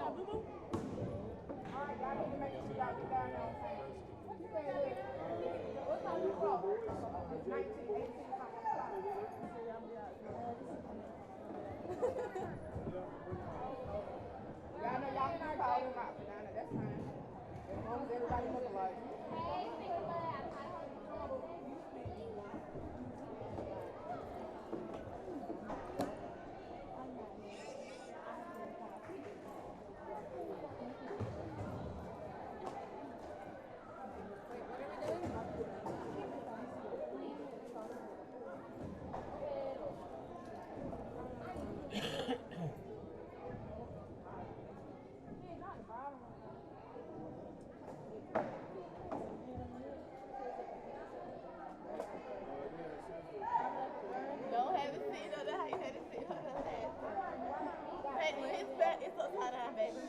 Alright, y'all need to make sure y'all get down there on time. What time you go? It's 19, 18, something. Y'all know y'all can call them out down there, that's fine. As long as everybody look alike. Don't have it sit up there how you had to sit her last time. Hey, when his back, it's upside down, baby.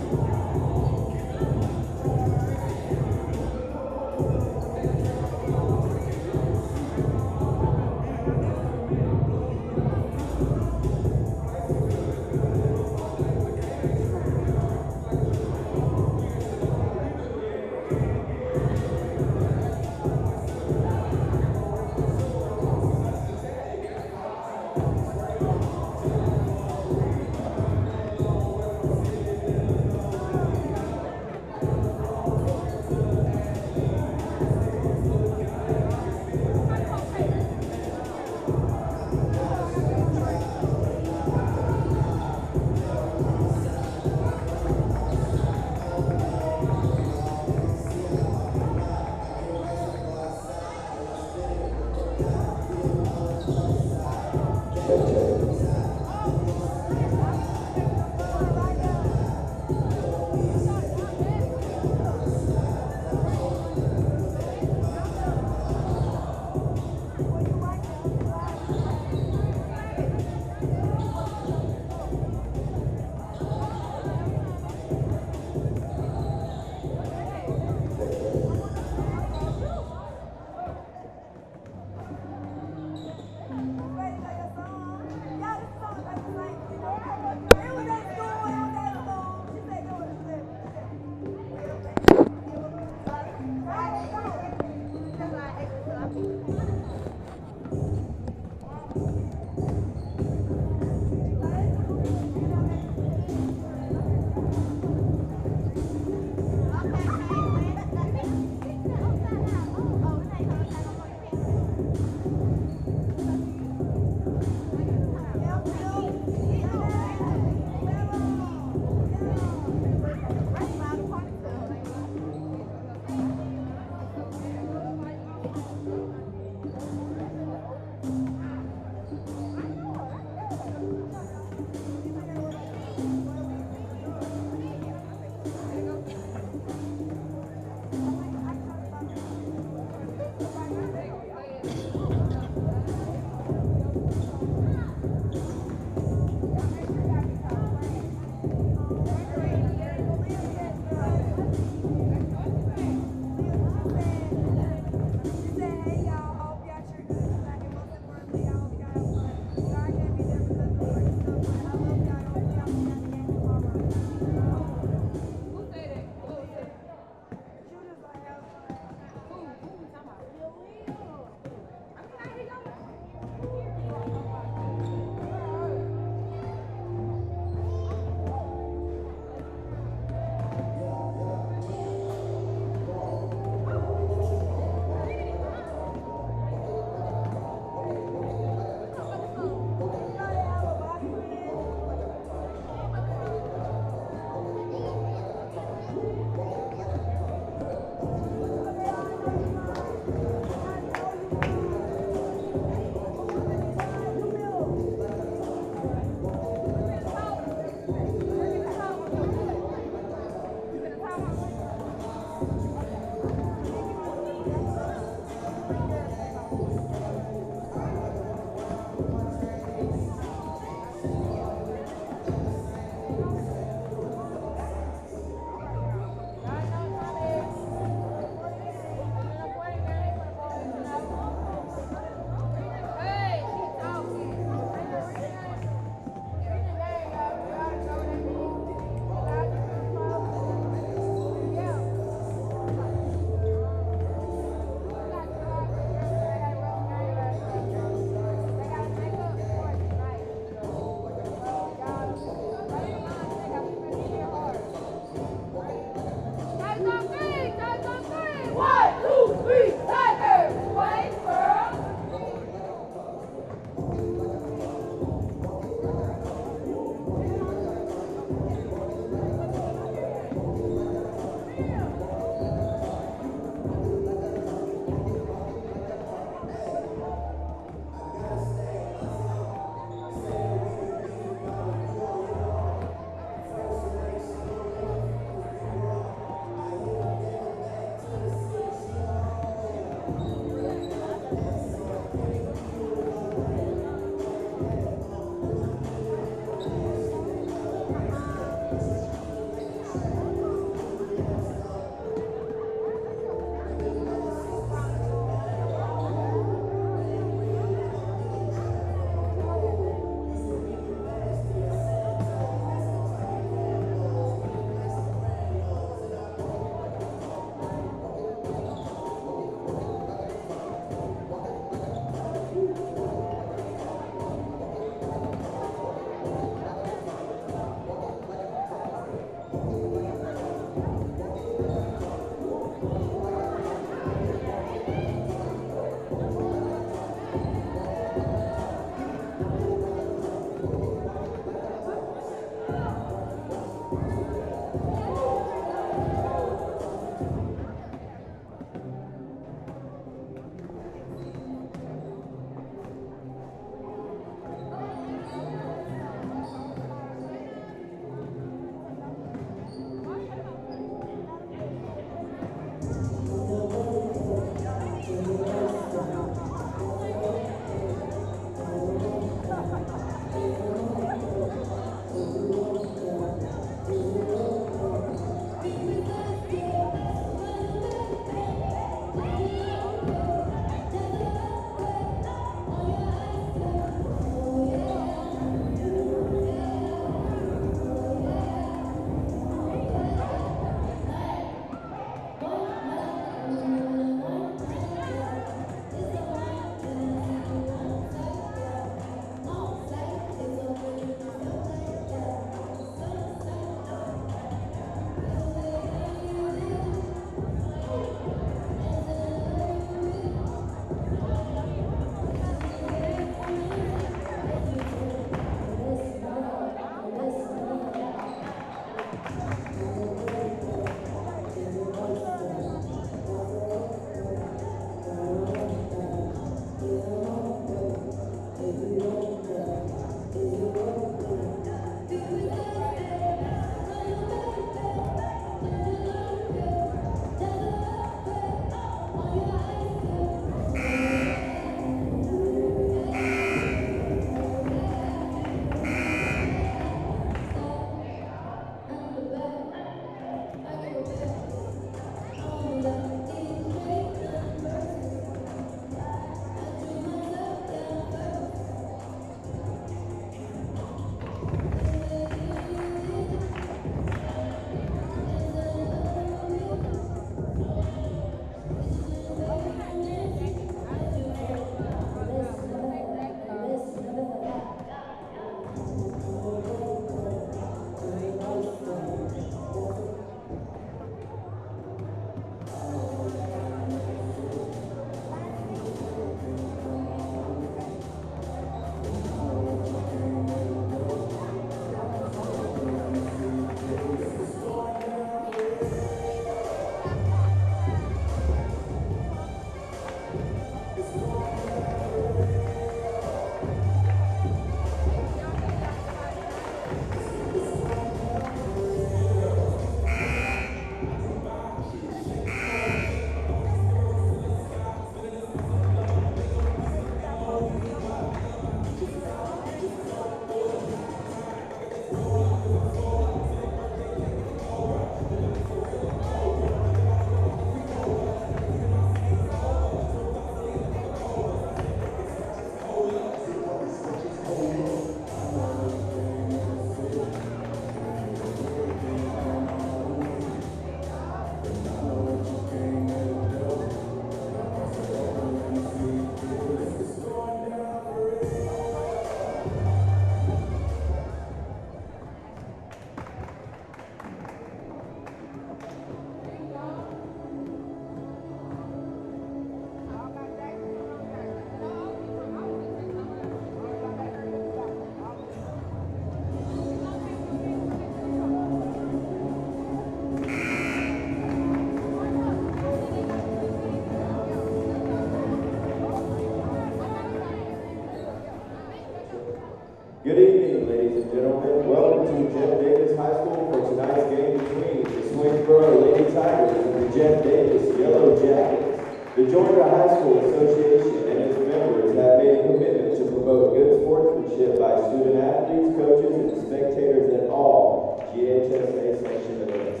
ladies and gentlemen. Welcome to Jeff Davis High School for tonight's game between the Swainsboro Lady Tigers and the Jeff Davis Yellow Jackets. The Georgia High School Association and its members have made a commitment to promote good sportsmanship by student athletes, coaches, and spectators at all GHSA section events.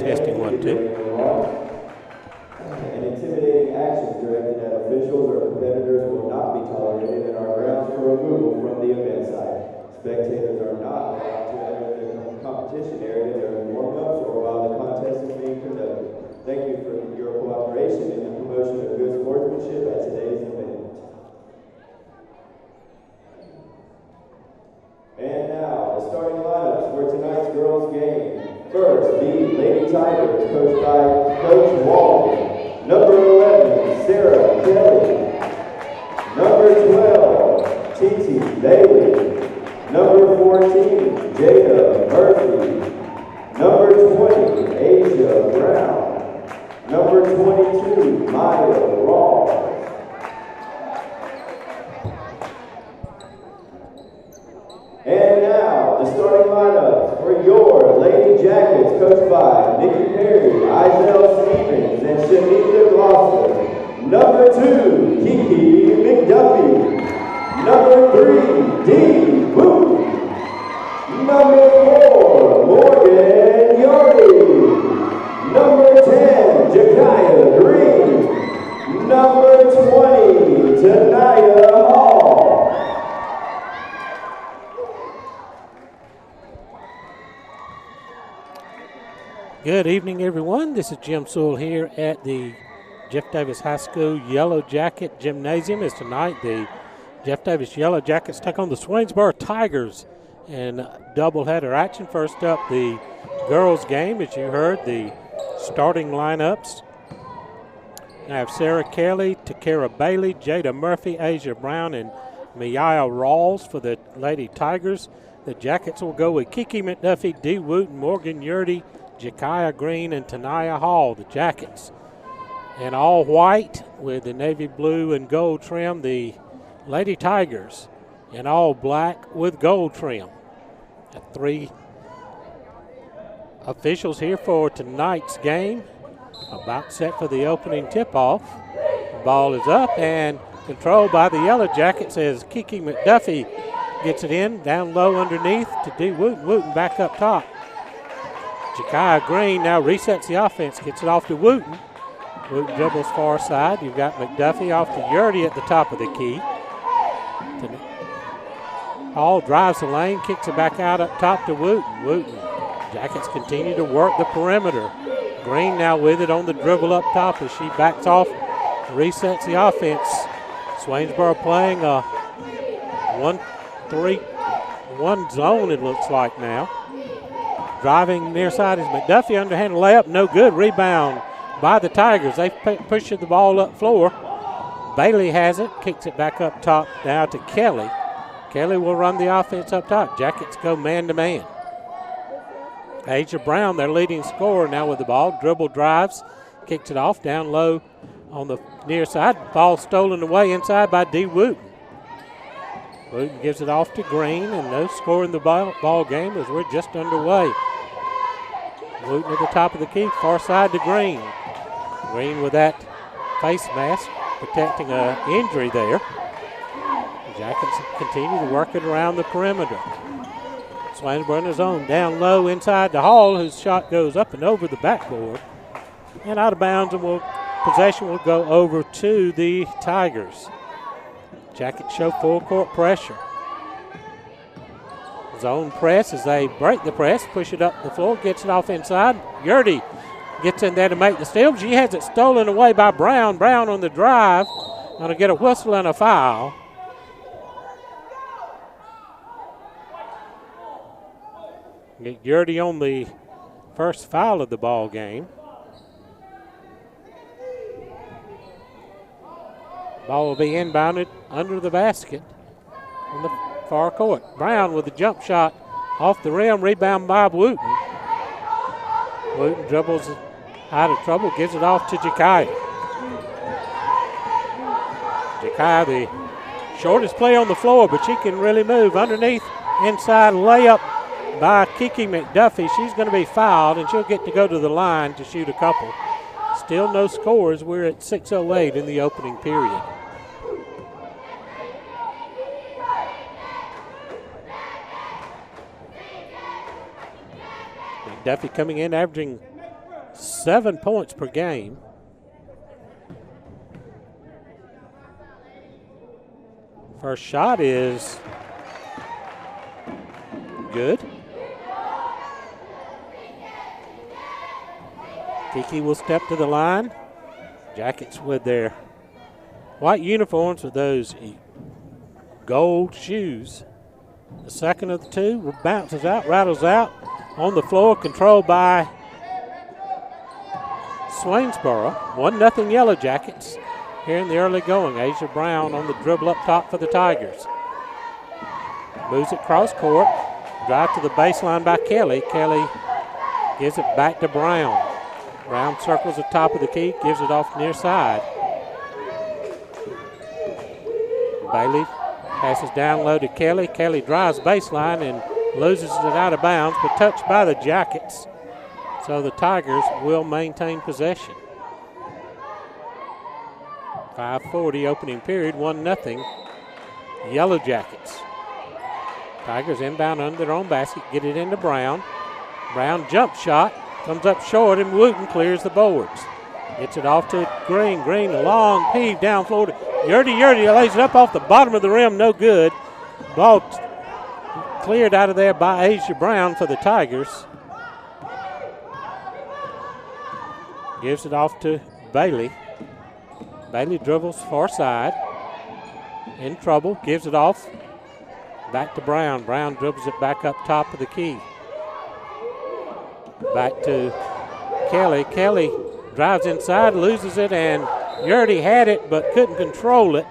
Testing 1, 2. And intimidating actions directed at officials or competitors will not be tolerated and are grounds for removal from the event site. Spectators are not allowed to enter the competition area during warm-ups or while the contest is being conducted. Thank you for your cooperation in the promotion of good sportsmanship at today's event. And now, the starting lineups for tonight's girls' game. First, the Lady Tigers, coached by Coach Walden. Number 11, Sarah Kelly. Number 12, Titi Bailey. Number 14, Jada Murphy. Number 20, Asia Brown. Number 22, Maya Rawls. And now, the starting lineup for your Lady Jackets, coached by Nikki Perry, Izell Stevens, and Shanita Gloucester. Number 2, Kiki McDuffie. Number 3, Dee Woo. Number 4, Morgan Yordi. Number 10, Jakaya Green. Number 20, Tanaya Hall. Good evening, everyone. This is Jim Sewell here at the Jeff Davis High School Yellow Jacket Gymnasium. As tonight, the Jeff Davis Yellow Jackets take on the Swainsboro Tigers in doubleheader action. First up, the girls' game. As you heard, the starting lineups. I have Sarah Kelly, Takara Bailey, Jada Murphy, Asia Brown, and Maya Rawls for the Lady Tigers. The Jackets will go with Kiki McDuffie, Dee Wooten, Morgan Yurdy, Jakaya Green, and Tanaya Hall, the Jackets. And all white with the navy blue and gold trim, the Lady Tigers. And all black with gold trim. 3 officials here for tonight's game. About set for the opening tip-off. The ball is up and controlled by the Yellow Jackets as Kiki McDuffie gets it in, down low underneath to Dee Wooten. Wooten back up top. Jakaya Green now resets the offense, gets it off to Wooten. Wooten dribbles far side. You've got McDuffie off to Yurdy at the top of the key. Hall drives the lane, kicks it back out up top to Wooten. Wooten. Jackets continue to work the perimeter. Green now with it on the dribble up top as she backs off, resets the offense. Swainsboro playing a 1-3-1 zone, it looks like now. Driving near side is McDuffie, underhand layup, no good. Rebound by the Tigers. They push the ball up floor. Bailey has it, kicks it back up top now to Kelly. Kelly will run the offense up top. Jackets go man-to-man. Asia Brown, their leading scorer, now with the ball. Dribble drives, kicks it off down low on the near side. Ball stolen away inside by Dee Wooten. Wooten gives it off to Green, and no score in the ball game as we're just underway. Wooten at the top of the key, far side to Green. Green with that face mask, protecting an injury there. The Jackets continue to work it around the perimeter. Swainsboro in his own, down low inside to Hall, whose shot goes up and over the backboard. And out of bounds, and possession will go over to the Tigers. Jackets show full court pressure. Zone press as they break the press, push it up the floor, gets it off inside. Yurdy gets in there to make the steal. She has it stolen away by Brown. Brown on the drive. Going to get a whistle and a foul. Get Yurdy on the first foul of the ball game. Ball will be inbounded under the basket on the far court. Brown with the jump shot off the rim, rebound by Wooten. Wooten dribbles out of trouble, gives it off to Jakaya. Jakaya, the shortest player on the floor, but she can really move underneath inside layup by Kiki McDuffie. She's going to be fouled, and she'll get to go to the line to shoot a couple. Still no scores. We're at 6:08 in the opening period. McDuffie coming in, averaging 7 points per game. First shot is good. Kiki will step to the line. Jackets with their white uniforms with those gold shoes. The second of the two bounces out, rattles out on the floor, controlled by Swainsboro. 1-0 Yellow Jackets here in the early going. Asia Brown on the dribble up top for the Tigers. Moves it cross court. Drive to the baseline by Kelly. Kelly gives it back to Brown. Brown circles the top of the key, gives it off near side. Bailey passes down low to Kelly. Kelly drives baseline and loses it out of bounds, but touched by the Jackets. So the Tigers will maintain possession. 5:40 opening period, 1-0 Yellow Jackets. Tigers inbound under their own basket, get it into Brown. Brown jump shot, comes up short, and Wooten clears the boards. Gets it off to Green. Green, a long heave down floor to Yurdy. Yurdy lays it up off the bottom of the rim, no good. Ball cleared out of there by Asia Brown for the Tigers. Gives it off to Bailey. Bailey dribbles far side. In trouble, gives it off. Back to Brown. Brown dribbles it back up top of the key. Back to Kelly. Kelly drives inside, loses it, and Yurdy had it but couldn't control it.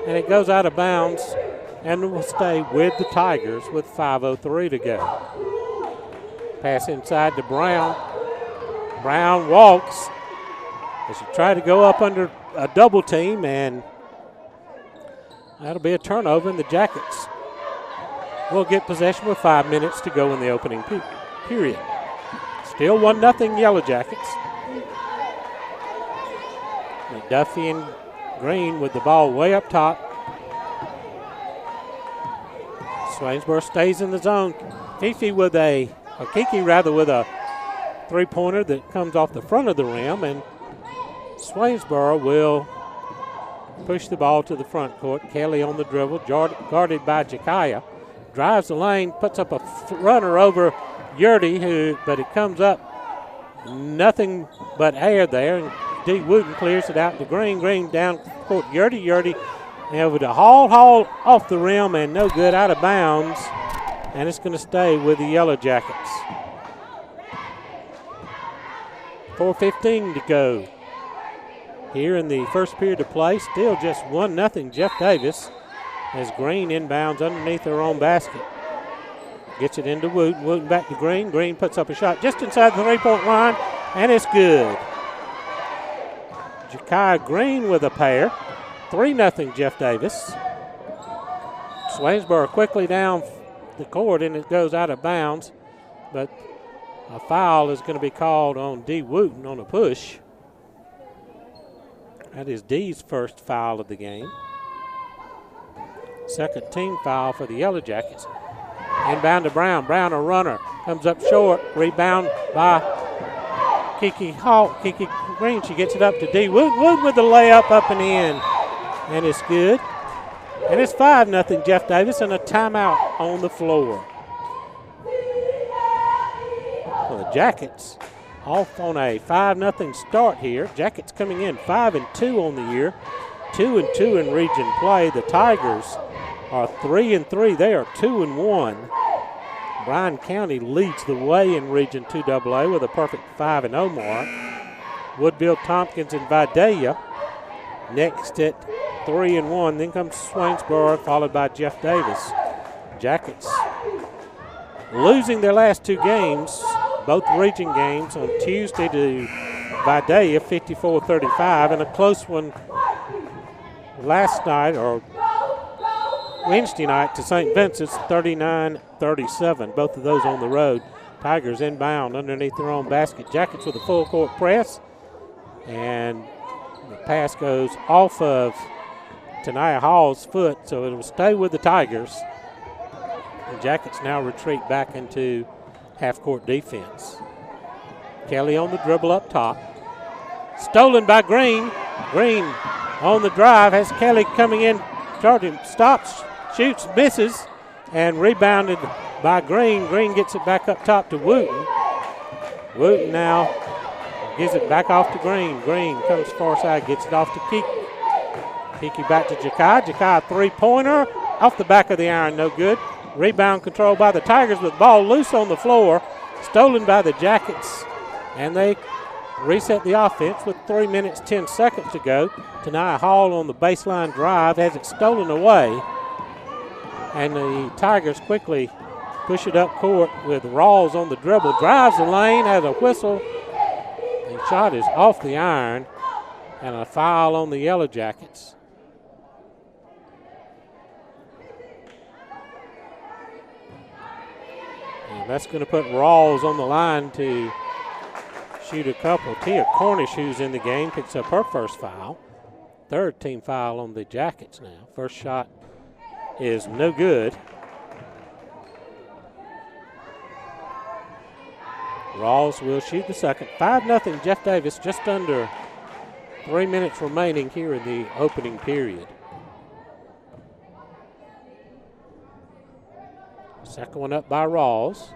And it goes out of bounds and will stay with the Tigers with 5:03 to go. Pass inside to Brown. Brown walks as she tried to go up under a double team, and that'll be a turnover, and the Jackets will get possession with 5 minutes to go in the opening period. Still 1-0 Yellow Jackets. McDuffie and Green with the ball way up top. Swainsboro stays in the zone. Kiki with a three-pointer that comes off the front of the rim, and Swainsboro will push the ball to the front court. Kelly on the dribble, guarded by Jakaya. Drives the lane, puts up a runner over Yurdy, but it comes up nothing but air there, and D. Wooten clears it out to Green. Green down court, Yurdy over to haul off the rim, and no good, out of bounds, and it's going to stay with the Yellow Jackets. 4:15 to go here in the first period of play. Still just 1-0 Jeff Davis as Green inbounds underneath her own basket. Gets it into Wooten. Wooten back to Green. Green puts up a shot just inside the three-point line, and it's good. Jakaya Green with a pair. 3-0 Jeff Davis. Swainsboro quickly down the court, and it goes out of bounds, but a foul is going to be called on D. Wooten on a push. That is D's first foul of the game. Second team foul for the Yellow Jackets. Inbound to Brown. Brown, a runner, comes up short. Rebound by Kiki Green. She gets it up to D. Wooten. Wooten with the layup up and in, and it's good. And it's 5-0 Jeff Davis, and a timeout on the floor. Well, the Jackets off on a 5-0 start here. Jackets coming in 5-2 on the year, 2-2 in region play. The Tigers are 3-3. They are 2-1. Bryan County leads the way in Region 2AA with a perfect 5-0 mark. Woodville, Tompkins, and Vidalia next at 3-1. Then comes Swainsboro, followed by Jeff Davis. Jackets losing their last two games, both region games, on Tuesday to Vidalia, 54-35, and a close one last night, or Wednesday night to St. Vincent's 39-37. Both of those on the road. Tigers inbound underneath their own basket. Jackets with a full court press. And the pass goes off of Tania Hall's foot, so it will stay with the Tigers. The Jackets now retreat back into half-court defense. Kelly on the dribble up top. Stolen by Green. Green on the drive has Kelly coming in, charging, stops, shoots, misses, and rebounded by Green. Green gets it back up top to Wooten. Wooten now gives it back off to Green. Green comes far side, gets it off to Kiki. Kiki back to Jakai. Jakai three-pointer off the back of the iron, no good. Rebound controlled by the Tigers with ball loose on the floor. Stolen by the Jackets, and they reset the offense with 3 minutes, 10 seconds to go. Tania Hall on the baseline drive has it stolen away, and the Tigers quickly push it up court with Rawls on the dribble. Drives the lane, has a whistle. The shot is off the iron, and a foul on the Yellow Jackets. And that's going to put Rawls on the line to shoot a couple. Tia Cornish, who's in the game, picks up her first foul. Third team foul on the Jackets now. First shot is no good. Rawls will shoot the second. 5-0 Jeff Davis, just under 3 minutes remaining here in the opening period. Second one up by Rawls.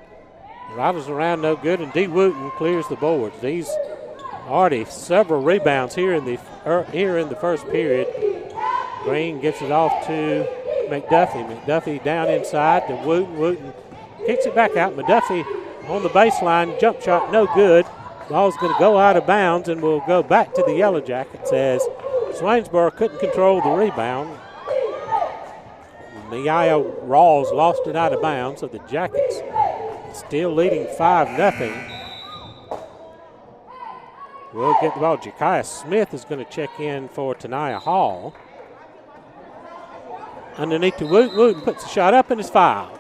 Rattles around, no good, and D. Wooten clears the boards. These already several rebounds here in the first period. Green gets it off to McDuffie. McDuffie down inside to Wooten. Wooten kicks it back out. McDuffie on the baseline, jump shot, no good. Ball's going to go out of bounds and will go back to the Yellow Jackets as Swainsboro couldn't control the rebound. Miaya Rawls lost it out of bounds, so the Jackets still leading 5-0. We'll get the ball. Jakiah Smith is going to check in for Tania Hall. Underneath to Wooten. Wooten puts the shot up and is fouled.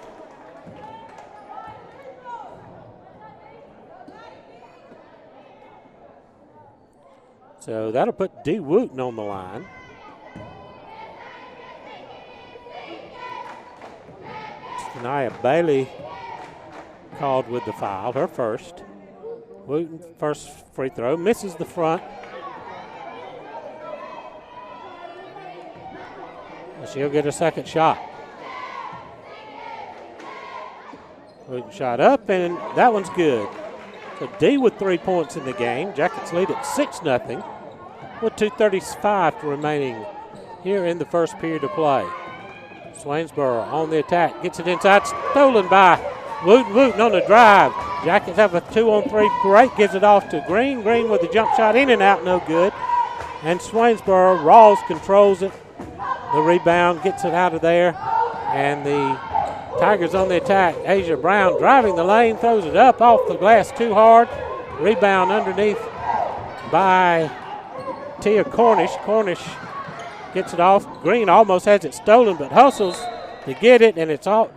So that'll put D. Wooten on the line. Tania Bailey called with the foul, her first. Wooten, first free throw, misses the front. And she'll get a second shot. Wooten shot up, and that one's good. So D with 3 points in the game. Jackets lead at 6-0 with 2:35 remaining here in the first period of play. Swainsboro on the attack, gets it inside, stolen by Wooten. Wooten on the drive. Jackets have a 2-on-3 break, gives it off to Green. Green with the jump shot, in and out, no good. And Swainsboro, Rawls controls it. The rebound, gets it out of there. And the Tigers on the attack. Asia Brown driving the lane, throws it up off the glass too hard. Rebound underneath by Tia Cornish. Cornish gets it off. Green almost has it stolen, but hustles to get it, and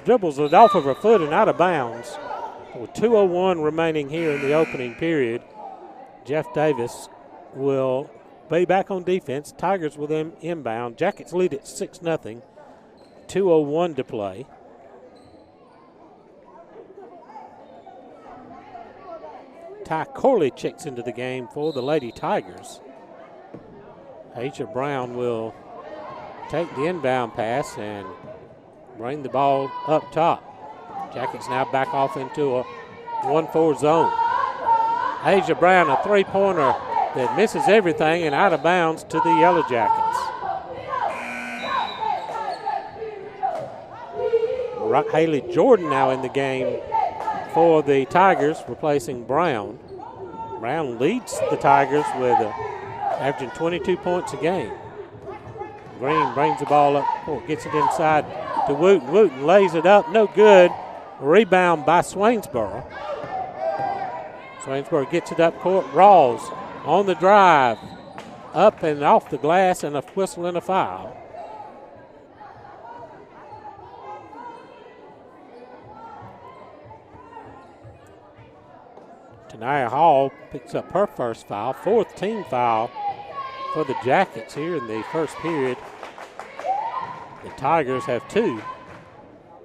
dribbles it off of her foot and out of bounds. With 2:01 remaining here in the opening period, Jeff Davis will be back on defense. Tigers with them inbound. Jackets lead at 6-0. 2:01 to play. Ty Corley checks into the game for the Lady Tigers. Asia Brown will take the inbound pass and bring the ball up top. Jackets now back off into a 1-4 zone. Asia Brown, a three-pointer that misses everything and out of bounds to the Yellow Jackets. Haley Jordan now in the game for the Tigers, replacing Brown. Brown leads the Tigers with averaging 22 points a game. Green brings the ball up, gets it inside to Wooten. Wooten lays it up, no good. Rebound by Swainsboro. Swainsboro gets it up court. Rawls on the drive, up and off the glass, and a whistle and a foul. Tania Hall picks up her first foul, 4th team foul for the Jackets here in the first period. The Tigers have 2.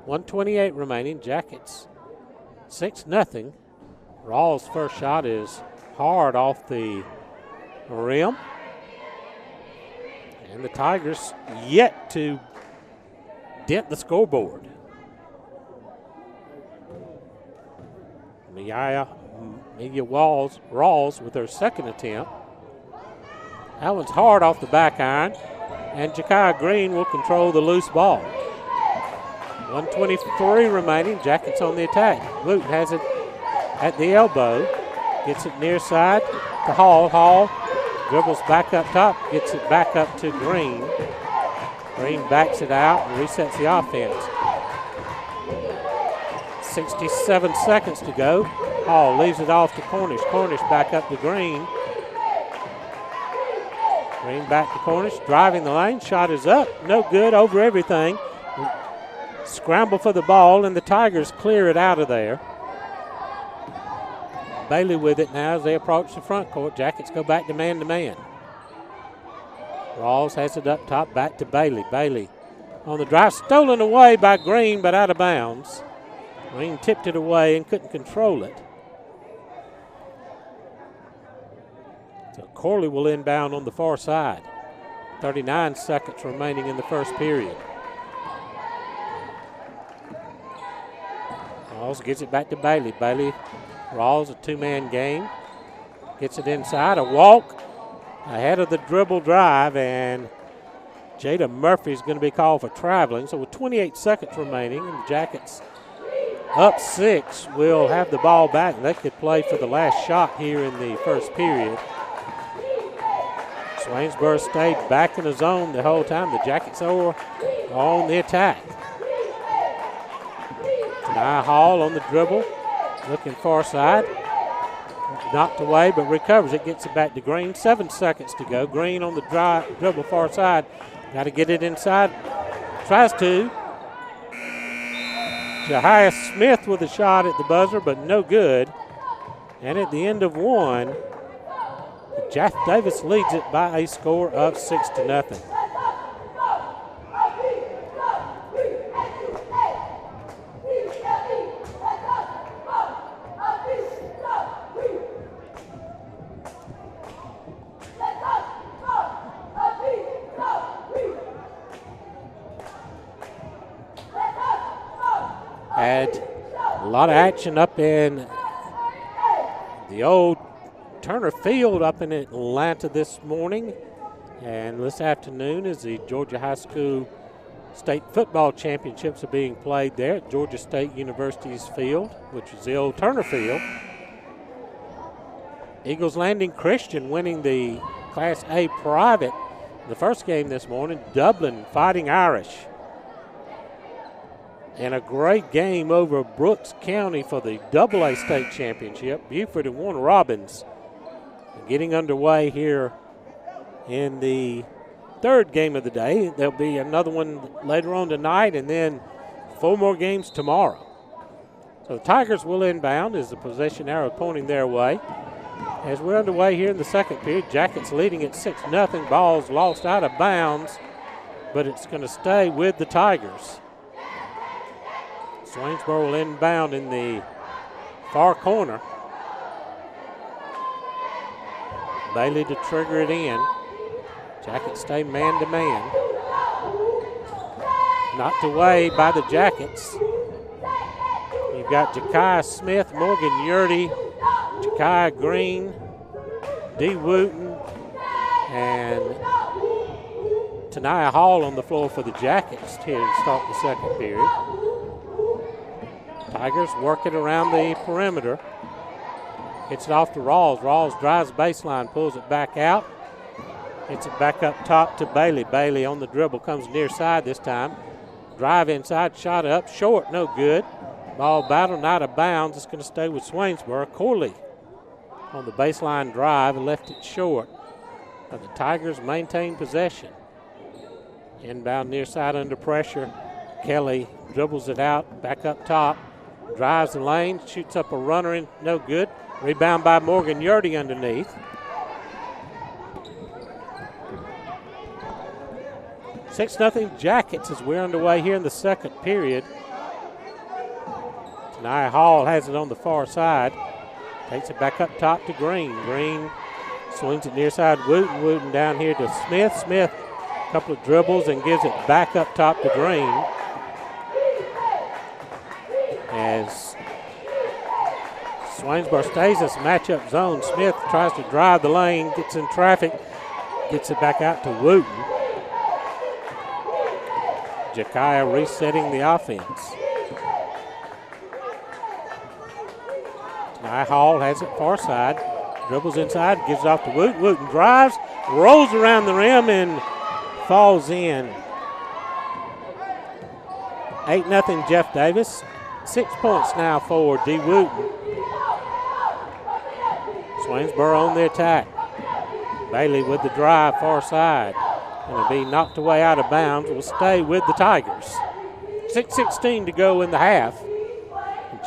1:28 remaining. Jackets 6-0. Rawls' first shot is hard off the rim. And the Tigers yet to dent the scoreboard. Mia Rawls with her second attempt. That one's hard off the back iron. And Jakiah Green will control the loose ball. 1:23 remaining. Jackets on the attack. Woot has it at the elbow. Gets it near side to Hall. Hall dribbles back up top. Gets it back up to Green. Green backs it out and resets the offense. 67 seconds to go. Hall leaves it off to Cornish. Cornish back up to Green. Green back to Cornish, driving the lane. Shot is up, no good, over everything. Scramble for the ball, and the Tigers clear it out of there. Bailey with it now as they approach the front court. Jackets go back to man-to-man. Rawls has it up top, back to Bailey. Bailey on the drive, stolen away by Green, but out of bounds. Green tipped it away and couldn't control it. So Corley will inbound on the far side. 39 seconds remaining in the first period. Rawls gets it back to Bailey. Bailey, Rawls, a two-man game. Gets it inside, a walk ahead of the dribble drive, and Jada Murphy's going to be called for traveling. So with 28 seconds remaining, and the Jackets up 6 will have the ball back. They could play for the last shot here in the first period. Swainsboro stayed back in the zone the whole time. The Jackets are on the attack. Tania Hall on the dribble, looking far side. Knocked away, but recovers it, gets it back to Green. 7 seconds to go. Green on the dribble far side. Got to get it inside. Tries to. Jahia Smith with a shot at the buzzer, but no good. And at the end of one, Jeff Davis leads it by a score of 6-0. Had a lot of action up in the old Turner Field up in Atlanta this morning, and this afternoon as the Georgia High School State Football Championships are being played there at Georgia State University's field, which is the old Turner Field. Eagles Landing Christian winning the Class A private the first game this morning. Dublin Fighting Irish. And a great game over Brooks County for the AA State Championship. Buford and Warner Robins getting underway here in the third game of the day. There'll be another one later on tonight, and then 4 more games tomorrow. So the Tigers will inbound as the possession arrow pointing their way. As we're underway here in the second period, Jackets leading at 6-0. Ball's lost out of bounds, but it's going to stay with the Tigers. Swainsboro will inbound in the far corner. Bailey to trigger it in. Jackets stay man-to-man. Knocked away by the Jackets. You've got Jakiah Smith, Morgan Yurdy, Jakiah Green, D. Wooten, and Tania Hall on the floor for the Jackets here to start the second period. Tigers work it around the perimeter. Gets it off to Rawls. Rawls drives baseline, pulls it back out. Gets it back up top to Bailey. Bailey on the dribble, comes near side this time. Drive inside, shot up, short, no good. Ball battled out of bounds. It's going to stay with Swainsboro. Corley on the baseline drive and left it short. But the Tigers maintain possession. Inbound near side under pressure. Kelly dribbles it out, back up top. Drives the lane, shoots up a runner in, no good. Rebound by Morgan Yurdy underneath. 6-0 Jackets as we're underway here in the second period. Nia Hall has it on the far side. Takes it back up top to Green. Green swings it near side Wooten. Wooten down here to Smith. Smith, a couple of dribbles and gives it back up top to Green. As Swainsboro stays this matchup zone. Smith tries to drive the lane, gets in traffic, gets it back out to Wooten. Jakaya resetting the offense. Nia Hall has it far side, dribbles inside, gives it off to Wooten. Wooten drives, rolls around the rim and falls in. 8-0 Jeff Davis. 6 points now for D. Wooten. Swainsboro on the attack. Bailey with the drive far side. Going to be knocked away out of bounds. Will stay with the Tigers. 6:16 to go in the half.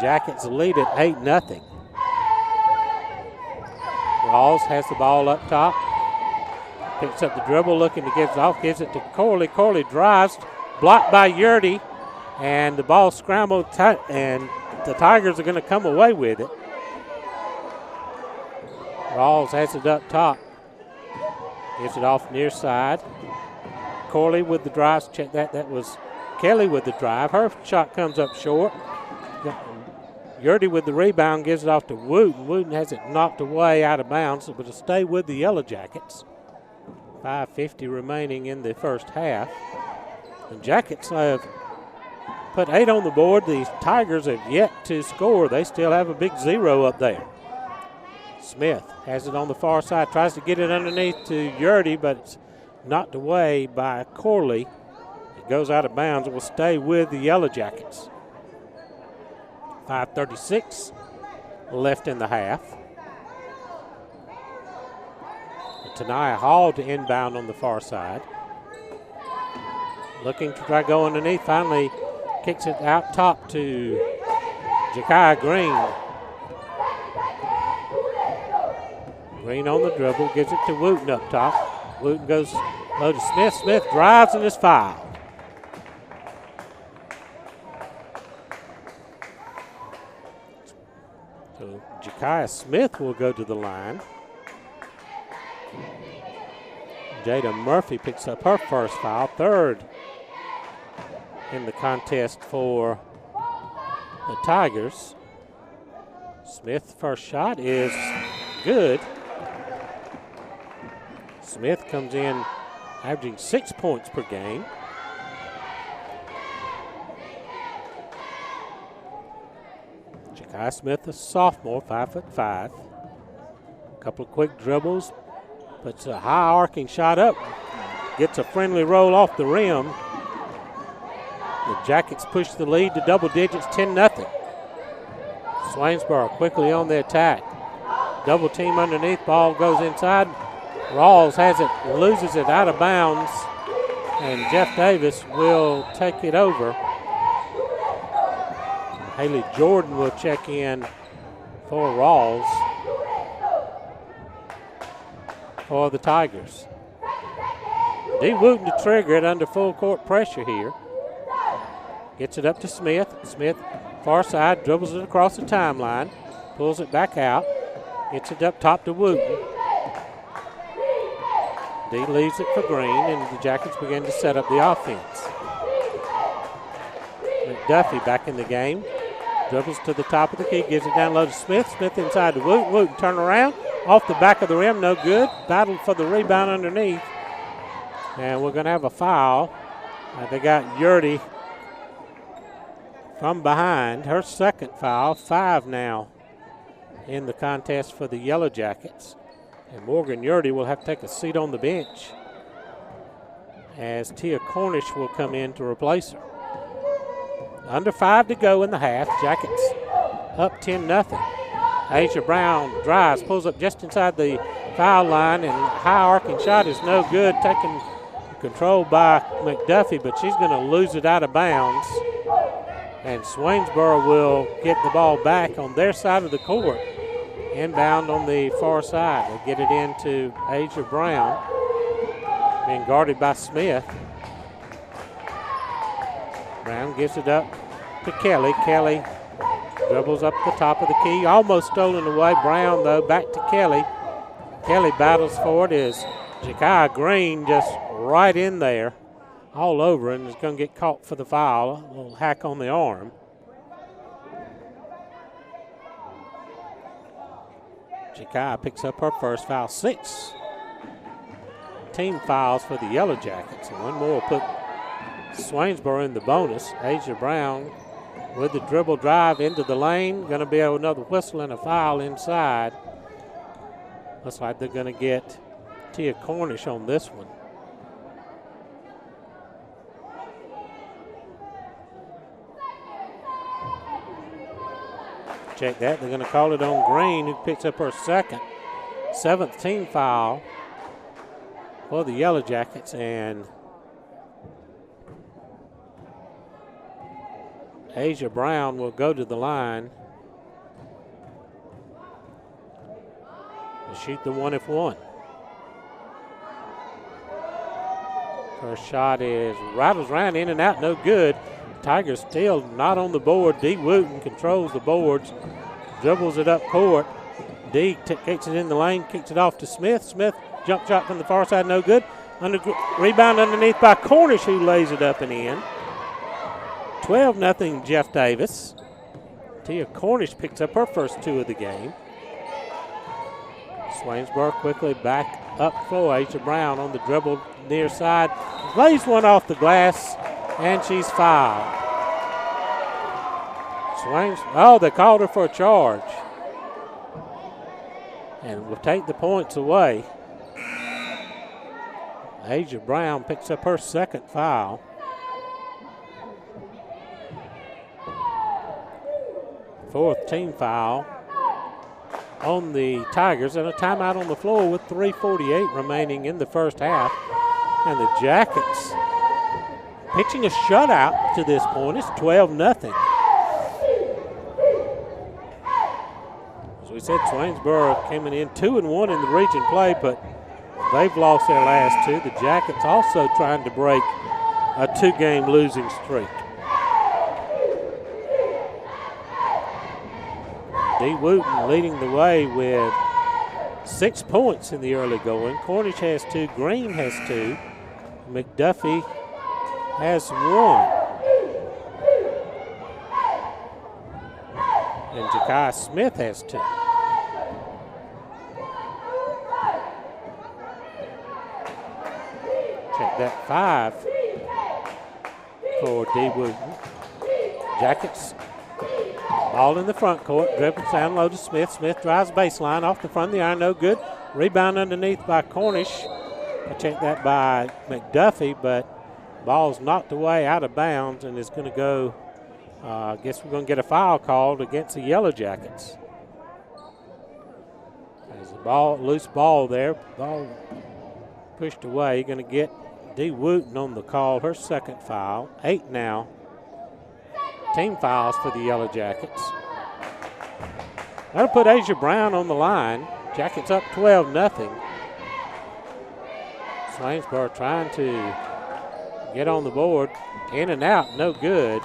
Jackets lead at 8-0. Rawls has the ball up top. Picks up the dribble, looking to give it off. Gives it to Corley. Corley drives. Blocked by Yurdy. And the ball scrambled, and the Tigers are going to come away with it. Rawls has it up top. Gives it off near side. Corley with the drive. Check that. That was Kelly with the drive. Her shot comes up short. Yurdy with the rebound gives it off to Wooten. Wooten has it knocked away out of bounds, but it'll stay with the Yellow Jackets. 5:50 remaining in the first half. The Jackets have put 8 on the board. These Tigers have yet to score. They still have a big 0 up there. Smith has it on the far side, tries to get it underneath to Yurdy, but it's knocked away by Corley. It goes out of bounds. It will stay with the Yellow Jackets. 5:36 left in the half. Tania Hall to inbound on the far side. Looking to try go underneath. Finally kicks it out top to Jakaya Green. Green on the dribble, gives it to Wooten up top. Wooten goes low to Smith. Smith drives and is fouled. So Jakaya Smith will go to the line. Jada Murphy picks up her first foul, third in the contest for the Tigers. Smith's first shot is good. Smith comes in averaging 6 points per game. Jakaya Smith, a sophomore, 5'5". A couple of quick dribbles, puts a high arcing shot up, gets a friendly roll off the rim. The Jackets push the lead to double digits, 10-0. Swainsboro quickly on the attack. Double team underneath, ball goes inside. Rawls has it, loses it out of bounds, and Jeff Davis will take it over. Haley Jordan will check in for Rawls for the Tigers. D. Wooten to trigger it under full court pressure here. Gets it up to Smith. Smith, far side, dribbles it across the timeline, pulls it back out, gets it up top to Wooten. D leaves it for Green, and the Jackets begin to set up the offense. McDuffie back in the game. Dribbles to the top of the key, gives it down low to Smith. Smith inside to Wooten. Wooten turn around, off the back of the rim, no good. Battled for the rebound underneath. And we're going to have a foul. They got Yurdy from behind. Her second foul, 5 now in the contest for the Yellow Jackets. And Morgan Yurdy will have to take a seat on the bench as Tia Cornish will come in to replace her. Under 5 to go in the half. Jackets up 10-0. Asia Brown drives, pulls up just inside the foul line, and high arcing shot is no good. Taken control by McDuffie, but she's going to lose it out of bounds. And Swainsboro will get the ball back on their side of the court Inbound on the far side. They get it into Asia Brown. Being guarded by Smith. Brown gives it up to Kelly. Kelly dribbles up the top of the key. Almost stolen away. Brown, though, back to Kelly. Kelly battles for it as Ja'Kai Green just right in there, all over, and is going to get caught for the foul. A little hack on the arm. Ja'Kai picks up her first foul. 6 team fouls for the Yellow Jackets. And one more will put Swainsboro in the bonus. Asia Brown with the dribble drive into the lane. Going to be another whistle and a foul inside. Looks like they're going to get Tia Cornish on this one. Check that. They're going to call it on Green, who picks up her second. 7th team foul for the Yellow Jackets. And Asia Brown will go to the line to shoot the 1-if-1. First shot is rattles around, in and out, no good. Tigers still not on the board. D. Wooten controls the boards, dribbles it up court. D kicks it in the lane, kicks it off to Smith. Smith jump shot from the far side, no good. Rebound underneath by Cornish, who lays it up and in. 12-0 Jeff Davis. Tia Cornish picks up her first 2 of the game. Swainsboro quickly back up floor. Asia Brown on the dribble near side. Lays one off the glass, and she's fouled. They called her for a charge. And will take the points away. Asia Brown picks up her second foul. Fourth team foul on the Tigers, and a timeout on the floor with 3:48 remaining in the first half. And the Jackets pitching a shutout to this point. It's 12-0. As we said, Swainsboro coming in 2-1 in the region play, but they've lost their last 2. The Jackets also trying to break a 2-game losing streak. D. Wooten leading the way with 6 points in the early going. Cornish has 2, Green has 2, McDuffie has 1. And Ja'Kai Smith has 2. Check that 5 for D. Wooten. Jackets. Ball in the front court, dribbles down low to Smith. Smith drives baseline off the front of the iron, no good. Rebound underneath by Cornish. I checked that by McDuffie, but ball's knocked away out of bounds and is going to go, I guess we're going to get a foul called against the Yellow Jackets. There's a loose ball there. Ball pushed away. Going to get D. Wooten on the call, her second foul. 8 now. Team fouls for the Yellow Jackets. That'll put Asia Brown on the line. Jackets up 12-0. Swainsboro trying to get on the board. In and out, no good.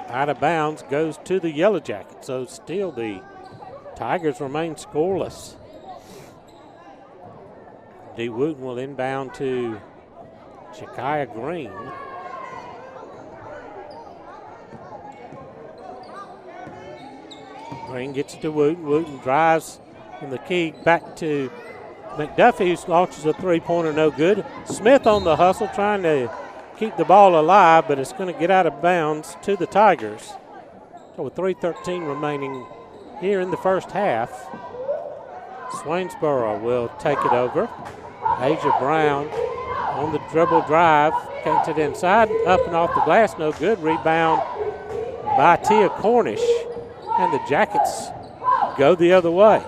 Out of bounds goes to the Yellow Jackets. So still the Tigers remain scoreless. D. Wooten will inbound to Ja'Kai Green. Green gets it to Wooten. Wooten drives from the key back to McDuffie, who launches a 3-pointer, no good. Smith on the hustle, trying to keep the ball alive, but it's going to get out of bounds to the Tigers. So with 3:13 remaining here in the first half, Swainsboro will take it over. Asia Brown on the dribble drive, kicks it inside, up and off the glass, no good. Rebound by Tia Cornish. And the Jackets go the other way.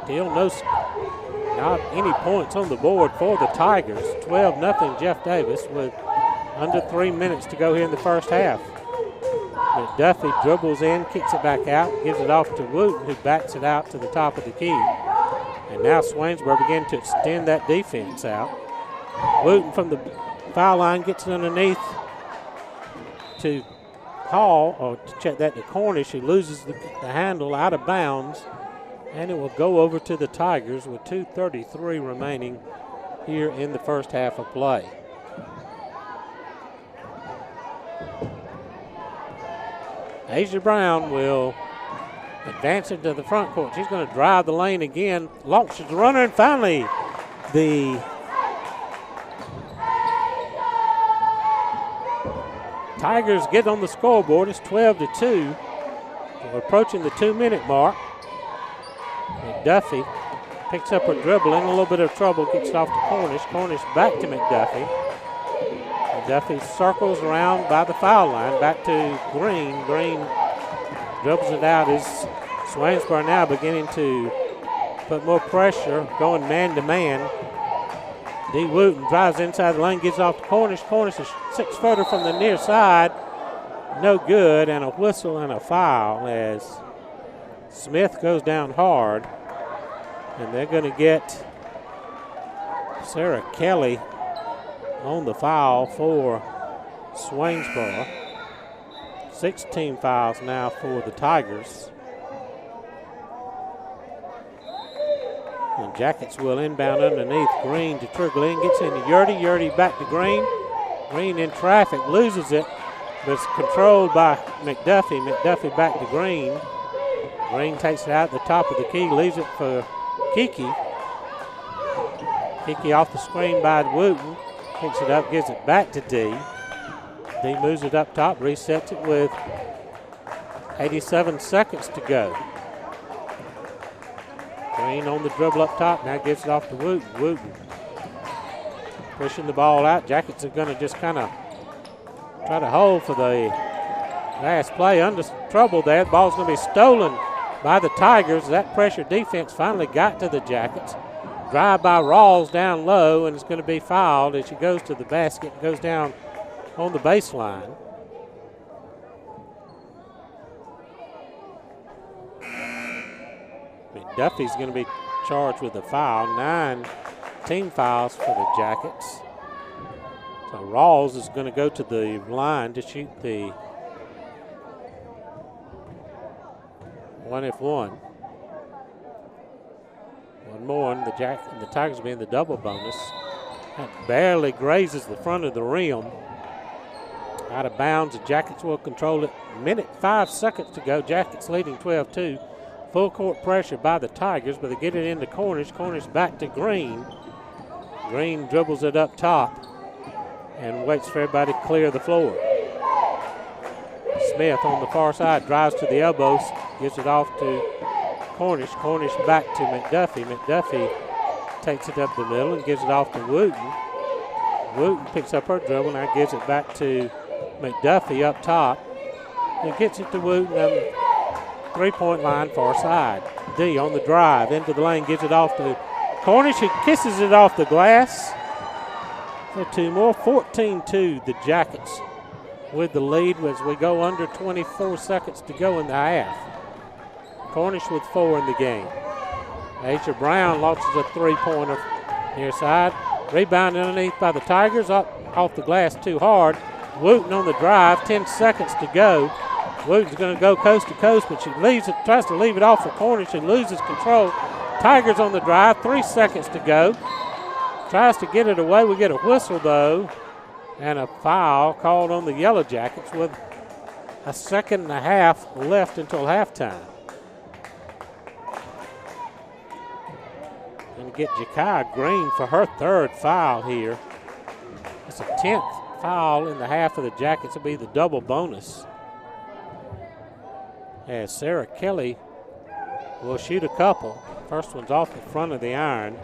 Still not any points on the board for the Tigers. 12-0 Jeff Davis with under 3 minutes to go here in the first half. McDuffie dribbles in, kicks it back out, gives it off to Wooten, who backs it out to the top of the key. And now Swainsboro begin to extend that defense out. Wooten from the foul line gets it underneath to Hall, or to check that to Cornish, who loses the handle out of bounds. And it will go over to the Tigers with 2:33 remaining here in the first half of play. Asia Brown will advance into the front court. She's going to drive the lane again, launches the runner, and finally the Tigers get on the scoreboard. It's 12-2. We're approaching the 2-minute mark. McDuffie picks up her dribble, in a little bit of trouble, gets it off to Cornish. Cornish back to McDuffie. McDuffie circles around by the foul line, back to Green. Green dribbles it out as Swainsboro now beginning to put more pressure, going man-to-man. D. Wooten drives inside the lane, gets off to Cornish. Cornish, a 6-footer from the near side. No good, and a whistle and a foul as Smith goes down hard. And they're going to get Sarah Kelly on the foul for Swainsboro. 16 fouls now for the Tigers. And Jackets will inbound underneath. Green to trickle in, gets into Yurdy. Yurdy back to Green. Green in traffic, loses it, but it's controlled by McDuffie. McDuffie back to Green. Green takes it out at the top of the key, leaves it for Kiki. Kiki off the screen by Wooten. Picks it up, gives it back to D. D moves it up top, resets it with 87 seconds to go. Green on the dribble up top, now gives it off to Wooten. Wooten pushing the ball out. Jackets are going to just kind of try to hold for the last play. Under trouble there. The ball's going to be stolen by the Tigers. That pressure defense finally got to the Jackets. Drive by Rawls down low, and it's going to be fouled as she goes to the basket and goes down on the baseline. McDuffie's going to be charged with a foul. 9 team fouls for the Jackets. So Rawls is going to go to the line to shoot the 1-if-1. One more, and the Tigers will be in the double bonus. That barely grazes the front of the rim. Out of bounds, the Jackets will control it. 5 seconds to go. Jackets leading 12-2. Full court pressure by the Tigers, but they get it into Cornish. Cornish back to Green. Green dribbles it up top and waits for everybody to clear the floor. Smith on the far side drives to the elbows, gives it off to Cornish. Cornish back to McDuffie. McDuffie takes it up the middle and gives it off to Wooten. Wooten picks up her dribble, now gives it back to McDuffie up top. And gets it to Wooten on the three-point line far side. D on the drive into the lane, gives it off to Cornish, who kisses it off the glass. So 2 more, 14-2, the Jackets with the lead as we go under 24 seconds to go in the half. Cornish with 4 in the game. Asia Brown launches a three-pointer near side. Rebound underneath by the Tigers, up off the glass too hard. Wooten on the drive, 10 seconds to go. Wooten's going to go coast to coast, but she leaves it, tries to leave it off for Cornish and loses control. Tigers on the drive, 3 seconds to go. Tries to get it away. We get a whistle, though, and a foul called on the Yellow Jackets with a second and a half left until halftime. Going to get Jakai Green for her 3rd foul here. It's a 10th foul in the half of the Jackets. It'll be the double bonus, as Sarah Kelly will shoot a couple. First one's off the front of the iron.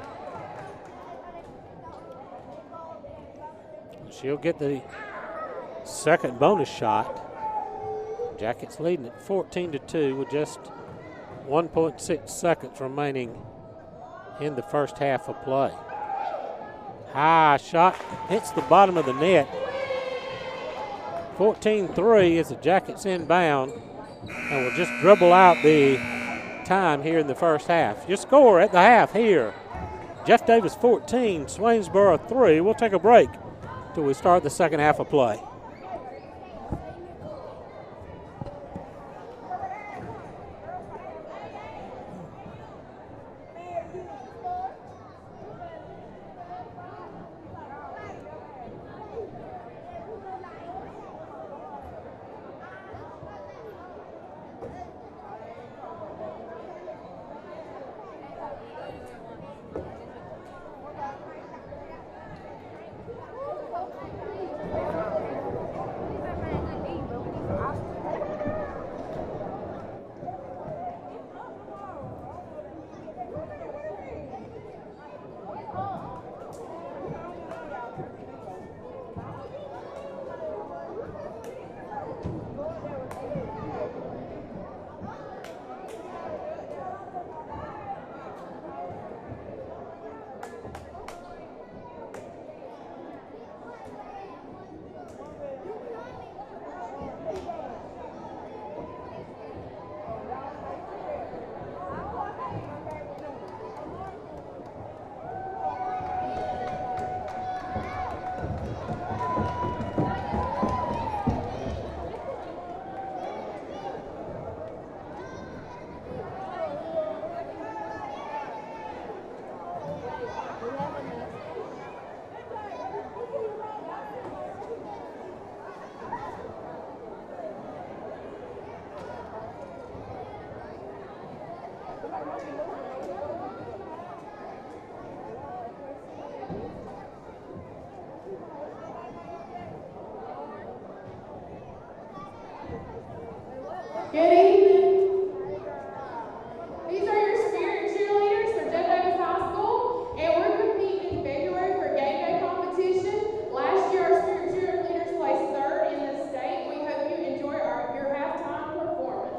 She'll get the second bonus shot. Jackets leading at 14-2 with just 1.6 seconds remaining in the first half of play. High shot, hits the bottom of the net. 14-3 as the Jackets inbound, and will just dribble out the time here in the first half. Your score at the half here, Jeff Davis 14, Swainsboro 3. We'll take a break till we start the second half of play. Good evening. These are your spirit cheerleaders for Jeff Davis High School, and we're competing in February for game day competition. Last year, our spirit cheerleaders placed third in the state. We hope you enjoy your halftime performance.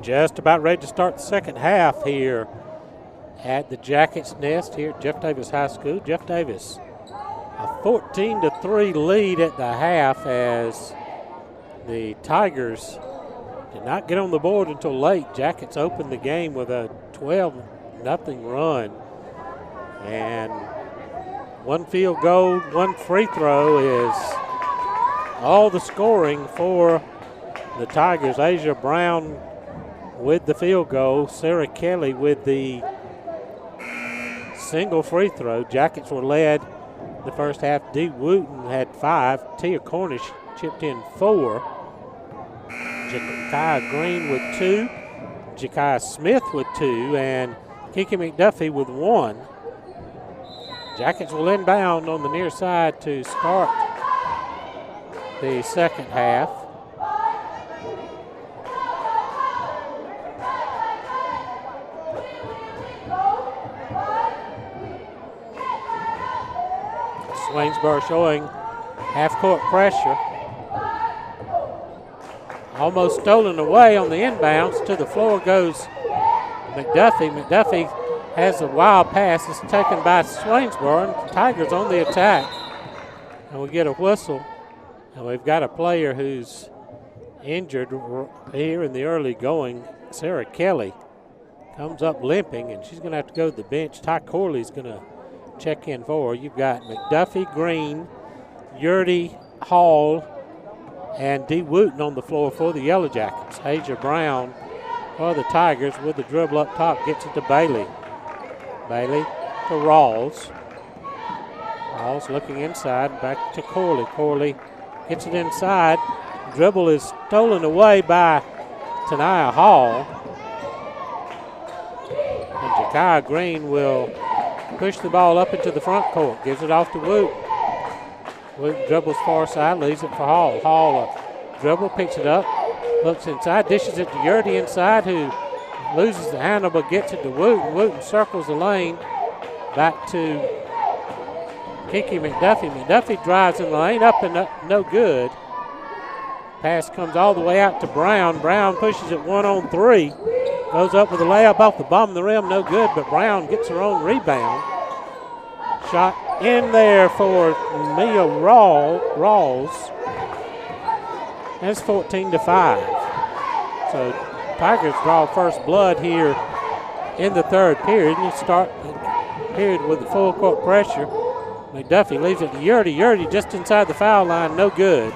Just about ready to start the second half here at the Jackets Nest here at Jeff Davis High School. Jeff Davis, a 14-3 lead at the half as the Tigers did not get on the board until late. Jackets opened the game with a 12-0 run. And one field goal, one free throw is all the scoring for the Tigers. Asia Brown with the field goal, Sarah Kelly with the single free throw. Jackets were led the first half. Dee Wooten had 5. Tia Cornish chipped in 4. Jakiah Green with 2. Jakiah Smith with 2. And Kiki McDuffie with 1. Jackets will inbound on the near side to start the second half. Swainsboro showing half-court pressure. Almost stolen away on the inbounds. To the floor goes McDuffie. McDuffie has a wild pass. It's taken by Swainsboro, and the Tigers on the attack. And we get a whistle. And we've got a player who's injured here in the early going. Sarah Kelly comes up limping, and she's going to have to go to the bench. Ty Corley's going to check in for her. You've got McDuffie, Green, Yurdy, Hall, and Dee Wooten on the floor for the Yellow Jackets. Asia Brown for the Tigers with the dribble up top, gets it to Bailey. Bailey to Rawls. Rawls looking inside, back to Corley. Corley gets it inside. Dribble is stolen away by Tania Hall. And Jakiah Green will push the ball up into the front court. Gives it off to Wooten. Wooten dribbles far side, leaves it for Hall. Hall dribble, picks it up, looks inside, dishes it to Yurdy inside, who loses the handle but gets it to Wooten. Wooten circles the lane back to Kiki McDuffie. McDuffie drives in the lane, up and up, no good. Pass comes all the way out to Brown. Brown pushes it 1-on-3. Goes up with a layup off the bottom of the rim, no good, but Brown gets her own rebound. Shot in there for Mia Rawls. And it's 14-5. So Tigers draw first blood here in the third period. And you start the period with the full court pressure. McDuffie leaves it to Yurdy. Yurdy just inside the foul line, no good.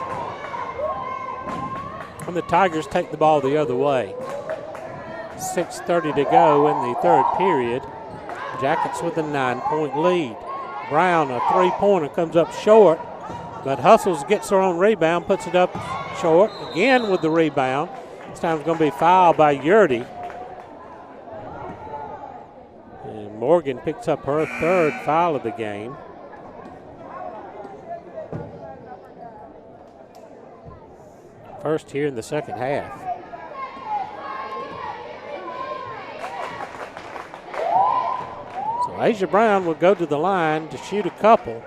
And the Tigers take the ball the other way. 6:30 to go in the third period. Jackets with a 9-point lead. Brown, a three-pointer, comes up short, but hustles, gets her own rebound, puts it up short. Again with the rebound. This time it's going to be fouled by Yurdy. And Morgan picks up her third foul of the game. First here in the second half. So Asia Brown will go to the line to shoot a couple.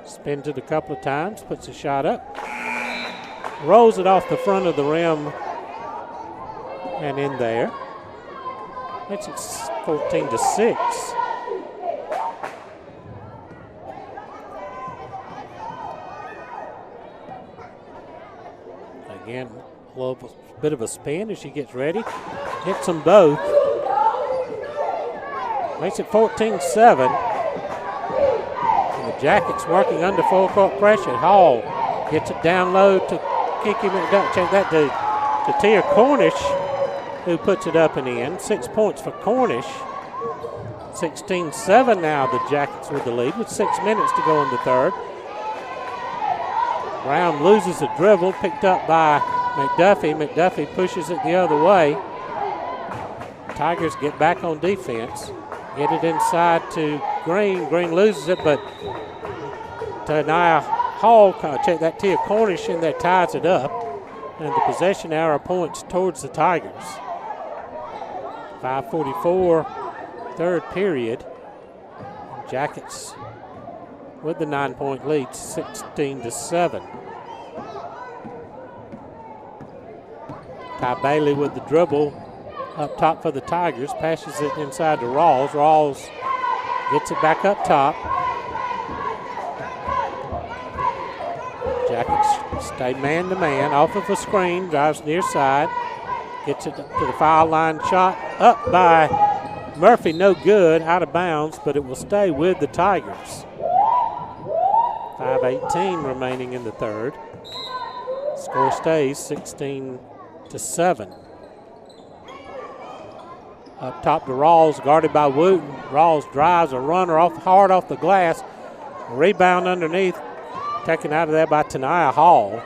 Spins it a couple of times, puts a shot up. Rolls it off the front of the rim and in there. Makes it 14-6. Again, a little bit of a spin as she gets ready. Hits them both. Makes it 14-7. And the Jackets working under full court pressure. Hall gets it down low to Kiki McDuffie. Check that to Tia Cornish, who puts it up and in. 6 points for Cornish. 16-7 now, the Jackets with the lead with 6 minutes to go in the third. Brown loses a dribble, picked up by McDuffie. McDuffie pushes it the other way. Tigers get back on defense. Get it inside to Green. Green loses it, but Tania Hall, check that, Tia Cornish in there ties it up. And the possession arrow points towards the Tigers. 5:44, third period. Jackets with the 9-point lead, 16-7. Ty Bailey with the dribble up top for the Tigers, passes it inside to Rawls. Rawls gets it back up top. Jackets stay man-to-man, off of a screen, drives near side, gets it to the foul line, shot up by Murphy, no good, out of bounds, but it will stay with the Tigers. 5:18 remaining in the third. Score stays 16-7. Up top to Rawls, guarded by Wooten. Rawls drives a runner hard off the glass. Rebound underneath, taken out of there by Tania Hall.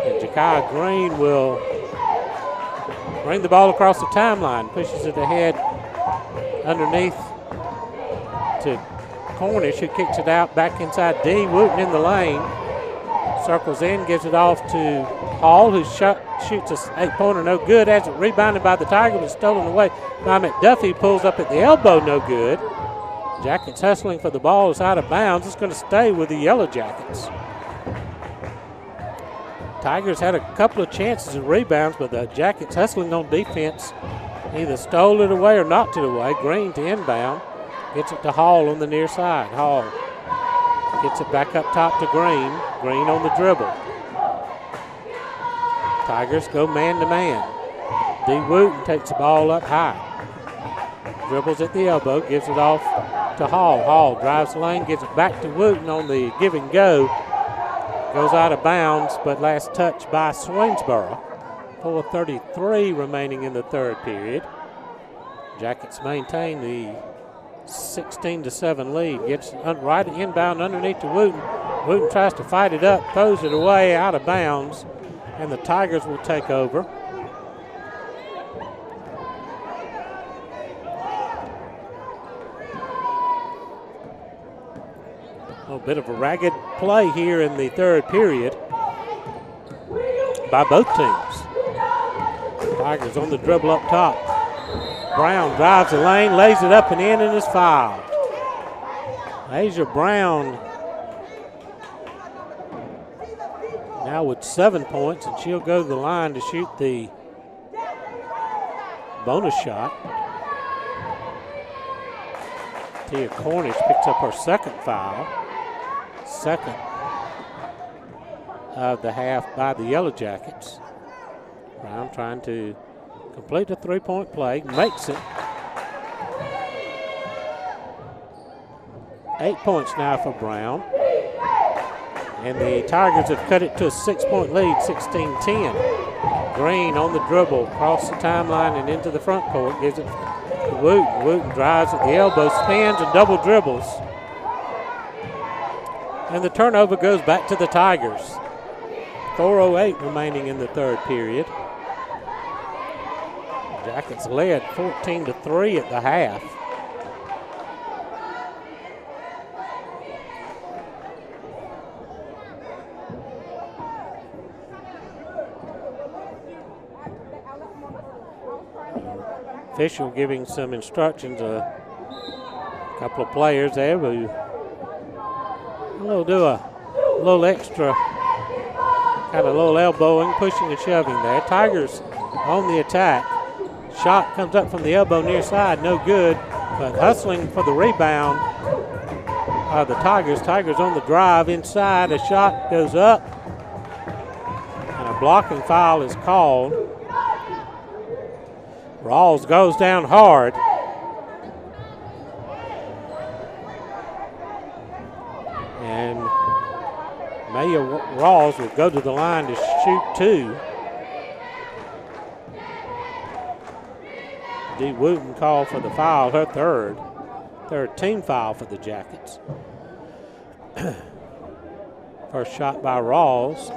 And Jakai Green will bring the ball across the timeline, pushes it ahead underneath to Cornish, who kicks it out back inside D. Wooten in the lane. Circles in, gives it off to Hall, who shoots a 8-pointer, no good. Has it rebounded by the Tiger, but stolen away by McDuffie. Pulls up at the elbow, no good. Jackets hustling for the ball, is out of bounds. It's going to stay with the Yellow Jackets. Tigers had a couple of chances of rebounds, but the Jackets hustling on defense either stole it away or knocked it away. Green to inbound. Gets it to Hall on the near side. Hall gets it back up top to Green. Green on the dribble. Tigers go man-to-man. D. Wooten takes the ball up high. Dribbles at the elbow, gives it off to Hall. Hall drives the lane, gives it back to Wooten on the give and go. Goes out of bounds, but last touch by Swainsboro. 4:33 remaining in the third period. Jackets maintain the 16-7 lead. Gets right inbound underneath to Wooten. Wooten tries to fight it up, throws it away, out of bounds, and the Tigers will take over. A little bit of a ragged play here in the third period by both teams. Tigers on the dribble up top. Brown drives the lane, lays it up and in, and is fouled. Asia Brown now with 7 points, and she'll go to the line to shoot the bonus shot. Tia Cornish picks up her second foul. Second of the half by the Yellow Jackets. Brown trying to complete a three-point play, makes it. 8 points now for Brown. And the Tigers have cut it to a 6-point lead, 16-10. Green on the dribble, across the timeline and into the front court, gives it to Wooten. Wooten drives at the elbow, spins and double dribbles. And the turnover goes back to the Tigers. 4:08 remaining in the third period. Jackets led 14-3 at the half. Official giving some instructions, a couple of players there who do a little extra, kind of a little elbowing, pushing and shoving there. Tigers on the attack. Shot comes up from the elbow near side, no good, but hustling for the rebound are the Tigers. Tigers on the drive inside, a shot goes up, and a blocking foul is called. Rawls goes down hard. And Maya Rawls will go to the line to shoot 2. Dee Wooten called for the foul, her third team foul for the Jackets. First shot by Rawls,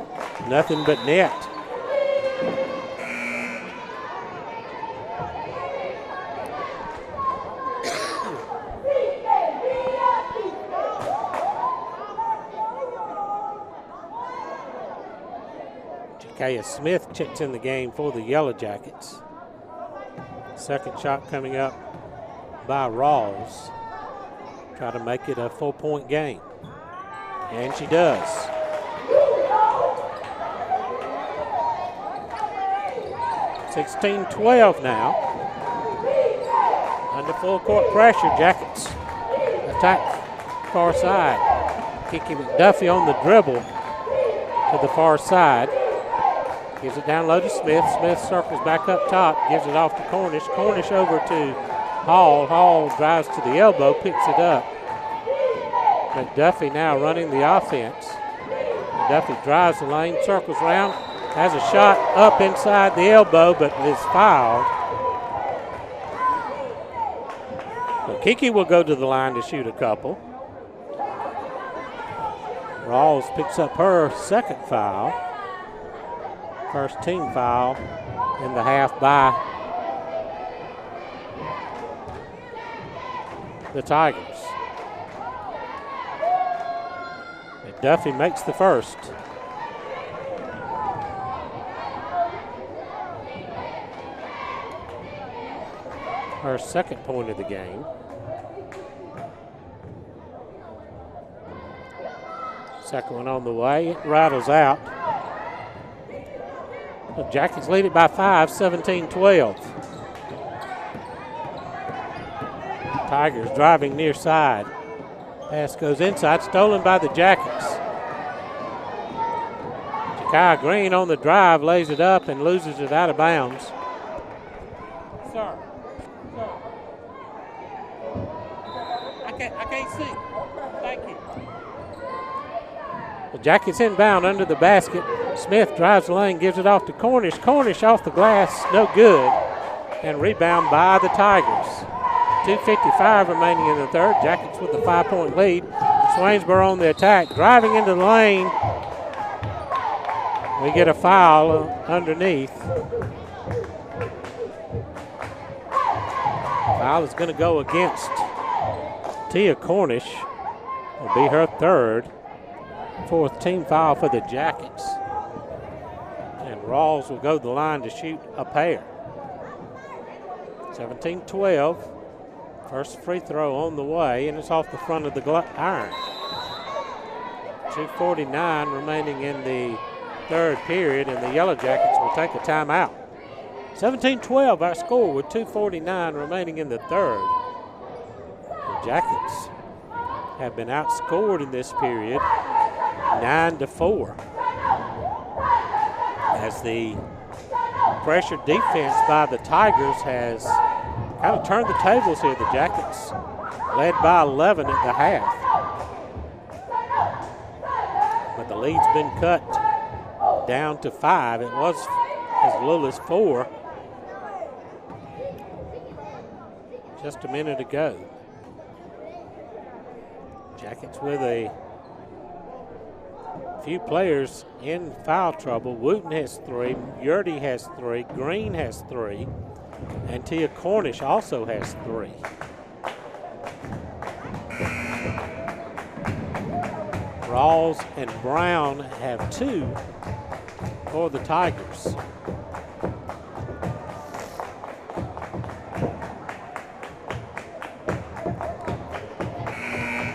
nothing but net. Jakaya Smith checks in the game for the Yellow Jackets. Second shot coming up by Rawls. Try to make it a 4-point game. And she does. (16-12) now. Under full court pressure, Jackets attack far side. Kiki McDuffie on the dribble to the far side. Gives it down low to Smith. Smith circles back up top, gives it off to Cornish. Cornish over to Hall. Hall drives to the elbow, picks it up. McDuffie now running the offense. McDuffie drives the lane, circles around, has a shot up inside the elbow, but is fouled. So Kiki will go to the line to shoot a couple. Rawls picks up her second foul. First team foul in the half by the Tigers. McDuffie makes the first. Her second point of the game. Second one on the way. It rattles out. The Jackets lead it by 5, 17-12. Tigers driving near side. Pass goes inside, stolen by the Jackets. Jakai Green on the drive, lays it up and loses it out of bounds. Sir. I can't see. Thank you. The Jackets inbound under the basket. Smith drives the lane, gives it off to Cornish. Cornish off the glass, no good. And rebound by the Tigers. 2:55 remaining in the third. Jackets with a 5-point lead. Swainsboro on the attack, driving into the lane. We get a foul underneath. Foul is going to go against Tia Cornish. It'll be her third. Fourth team foul for the Jackets. And Rawls will go to the line to shoot a pair. 17-12. First free throw on the way, and it's off the front of the iron. 2:49 remaining in the third period, and the Yellow Jackets will take a timeout. 17-12 our score with 2:49 remaining in the third. The Jackets have been outscored in this period 9-4. As the pressure defense by the Tigers has kind of turned the tables here. The Jackets led by 11 at the half. But the lead's been cut down to 5. It was as little as 4 just a minute ago. Jackets with a few players in foul trouble. Wooten has 3, Yurdy has 3, Green has 3, and Tia Cornish also has 3. Rawls and Brown have 2 for the Tigers.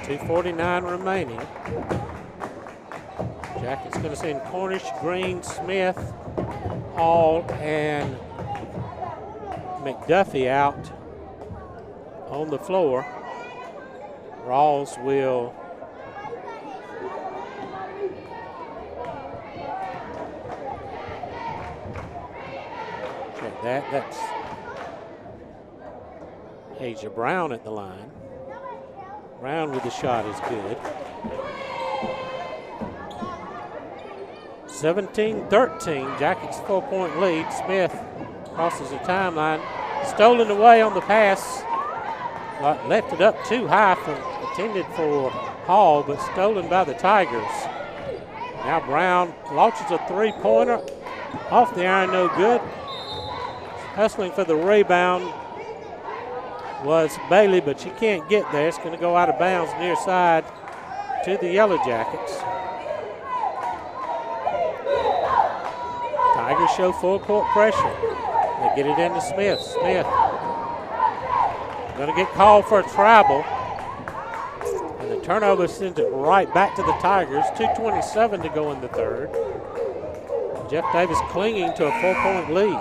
.249 remaining. Jackets going to send Cornish, Green, Smith, Hall, and McDuffie out on the floor. Rawls will check that. That's Asia Brown at the line. Brown with the shot is good. 17-13, Jackets 4-point lead. Smith crosses the timeline. Stolen away on the pass. Left it up too high, intended for Hall, but stolen by the Tigers. Now Brown launches a three-pointer. Off the iron, no good. Hustling for the rebound was Bailey, but she can't get there. It's going to go out of bounds near side to the Yellow Jackets. Tigers show full court pressure. They get it into Smith. Smith going to get called for a travel. And the turnover sends it right back to the Tigers. 2:27 to go in the third. Jeff Davis clinging to a 4-point lead.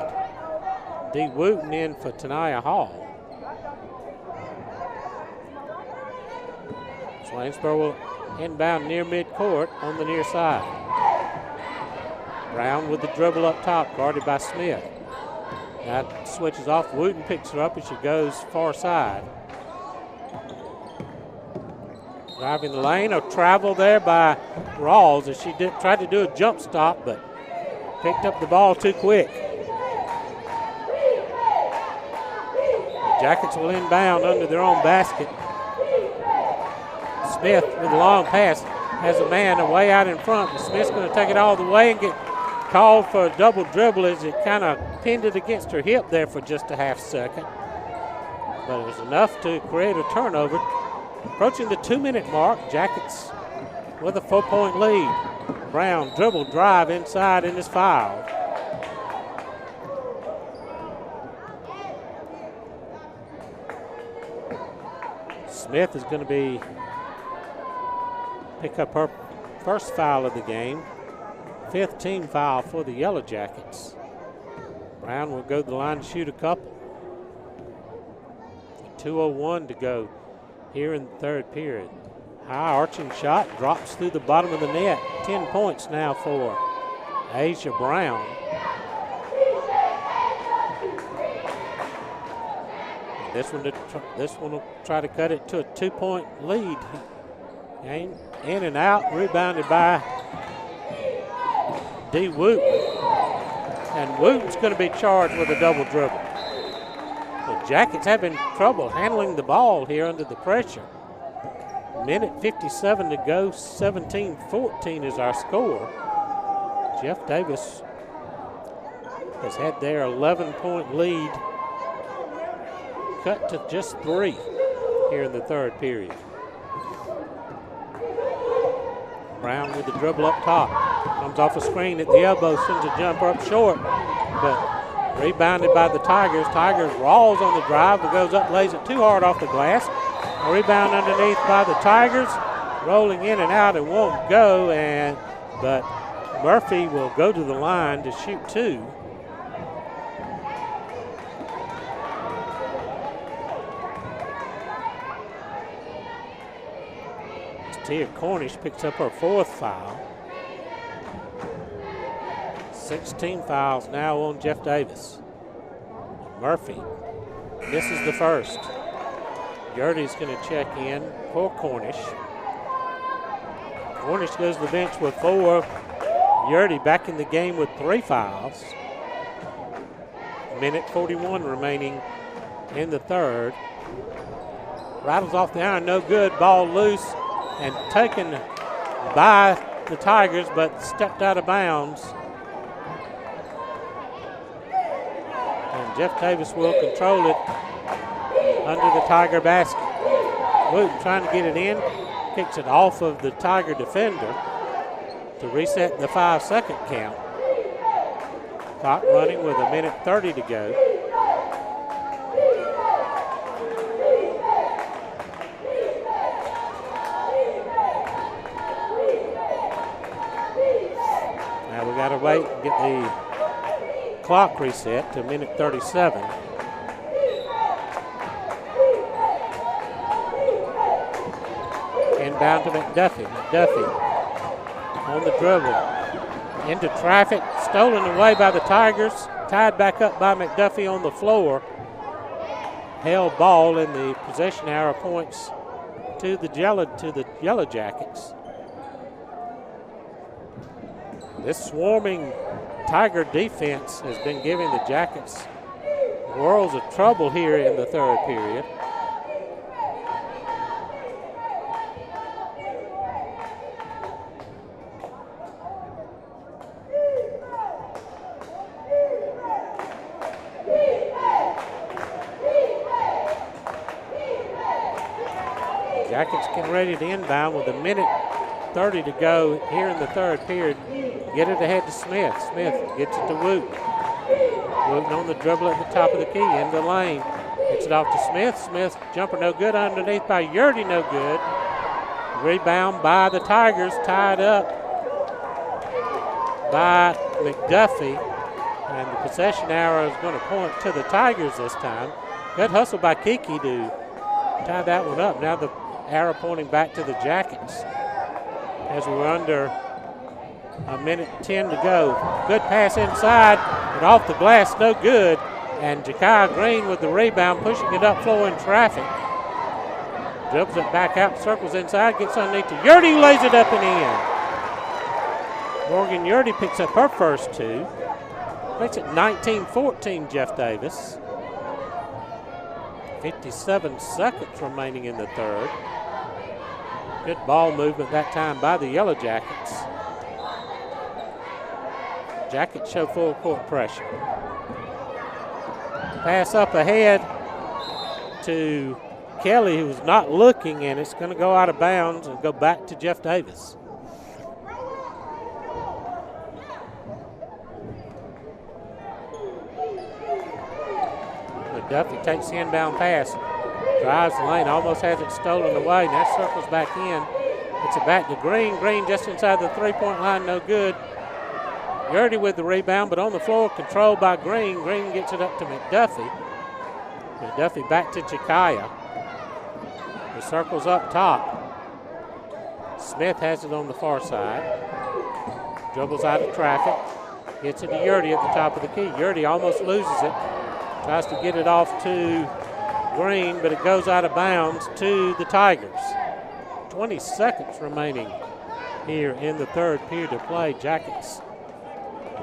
D. Wooten in for Tania Hall. Swainsboro will inbound near midcourt on the near side. Brown with the dribble up top, guarded by Smith. That switches off. Wooten picks her up as she goes far side. Driving the lane, a travel there by Rawls as she tried to do a jump stop, but picked up the ball too quick. The Jackets will inbound under their own basket. Smith with a long pass has a man away out in front, but Smith's going to take it all the way and get called for a double dribble as it kind of pinned it against her hip there for just a half second. But it was enough to create a turnover. Approaching the 2-minute mark, Jackets with a 4-point lead. Brown dribble drive inside and is fouled. Smith is going to pick up her first foul of the game. 5th team foul for the Yellow Jackets. Brown will go to the line to shoot a couple. 2:01 to go here in the third period. High arching shot drops through the bottom of the net. 10 points now for Asia Brown. This one will try to cut it to a 2-point lead. Game in and out, rebounded by D. Wooten. And Wooten's going to be charged with a double dribble. The Jackets having trouble handling the ball here under the pressure. Minute 57 to go, 17-14 is our score. Jeff Davis has had their 11-point lead cut to just 3 here in the third period. Brown with the dribble up top. Comes off a screen at the elbow, sends a jumper up short, but rebounded by the Tigers. Tigers Rawls on the drive, but goes up, lays it too hard off the glass. A rebound underneath by the Tigers, rolling in and out and won't go, but Murphy will go to the line to shoot 2. Tia Cornish picks up her 4th foul. 16 fouls now on Jeff Davis. Murphy misses the first. Yerdy's going to check in for Cornish. Cornish goes to the bench with 4. Yerdy back in the game with 3 fouls. Minute 41 remaining in the third. Rattles off the iron, no good. Ball loose and taken by the Tigers, but stepped out of bounds. And Jeff Davis will control it under the Tiger basket. Wooten trying to get it in, kicks it off of the Tiger defender to reset the 5-second count. Clock running with 1:30 to go. Now we got to wait and get the clock reset to 1:37. Inbound to McDuffie. McDuffie on the dribble. Into traffic. Stolen away by the Tigers. Tied back up by McDuffie on the floor. Held ball in the possession arrow points to the Yellow Jackets. This swarming Tiger defense has been giving the Jackets worlds of trouble here in the third period. Jackets getting ready to inbound with 1:30 to go here in the third period. Get it ahead to Smith. Smith gets it to Wooten. Wooten on the dribble at the top of the key, in the lane. Gets it off to Smith. Smith jumper no good, underneath by Yurdy no good. Rebound by the Tigers, tied up by McDuffie. And the possession arrow is going to point to the Tigers this time. Good hustle by Kiki to tie that one up. Now the arrow pointing back to the Jackets as we're under 1:10 to go. Good pass inside, but off the glass, no good. And Ja'Kai Green with the rebound, pushing it up floor in traffic. Dribbles it back out, circles inside, gets underneath to Yurdy, lays it up and in. Morgan Yurdy picks up her first two. Makes it 19-14, Jeff Davis. 57 seconds remaining in the third. Good ball movement that time by the Yellow Jackets. Jackets show full court pressure. Pass up ahead to Kelly, who's not looking, and it's going to go out of bounds and go back to Jeff Davis. McDuffie takes the inbound pass, drives the lane, almost has it stolen away. Now circles back in. It's it back to Green. Green just inside the three-point line, no good. Yurdy with the rebound, but on the floor, controlled by Green. Green gets it up to McDuffie. McDuffie back to Chikaya. The circle's up top. Smith has it on the far side. Dribbles out of traffic. Gets it to Yurdy at the top of the key. Yurdy almost loses it. Tries to get it off to Green, but it goes out of bounds to the Tigers. 20 seconds remaining here in the third period of play. Jackets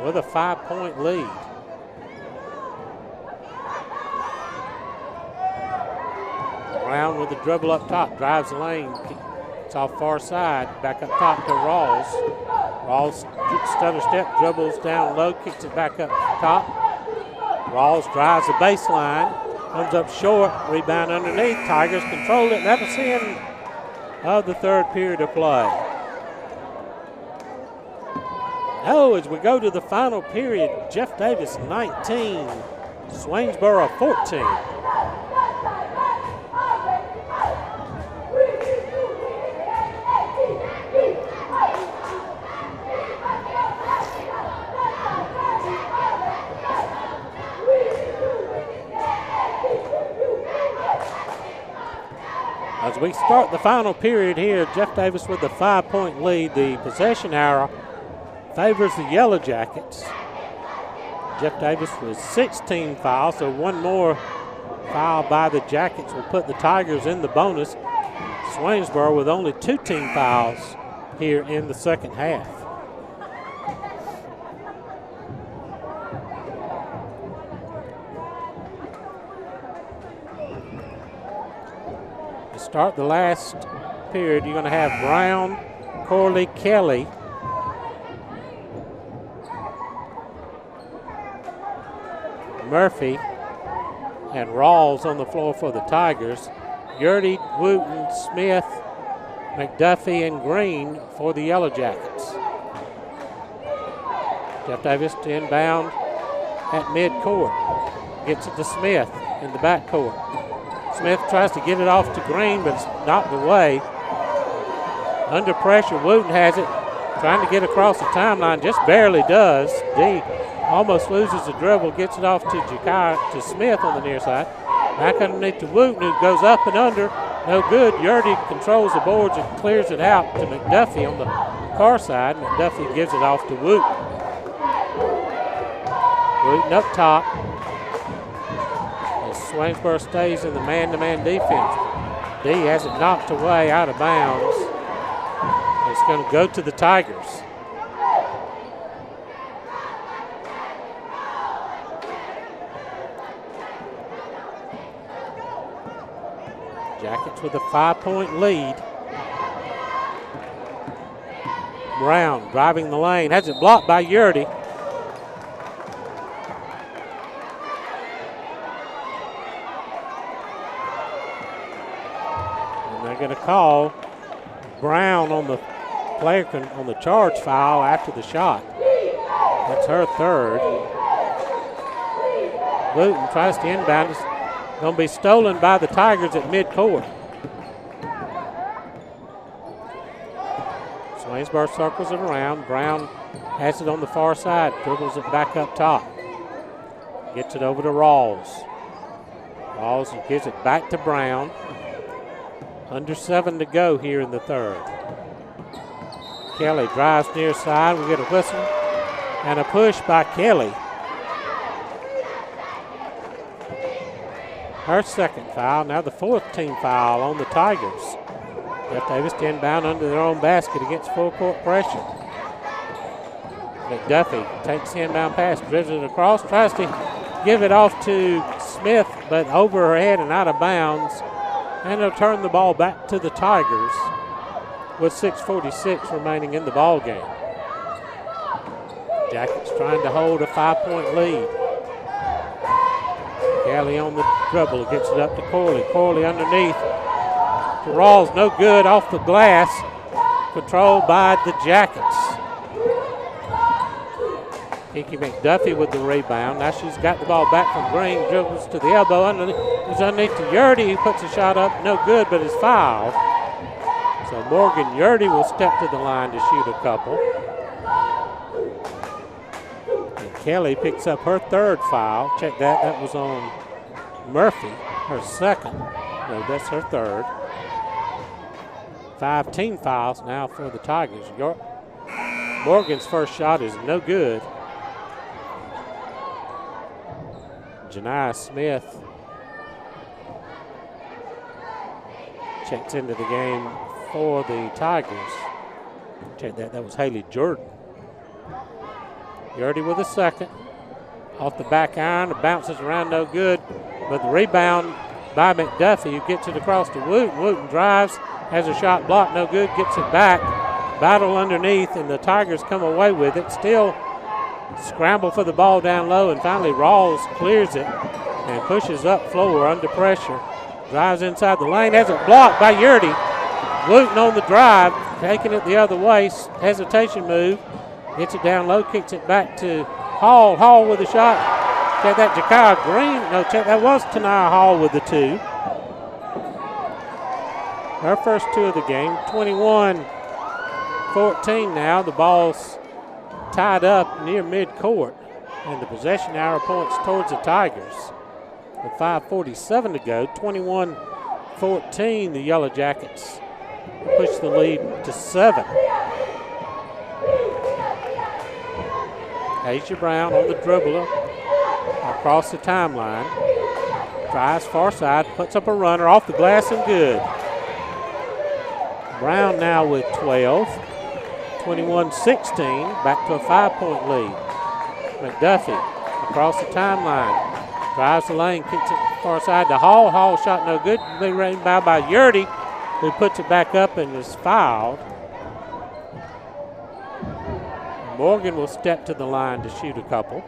with a 5-point lead. Brown with the dribble up top, drives the lane. It's off far side, back up top to Rawls. Rawls stutter step, dribbles down low, kicks it back up top. Rawls drives the baseline, comes up short, rebound underneath. Tigers control it. That was the end of the third period of play. Now, as we go to the final period, Jeff Davis 19, Swainsboro 14. As we start the final period here, Jeff Davis with the 5-point lead. The possession arrow favors the Yellow Jackets. Jeff Davis with 16 fouls, so one more foul by the Jackets will put the Tigers in the bonus. Swainsboro with only 2 team fouls here in the second half. To start the last period, you're going to have Brown, Corley, Kelly, Murphy, and Rawls on the floor for the Tigers. Yurdy, Wooten, Smith, McDuffie, and Green for the Yellow Jackets. Jeff Davis to inbound at midcourt. Gets it to Smith in the backcourt. Smith tries to get it off to Green, but it's knocked away. Under pressure, Wooten has it. Trying to get across the timeline, just barely does. D almost loses the dribble, gets it off to Smith on the near side. Back underneath to Wooten, who goes up and under, No good. Yurdy controls the boards and clears it out to McDuffie on the far side. McDuffie gives it off to Woot. Wooten up top. As Swainsboro stays in the man-to-man defense. D has it knocked away out of bounds. It's going to go to the Tigers. Jackets with a 5-point lead. Brown driving the lane, has it blocked by Yurdy. And they're going to call Brown on the player on the charge foul after the shot. That's her third. Wooten tries to inbound. It's going to be stolen by the Tigers at midcourt. Swainsboro circles it around. Brown has it on the far side, dribbles it back up top. Gets it over to Rawls. Rawls gives it back to Brown. Under 7 to go here in the third. Kelly drives near side. We get a whistle and a push by Kelly. Her second foul, now the fourth team foul on the Tigers. Jeff Davis to inbound under their own basket against full court pressure. McDuffie takes the inbound pass, dribbles it across, tries to give it off to Smith, but over her head and out of bounds. And they'll turn the ball back to the Tigers with 6:46 remaining in the ball game. Jackets trying to hold a 5-point lead. Kelly on the dribble, gets it up to Corley. Corley underneath to Rawls, no good, off the glass, controlled by the Jackets. Kiki McDuffie with the rebound. Now she's got the ball back from Green, dribbles to the elbow, underneath to Yurdy, who puts a shot up, no good, but is fouled. So Morgan Yurdy will step to the line to shoot a couple. And Kelly picks up her third foul. Check that, that was on Murphy, her second. No, that's her third. 5 team fouls now for the Tigers. Morgan's first shot is no good. Janiyah Smith checks into the game for the Tigers. Check that, that was Haley Jordan. Yurdy with a second. Off the back iron, it bounces around, no good. But the rebound by McDuffie, who gets it across to Wooten. Wooten drives, has a shot blocked, no good, gets it back. Battle underneath, and the Tigers come away with it. Still scramble for the ball down low, and finally Rawls clears it and pushes up floor under pressure. Drives inside the lane, has it blocked by Yurdy. Wooten on the drive, taking it the other way, hesitation move. Gets it down low, kicks it back to Hall. Hall with a shot. Check that, Jakiah Green. No, check that was Taniyah Hall with the two. Her first two of the game, 21-14 now. The ball's tied up near midcourt, and the possession arrow points towards the Tigers. With 5:47 to go, 21-14, the Yellow Jackets push the lead to 7. Asia Brown on the dribbler across the timeline. Drives far side, puts up a runner off the glass and good. Brown now with 12. 21-16, back to a 5-point lead. McDuffie across the timeline. Drives the lane, kicks it far side to Hall. Hall shot no good. Big rebound by Yurdy, who puts it back up and is fouled. Morgan will step to the line to shoot a couple.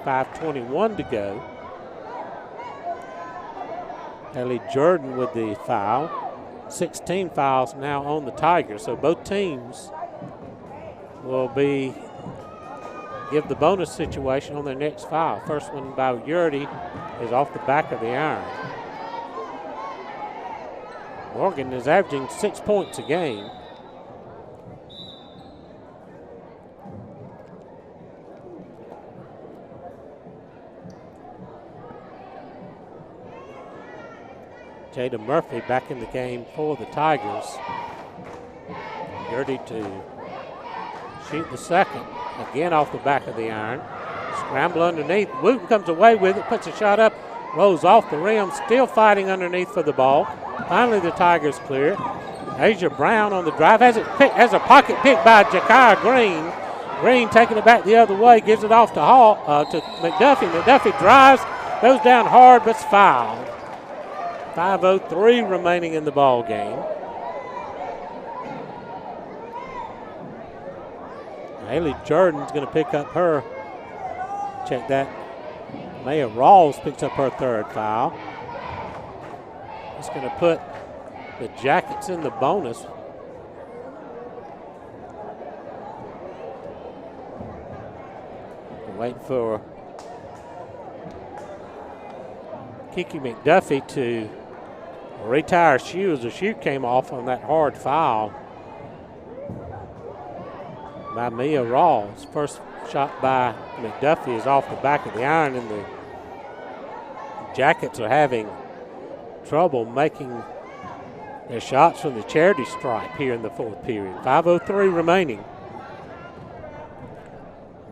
5:21 to go. Ellie Jordan with the foul. 16 fouls now on the Tigers, so both teams will give the bonus situation on their next foul. First one by Yurdy is off the back of the iron. Morgan is averaging 6 points a game. Jada Murphy back in the game for the Tigers. Gertie to shoot the second. Again off the back of the iron. Scramble underneath. Wooten comes away with it, puts a shot up, rolls off the rim, still fighting underneath for the ball. Finally, the Tigers clear it. Asia Brown on the drive. Has a pocket pick by Jakar Green. Green taking it back the other way, gives it off to to McDuffie. McDuffie drives, goes down hard, but's fouled. 5:03 remaining in the ball game. Haley Jordan's going to pick up her. Check that. Maya Rawls picks up her third foul. It's going to put the Jackets in the bonus. Waiting for Kiki McDuffie to retire shoe as the shoe came off on that hard foul by Mia Rawls. First shot by McDuffie is off the back of the iron, and the Jackets are having trouble making their shots from the charity stripe here in the fourth period. 5:03 remaining.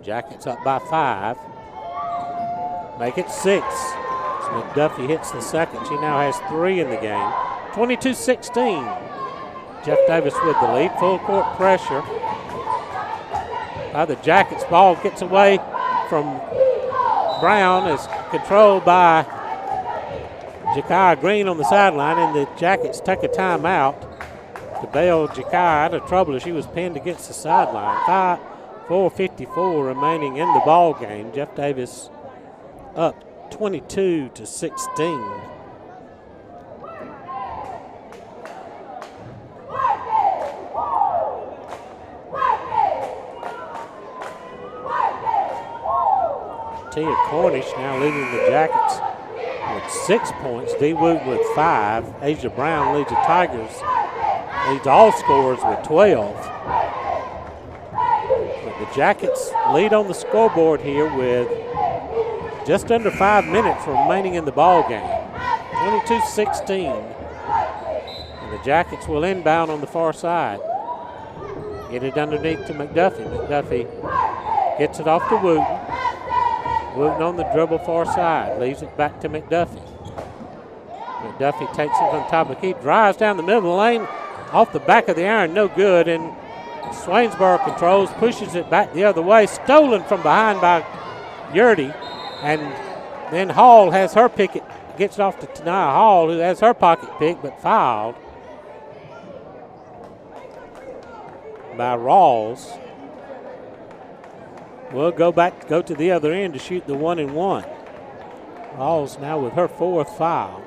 Jackets up by 5. Make it 6. So McDuffie hits the second. She now has 3 in the game. 22-16. Jeff Davis with the lead. Full court pressure by the Jackets. Ball gets away from Brown. Is controlled by Jakar Green on the sideline, and the Jackets take a timeout to bail Jakar out of trouble as she was pinned against the sideline. 4:54 remaining in the ball game. Jeff Davis up 22-16. Tia Cornish now leading the Jackets with 6 points. D. Wooten with 5. Asia Brown leads the Tigers, leads all scorers with 12. But the Jackets lead on the scoreboard here with just under 5 minutes remaining in the ball game. 22-16. And the Jackets will inbound on the far side. Get it underneath to McDuffie. McDuffie gets it off to Wooten. Wooten on the dribble far side, leaves it back to McDuffie. McDuffie takes it on top of the key, drives down the middle of the lane, off the back of the iron, no good, and Swainsboro controls, pushes it back the other way, stolen from behind by Yurdy, and then Hall has her pick, it gets it off to Tanaya Hall, who has her pocket pick, but fouled by Rawls. We'll go to the other end to shoot the 1-and-1. Rawls now with her 4th foul.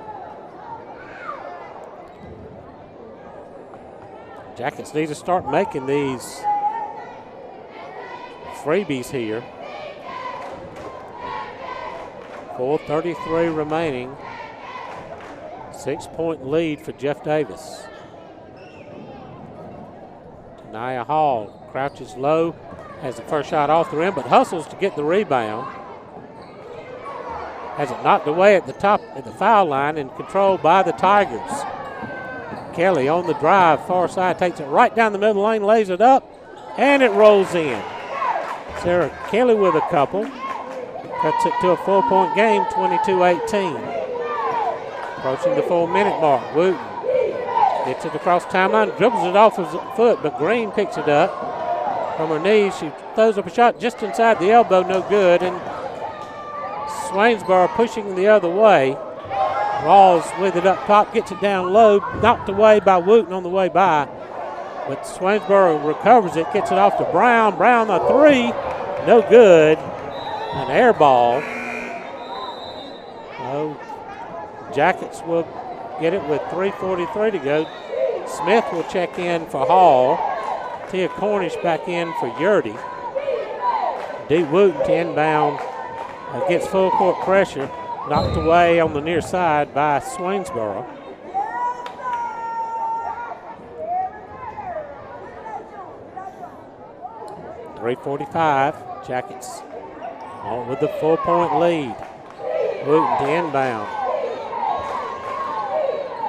Jackets need to start making these freebies here. 4:33 remaining. 6-point lead for Jeff Davis. Tanaya Hall crouches low. Has the first shot off the rim, but hustles to get the rebound. Has it knocked away at the top at the foul line and controlled by the Tigers. Kelly on the drive, far side, takes it right down the middle lane, lays it up, and it rolls in. Sarah Kelly with a couple. Cuts it to a 4-point game, 22-18. Approaching the 4-minute mark. Wooten gets it across timeline, dribbles it off his foot, but Green picks it up. From her knees, she throws up a shot just inside the elbow, no good, and Swainsboro pushing the other way. Rawls with it up top, gets it down low, knocked away by Wooten on the way by, but Swainsboro recovers it, gets it off to Brown. Brown a 3, no good, an air ball. Oh, Jackets will get it with 3:43 to go. Smith will check in for Hall. Tia Cornish back in for Yurdy. D. Wooten to inbound against full court pressure. Knocked away on the near side by Swainsboro. .345. Jackets on with the 4-point lead. Wooten to inbound.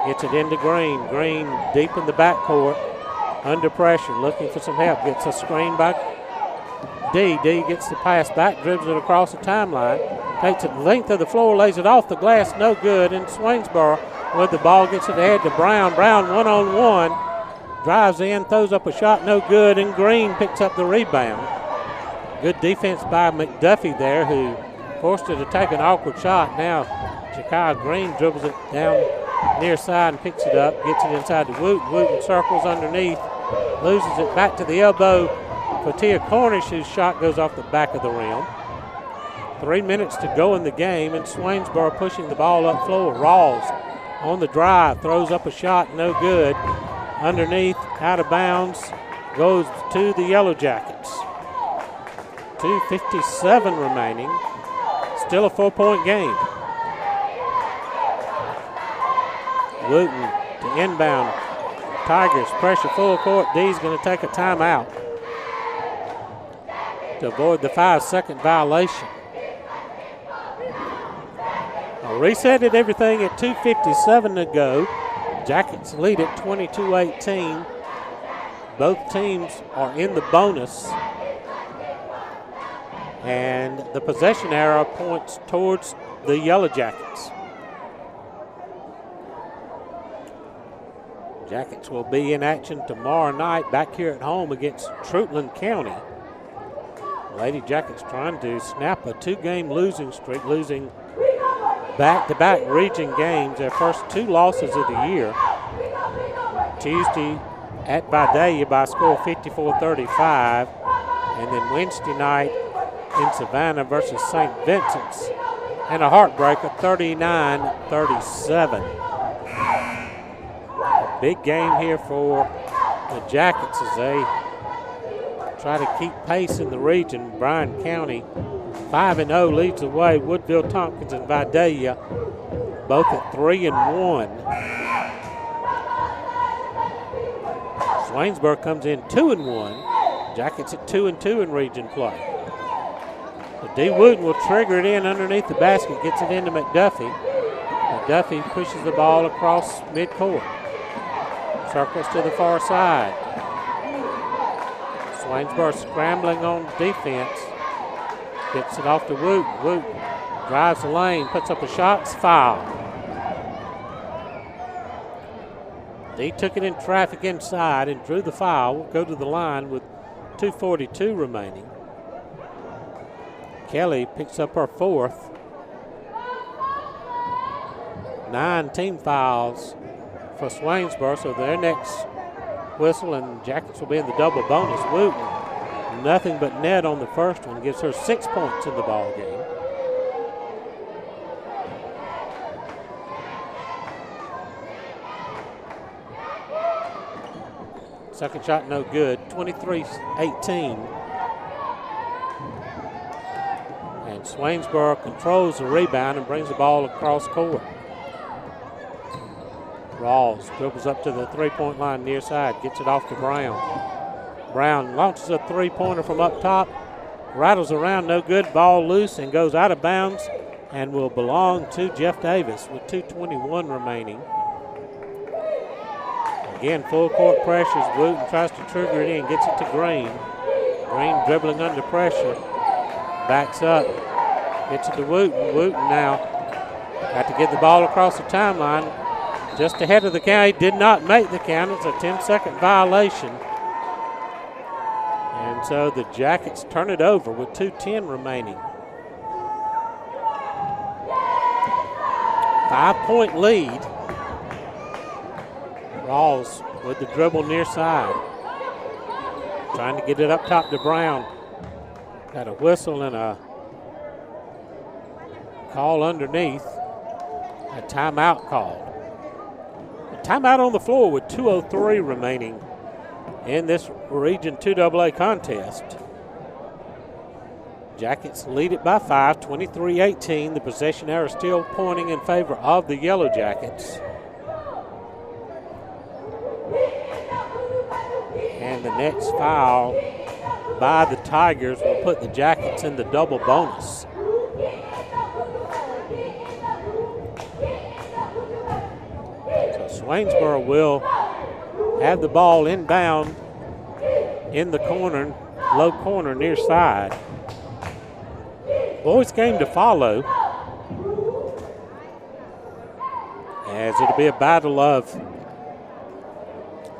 Gets it into Green. Green deep in the backcourt. Under pressure, looking for some help. Gets a screen by D. D gets the pass back, dribbles it across the timeline. Takes it the length of the floor, lays it off the glass, no good. And Swainsboro with the ball gets it ahead to Brown. Brown one-on-one. Drives in, throws up a shot, no good. And Green picks up the rebound. Good defense by McDuffie there, who forced her to take an awkward shot. Now, Ja'Kai Green dribbles it down near side and picks it up, gets it inside to Wooten. Wooten circles underneath, loses it back to the elbow for Tia Cornish, whose shot goes off the back of the rim. 3 minutes to go in the game, and Swainsboro pushing the ball up floor. Rawls on the drive, throws up a shot, no good. Underneath, out of bounds, goes to the Yellow Jackets. 2:57 remaining. Still a 4-point game. Wooten to inbound. Tigers pressure full court. D's going to take a timeout to avoid the 5-second violation. Resetted everything at 2:57 to go. Jackets lead at 22-18. Both teams are in the bonus. And the possession arrow points towards the Yellow Jackets. Jackets will be in action tomorrow night back here at home against Trutland County. Lady Jackets trying to snap a 2-game losing streak, losing back-to-back region games, their first 2 losses of the year. Tuesday at Vidalia by a score of 54-35, and then Wednesday night in Savannah versus St. Vincent's, and a heartbreaker, 39-37. Big game here for the Jackets as they try to keep pace in the region. Bryan County 5-0 leads the way. Woodville, Tompkins, and Vidalia both at 3-1. Swainsboro comes in 2-1. Jackets at 2-2 in region play. So D. Wooten will trigger it in underneath the basket, gets it into McDuffie. McDuffie pushes the ball across midcourt. Circles to the far side. Swainsboro scrambling on defense. Gets it off to Wooten. Wooten drives the lane, puts up a shot, it's foul. D took it in traffic inside and drew the foul. Will go to the line with 2:42 remaining. Kelly picks up her 4th. 9 team fouls for Swainsboro, so their next whistle, and Jackets will be in the double bonus. Wooten, nothing but net on the first one, gives her 6 points in the ball game. Second shot no good, 23-18. And Swainsboro controls the rebound and brings the ball across court. Rawls dribbles up to the 3-point line near side, gets it off to Brown. Brown launches a 3-pointer from up top, rattles around, no good, ball loose and goes out of bounds and will belong to Jeff Davis with 2:21 remaining. Again, full court pressures. Wooten tries to trigger it in, gets it to Green. Green dribbling under pressure, backs up, gets it to Wooten. Wooten now got to get the ball across the timeline. Just ahead of the count, he did not make the count. It's a 10-second violation. And so the Jackets turn it over with 2:10 remaining. 5-point lead. Rawls with the dribble near side. Trying to get it up top to Brown. Got a whistle and a call underneath. A timeout called. Timeout on the floor with 2:03 remaining in this Region 2AA contest. Jackets lead it by 5, 23-18. The possession arrow still pointing in favor of the Yellow Jackets. And the next foul by the Tigers will put the Jackets in the double bonus. Swainsboro will have the ball inbound in the corner, low corner near side. Boys game to follow, as it'll be a battle of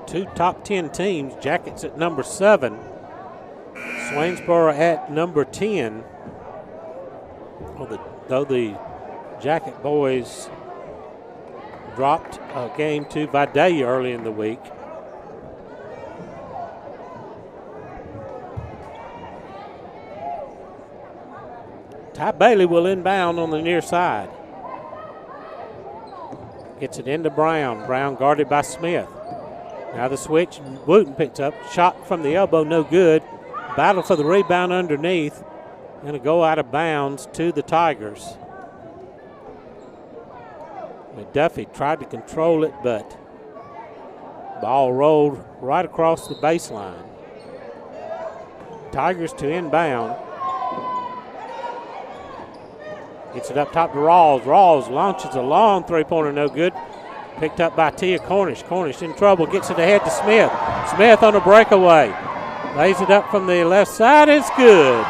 two top 10 teams. Jackets at number 7, Swainsboro at number 10. Though the Jacket boys dropped a game to Vidalia early in the week. Ty Bailey will inbound on the near side. Gets it into Brown. Brown guarded by Smith. Now the switch. Wooten picks up. Shot from the elbow, no good. Battle for the rebound underneath. Going to go out of bounds to the Tigers. McDuffie tried to control it, but ball rolled right across the baseline. Tigers to inbound. Gets it up top to Rawls. Rawls launches a long three-pointer, no good. Picked up by Tia Cornish. Cornish in trouble, gets it ahead to Smith. Smith on a breakaway. Lays it up from the left side, it's good.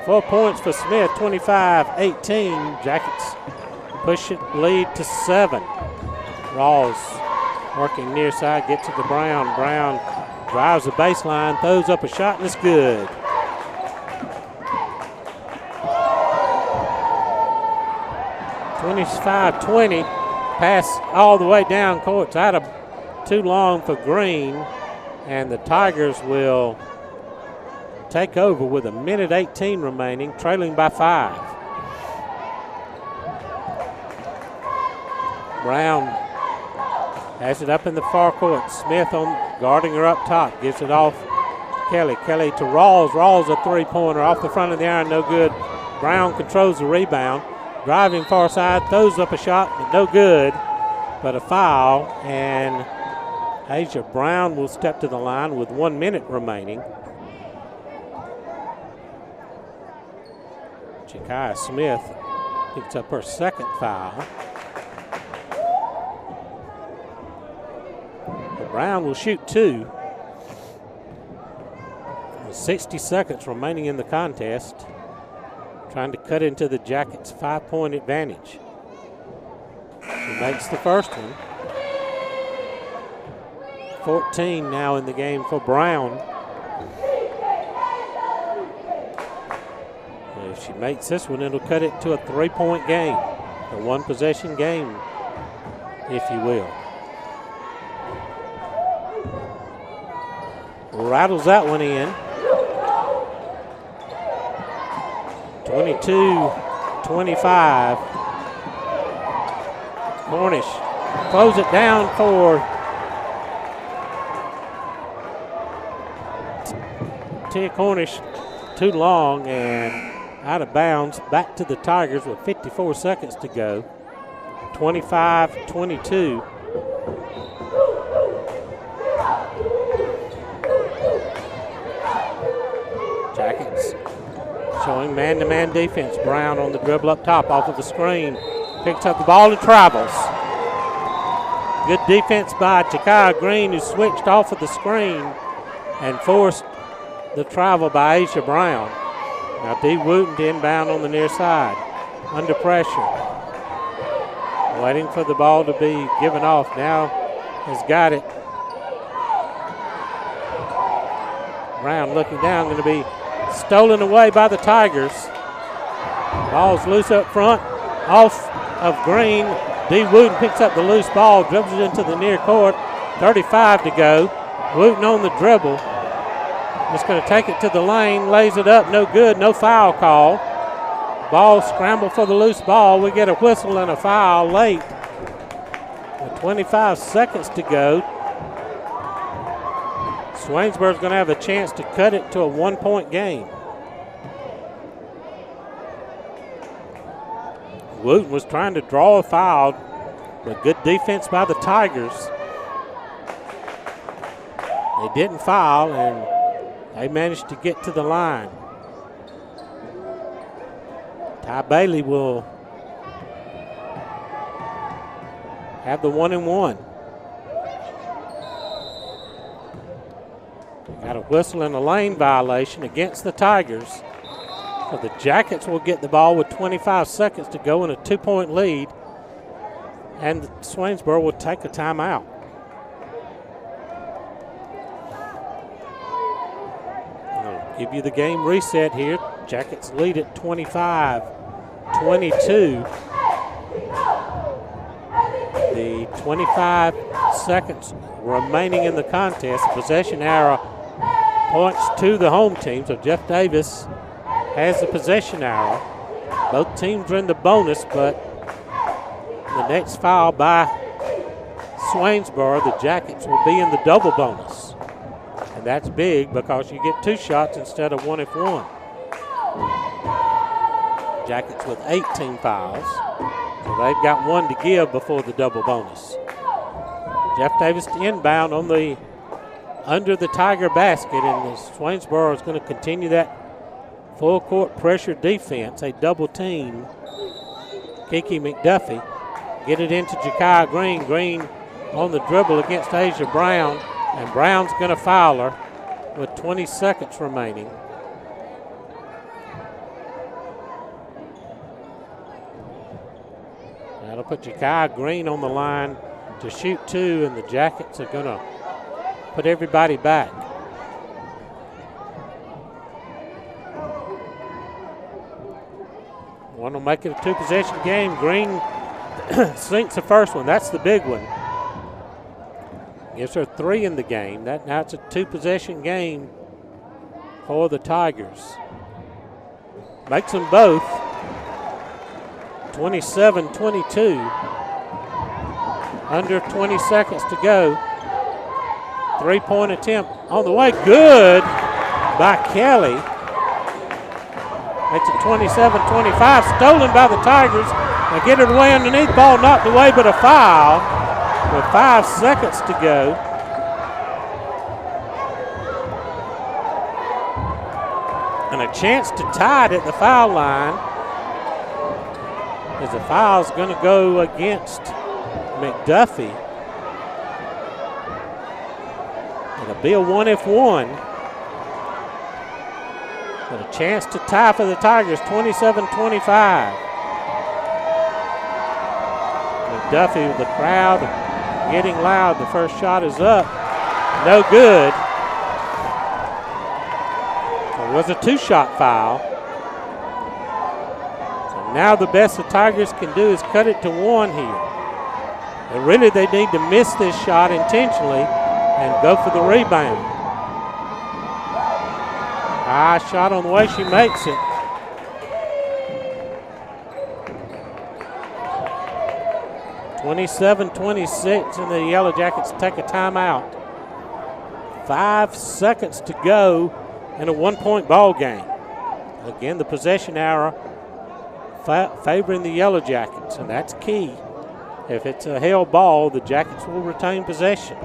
4 points for Smith, 25-18. Jackets push it, lead to 7. Rawls working near side, gets it to Brown. Brown drives the baseline, throws up a shot, and it's good. (25-20). Pass all the way down court. It's out of too long for Green, and the Tigers will take over with 1:18 remaining, trailing by 5. Brown has it up in the far court. Smith on guarding her up top. Gives it off to Kelly. Kelly to Rawls. Rawls a three-pointer off the front of the iron, no good. Brown controls the rebound. Driving far side, throws up a shot, but no good. But a foul, and Asia Brown will step to the line with 1 minute remaining. Jakiah Smith picks up her second foul. But Brown will shoot 2. With 60 seconds remaining in the contest. Trying to cut into the Jackets' 5-point advantage. She makes the first one. 14 now in the game for Brown. If she makes this one, it'll cut it to a 3-point game. A 1-possession game, if you will. Rattles that one in. 22-25. Cornish close it down for Tia Cornish. Too long and out of bounds. Back to the Tigers with 54 seconds to go. 25-22. Jackets showing man-to-man defense. Brown on the dribble up top off of the screen. Picks up the ball and travels. Good defense by Jakiah Green, who switched off of the screen and forced the travel by Asia Brown. Now D. Wooten to inbound on the near side. Under pressure. Waiting for the ball to be given off. Now has got it. Brown looking down, going to be stolen away by the Tigers. Ball's loose up front, off of Green. D. Wooten picks up the loose ball, dribbles it into the near court. 35 to go. Wooten on the dribble. Just going to take it to the lane, lays it up, no good, no foul call. Ball scramble for the loose ball. We get a whistle and a foul late. With 25 seconds to go. Swainsboro's going to have a chance to cut it to a 1-point game. Wooten was trying to draw a foul, but good defense by the Tigers. They didn't foul, and they managed to get to the line. Ty Bailey will have the 1-and-1. Got a whistle and a lane violation against the Tigers. So the Jackets will get the ball with 25 seconds to go in a 2-point lead. And Swainsboro will take a timeout. I'll give you the game reset here. Jackets lead at 25-22. The 25 seconds remaining in the contest. The possession arrow points to the home team, so Jeff Davis has the possession arrow. Both teams are in the bonus, but the next foul by Swainsboro, the Jackets will be in the double bonus. And that's big because you get 2 shots instead of 1 if 1. Jackets with 18 fouls. So they've got 1 to give before the double bonus. Jeff Davis to inbound on the under the Tiger basket, and the Swainsboro is going to continue that full court pressure defense. A double team Kiki McDuffie. Get it into Jakai Green. Green on the dribble against Asia Brown, and Brown's going to foul her with 20 seconds remaining. That'll put Jakai Green on the line to shoot 2, and the Jackets are going to put everybody back. Want to make it a 2-possession game. Green sinks the first one. That's the big one. Gives her 3 in the game. Now it's a 2-possession game for the Tigers. Makes them both 27-22. Under 20 seconds to go. 3-point attempt on the way. Good by Kelly. Makes it 27-25. Stolen by the Tigers. They get it away underneath. Ball knocked away, but a foul with 5 seconds to go. And a chance to tie it at the foul line, as the foul's going to go against McDuffie. It'll be a 1 if 1. But a chance to tie for the Tigers, 27-25. McDuffie with the crowd getting loud. The first shot is up. No good. It was a 2-shot foul. So now the best the Tigers can do is cut it to 1 here. And really they need to miss this shot intentionally and go for the rebound. High shot on the way, she makes it. (27-26), and the Yellow Jackets take a timeout. 5 seconds to go in a 1-point ball game. Again, the possession arrow favoring the Yellow Jackets, and that's key. If it's a held ball, the Jackets will retain possession.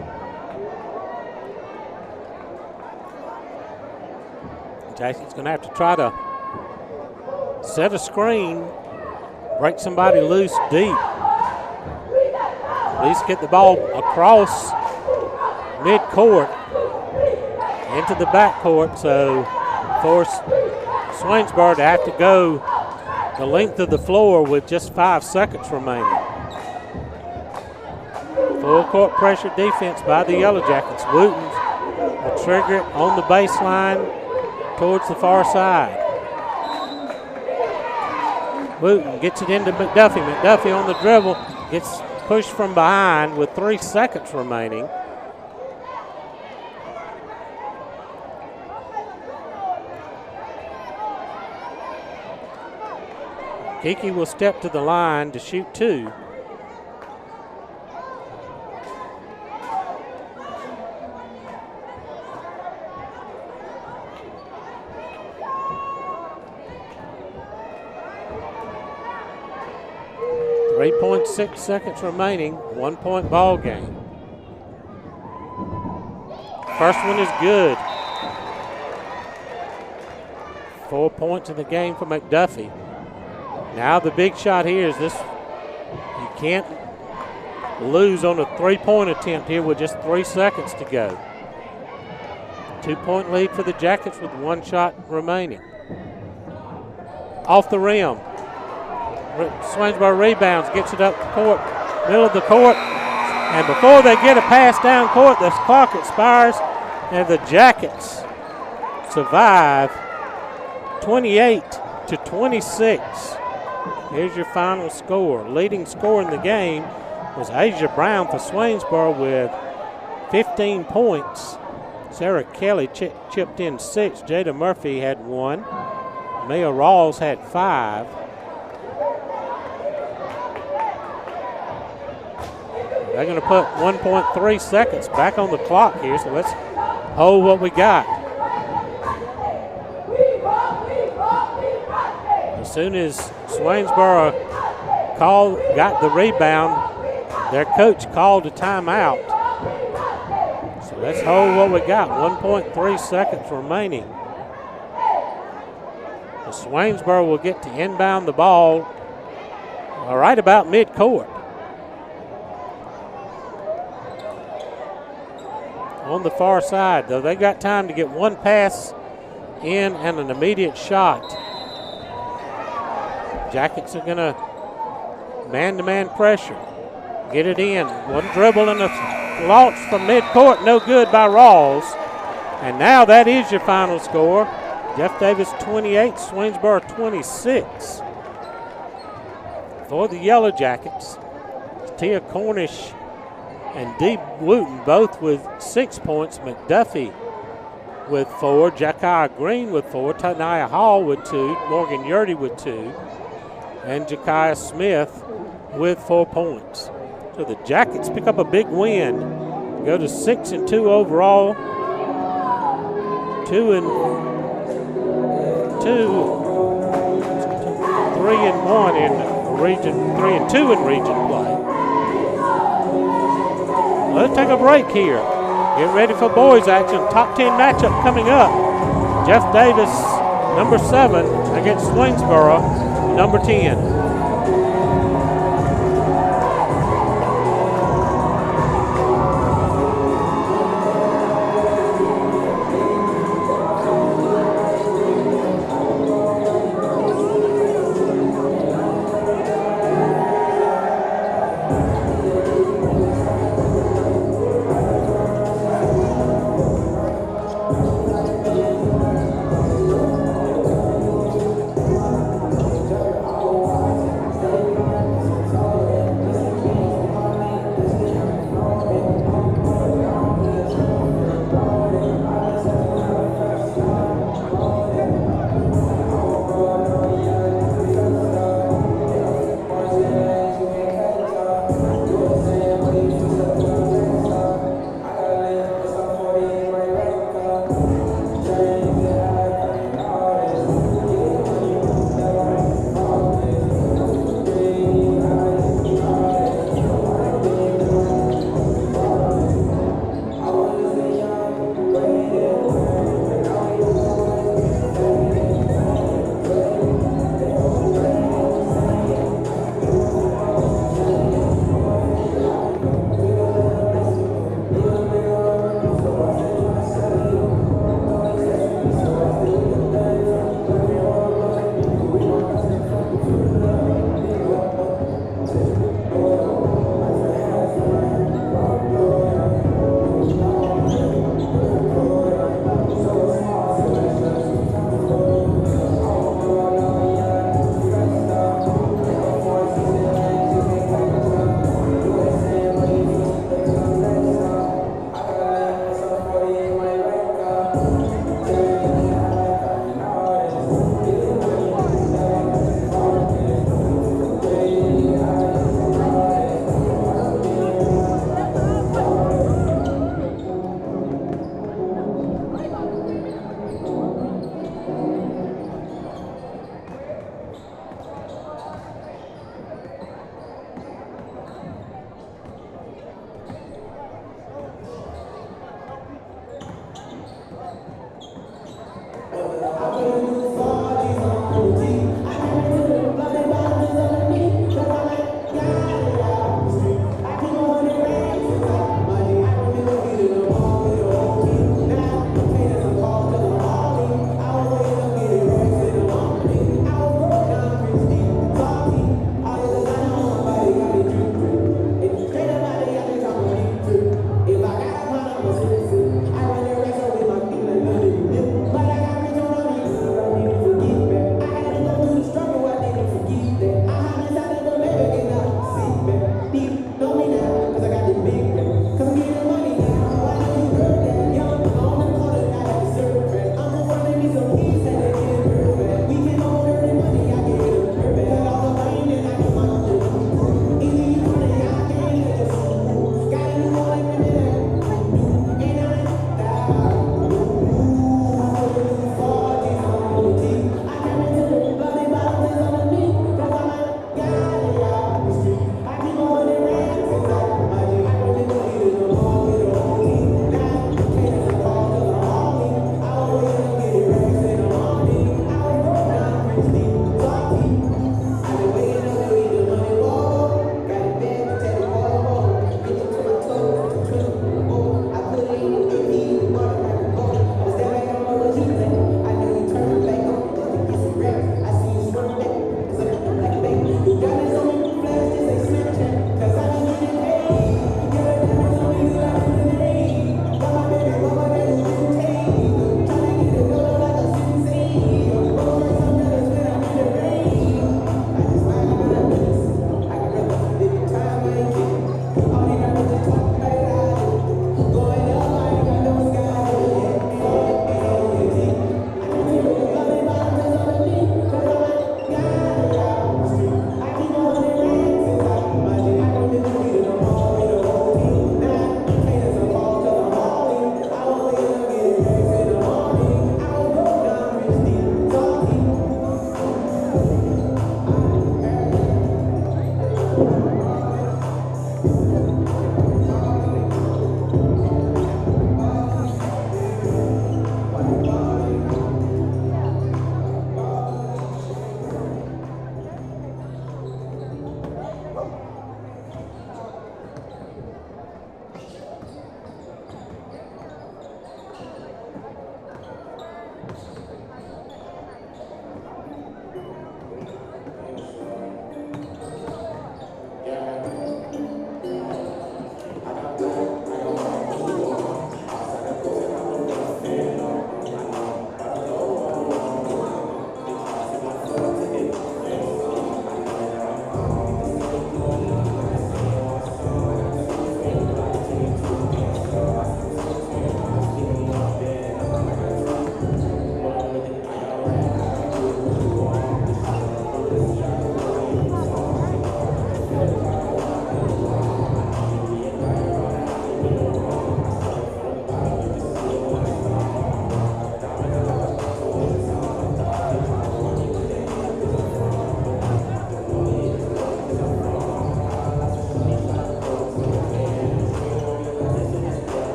Jackson's going to have to try to set a screen, break somebody loose deep. At least get the ball across midcourt into the backcourt, so force Swainsboro to have to go the length of the floor with just 5 seconds remaining. Full court pressure defense by the Yellow Jackets. Wooten will trigger it on the baseline towards the far side. Wooten gets it into McDuffie. McDuffie on the dribble gets pushed from behind with 3 seconds remaining. Kiki will step to the line to shoot 2. .6 seconds remaining, 1-point ball game. First one is good. 4 points in the game for McDuffie. Now the big shot here is this. You can't lose on a 3-point attempt here with just 3 seconds to go. 2-point lead for the Jackets with 1 shot remaining. Off the rim. Swainsboro rebounds, gets it up the court, middle of the court. And before they get a pass down court, the clock expires, and the Jackets survive 28-26. Here's your final score. Leading scorer in the game was Asia Brown for Swainsboro with 15 points. Sarah Kelly chipped in 6. Jada Murphy had 1. Mia Rawls had 5. They're going to put 1.3 seconds back on the clock here, so let's hold what we got. As soon as Swainsboro got the rebound, their coach called a timeout. So let's hold what we got. 1.3 seconds remaining. The Swainsboro will get to inbound the ball right about midcourt. On the far side, though, they got time to get 1 pass in and an immediate shot. Jackets are going to man-to-man pressure. Get it in. 1 dribble and a launch from midcourt. No good by Rawls. And now that is your final score. Jeff Davis 28, Swainsboro 26. For the Yellow Jackets, Tia Cornish and Dee Wooten both with 6 points. McDuffie with 4. Jackiah Green with 4. Tanaya Hall with 2. Morgan Yurdy with 2. And Jakiah Smith with 4 points. So the Jackets pick up a big win. Go to 6-2 overall. 2-2. 3-1 in region. 3-2 in region play. Let's take a break here. Get ready for boys action. Top 10 matchup coming up. Jeff Davis, number 7, against Swainsboro, number 10.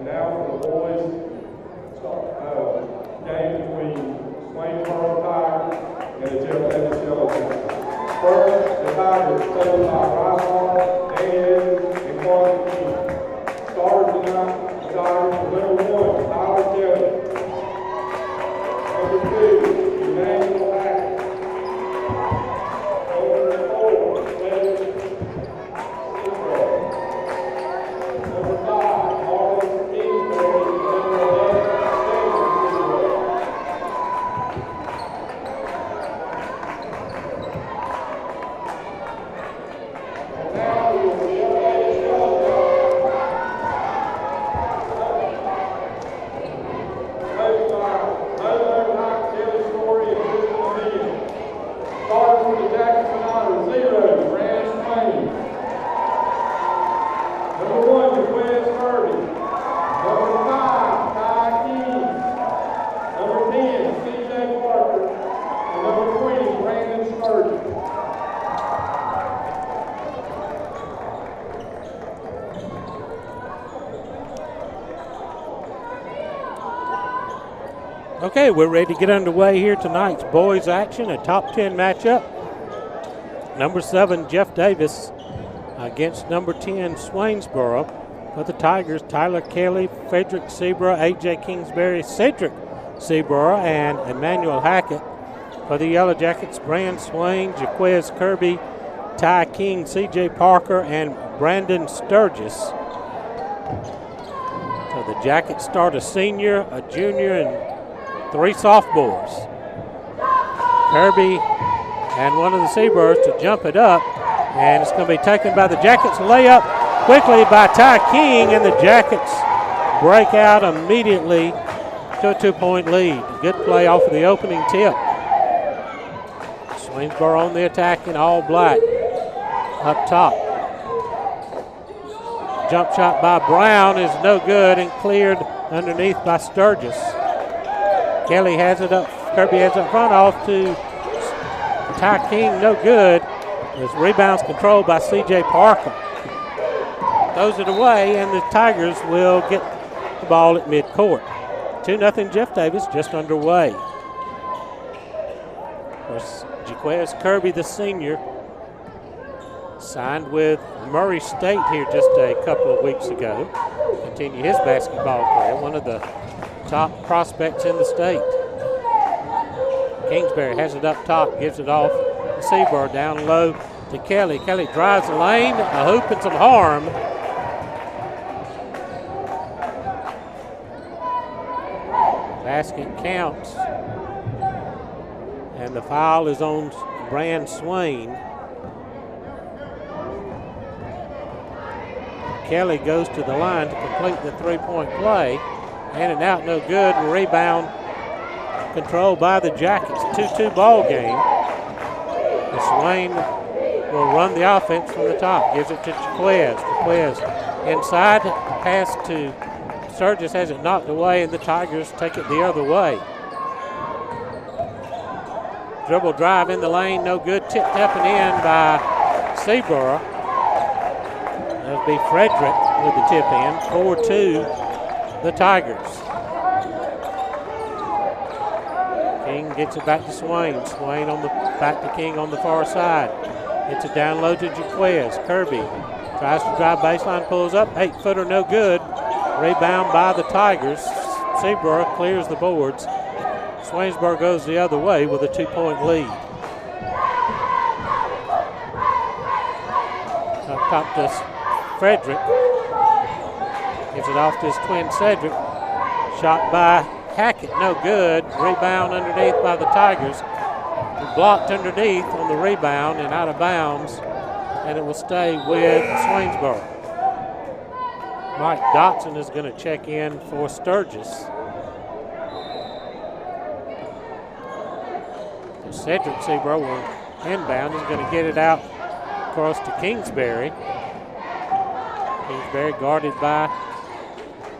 now for the boys, game between Swainsboro Tigers and the Jeff Davis Yellow Jackets. First, the Tigers played by Reinhart, Danny Evans, and Carson King. Starters tonight, the Tigers for number 1, Tyler Kelly. Number 2, Emmanuel Hackett. Number 4, David Cicero. Number 5, Marlon Kingsbury. Number 11, David Cicero. Now we will see a Davis Yellow Starting for the Jackets tonight are 0, Brand Swain. Number 1, Swainsboro Kirby. Number 5, Ty King. Number 10, CJ Parker. And number 20, Brandon Sturgeon. Okay, we're ready to get underway here tonight's boys action, a top 10 matchup. Number 7, Jeff Davis against number 10, Swainsboro. For the Tigers, Tyler Kelly, Frederick Seaborough, A.J. Kingsbury, Cedric Seaborough, and Emmanuel Hackett. For the Yellow Jackets, Brand Swain, Jaquez Kirby, Ty King, C.J. Parker, and Brandon Sturgis. So the Jackets start a senior, a junior, and 3 sophomores. Kirby and one of the Seaburrs to jump it up, and it's going to be taken by the Jackets. Layup quickly by Ty King, and the Jackets break out immediately to a 2-point lead. Good play off of the opening tip. Swainsboro on the attack in all black up top. Jump shot by Brown is no good and cleared underneath by Sturgis. Kelly has it up, Kirby has it up front off to Ty King, no good. His rebound's controlled by C.J. Parker. Throws it away, and the Tigers will get the ball at midcourt. 2-0 Jeff Davis just underway. Of course, Jaquez Kirby, the senior, signed with Murray State here just a couple of weeks ago. Continue his basketball career, one of the top prospects in the state. Kingsbury has it up top, gives it off to Seaburr, down low to Kelly. Kelly drives the lane, a hoop and some harm. Basket counts. And the foul is on Brand Swain. Kelly goes to the line to complete the 3-point play. In and out, no good. Rebound controlled by the Jackets. 2-2 ball game. And Swain will run the offense from the top. Gives it to Jaquez. Jaquez inside. Pass to Sturgis, has it knocked away, and the Tigers take it the other way. Dribble drive in the lane, no good. Tapping in by Seaborough. That'll be Frederick with the tip in. 4-2, the Tigers. King gets it back to Swain. Swain on the back to King on the far side. It's a down low to Jaquez. Kirby tries to drive baseline, pulls up. 8-footer, no good. Rebound by the Tigers. Seaborough clears the boards. Swainsboro goes the other way with a 2-point lead. Up top to Frederick. Gives it off to his twin Cedric. Shot by Hackett, no good. Rebound underneath by the Tigers. Blocked underneath on the rebound and out of bounds. And it will stay with Swainsboro. Mike Dotson is going to check in for Sturgis. So Cedric Seaborough will inbound. He's going to get it out across to Kingsbury. Kingsbury guarded by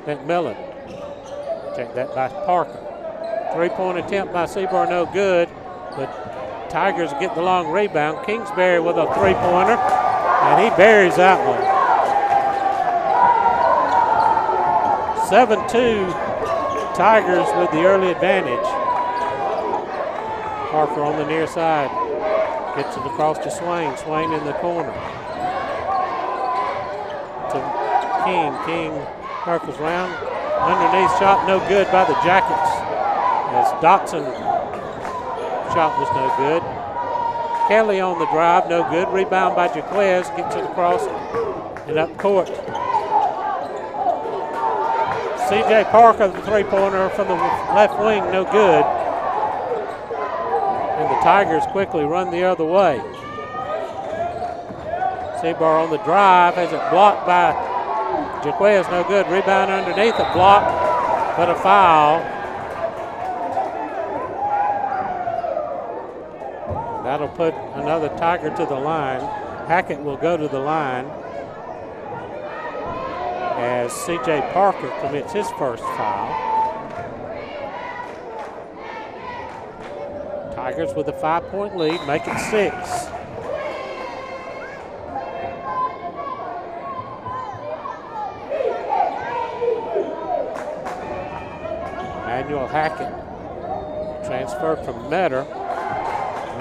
McMillan. Check that by Parker. 3-point attempt by Seaborough, no good. But Tigers get the long rebound. Kingsbury with a 3-pointer, and he buries that one. 7-2, Tigers with the early advantage. Parker on the near side. Gets it across to Swain. Swain in the corner. To King. King circles round. Underneath shot no good by the Jackets. As Dotson shot was no good. Kelly on the drive, no good. Rebound by Jaquez. Gets it across and up court. C.J. Parker, the three-pointer from the left wing, no good. And the Tigers quickly run the other way. Seabar on the drive, has it blocked by Jaquez, no good. Rebound underneath, a block, but a foul. That'll put another Tiger to the line. Hackett will go to the line as C.J. Parker commits his first foul. Tigers with a 5-point lead, make it 6. Emmanuel Hackett transferred from Metter,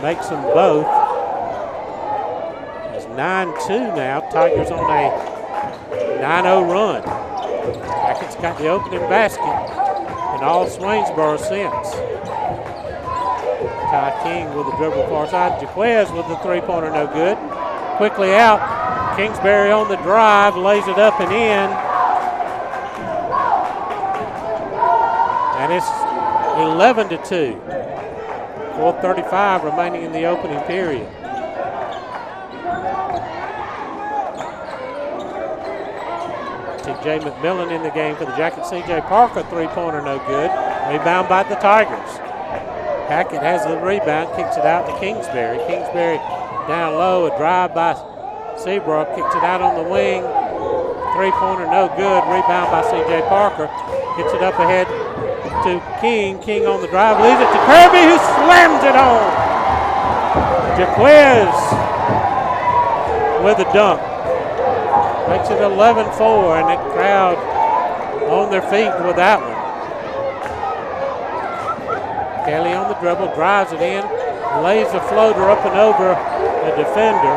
makes them both. It's 9-2 now. Tigers on a 9-0 run. Hackett's got the opening basket in all Swainsboro since. Ty King with the dribble far side. Jaquez with the three-pointer, no good. Quickly out. Kingsbury on the drive, lays it up and in. And it's 11-2. 4:35 remaining in the opening period. T.J. McMillan in the game for the Jackets. C.J. Parker, three-pointer, no good. Rebound by the Tigers. Hackett has the rebound, kicks it out to Kingsbury. Kingsbury down low, a drive by Seabrook, kicks it out on the wing. Three-pointer, no good. Rebound by C.J. Parker. Gets it up ahead to King. King on the drive, leaves it to Kirby, who slams it on. Jaquez with a dunk. Makes it 11-4, and the crowd on their feet with that one. Kelly on the dribble, drives it in, lays the floater up and over the defender.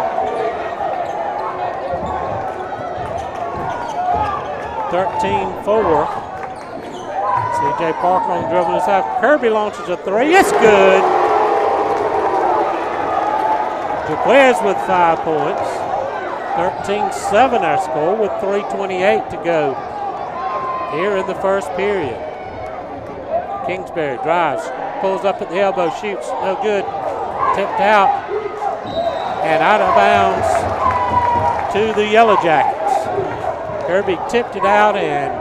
13-4. C.J. Parker on the dribble inside. Kirby launches a three. It's good. Jaquez with 5 points. 13-7 our score with 3:28 to go here in the first period. Kingsbury drives, pulls up at the elbow, shoots, no good. Tipped out and out of bounds to the Yellow Jackets. Kirby tipped it out and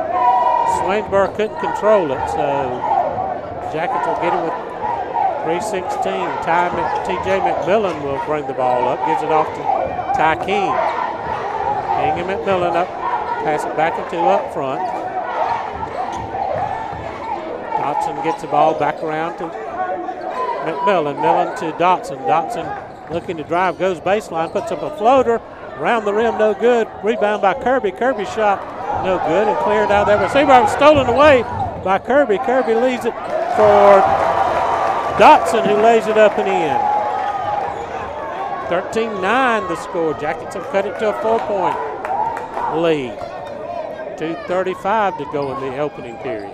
Swainsboro couldn't control it, so Jackets will get it with 3:16. T.J. McMillan will bring the ball up, gives it off to Ty King. King and McMillan up, pass it back into up front. Dotson gets the ball back around to McMillan. Millen to Dotson. Dotson looking to drive, goes baseline, puts up a floater. Around the rim, no good. Rebound by Kirby. Kirby shot, no good, and cleared out there. Receiver was stolen away by Kirby. Kirby leaves it for Dotson, who lays it up and in. 13-9 the score. Jackets have cut it to a 4-point lead. 2:35 to go in the opening period.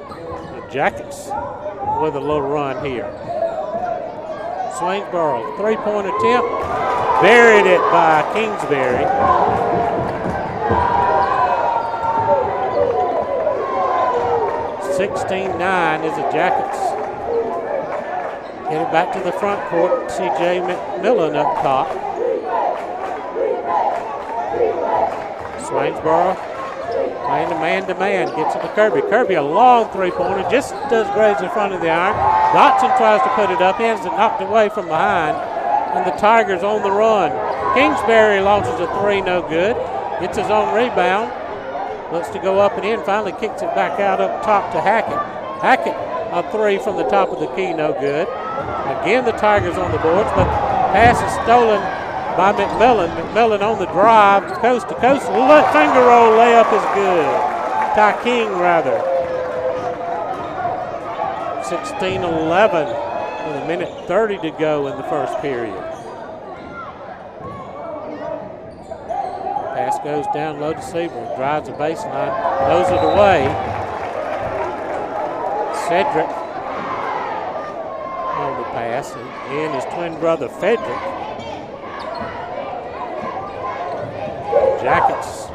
The Jackets with a little run here. Swainsboro, three-point attempt. Buried it by Kingsbury. (16-9) is the Jackets. Get it back to the front court. C.J. McMillan up top. Swainsboro playing the man-to-man. Gets it to Kirby. Kirby, a long three-pointer. Just does graze in front of the iron. Dotson tries to put it up. He has it knocked away from behind. And the Tigers on the run. Kingsbury launches a three, no good. Gets his own rebound. Looks to go up and in. Finally kicks it back out up top to Hackett. Hackett, a three from the top of the key, no good. Again, the Tigers on the boards, but pass is stolen by McMillan. McMillan on the drive, coast to coast. Finger roll layup is good. Ty King rather. 16-11 with 1:30 to go in the first period. Pass goes down low to Seaborn, drives the baseline, throws it away. Cedric on the pass, and his twin brother Frederick. Jackets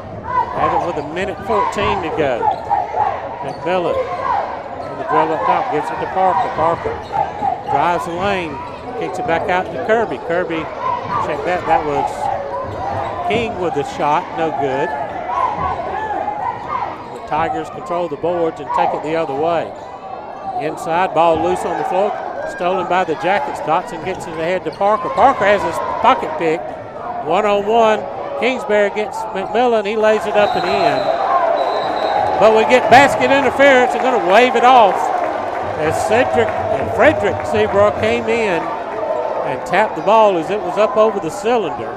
have it with 1:14 to go. McMillan on the drill up top, gives it to Parker. Parker drives the lane, kicks it back out to Kirby. Kirby, check that, that was King with the shot, no good. The Tigers control the boards and take it the other way. Inside, ball loose on the floor, stolen by the Jackets. Dotson gets it ahead to Parker. Parker has his pocket pick, one-on-one. Kingsbury gets McMillan, he lays it up and in. But we get basket interference and going to wave it off as Cedric and Frederick Seabrook came in and tapped the ball as it was up over the cylinder.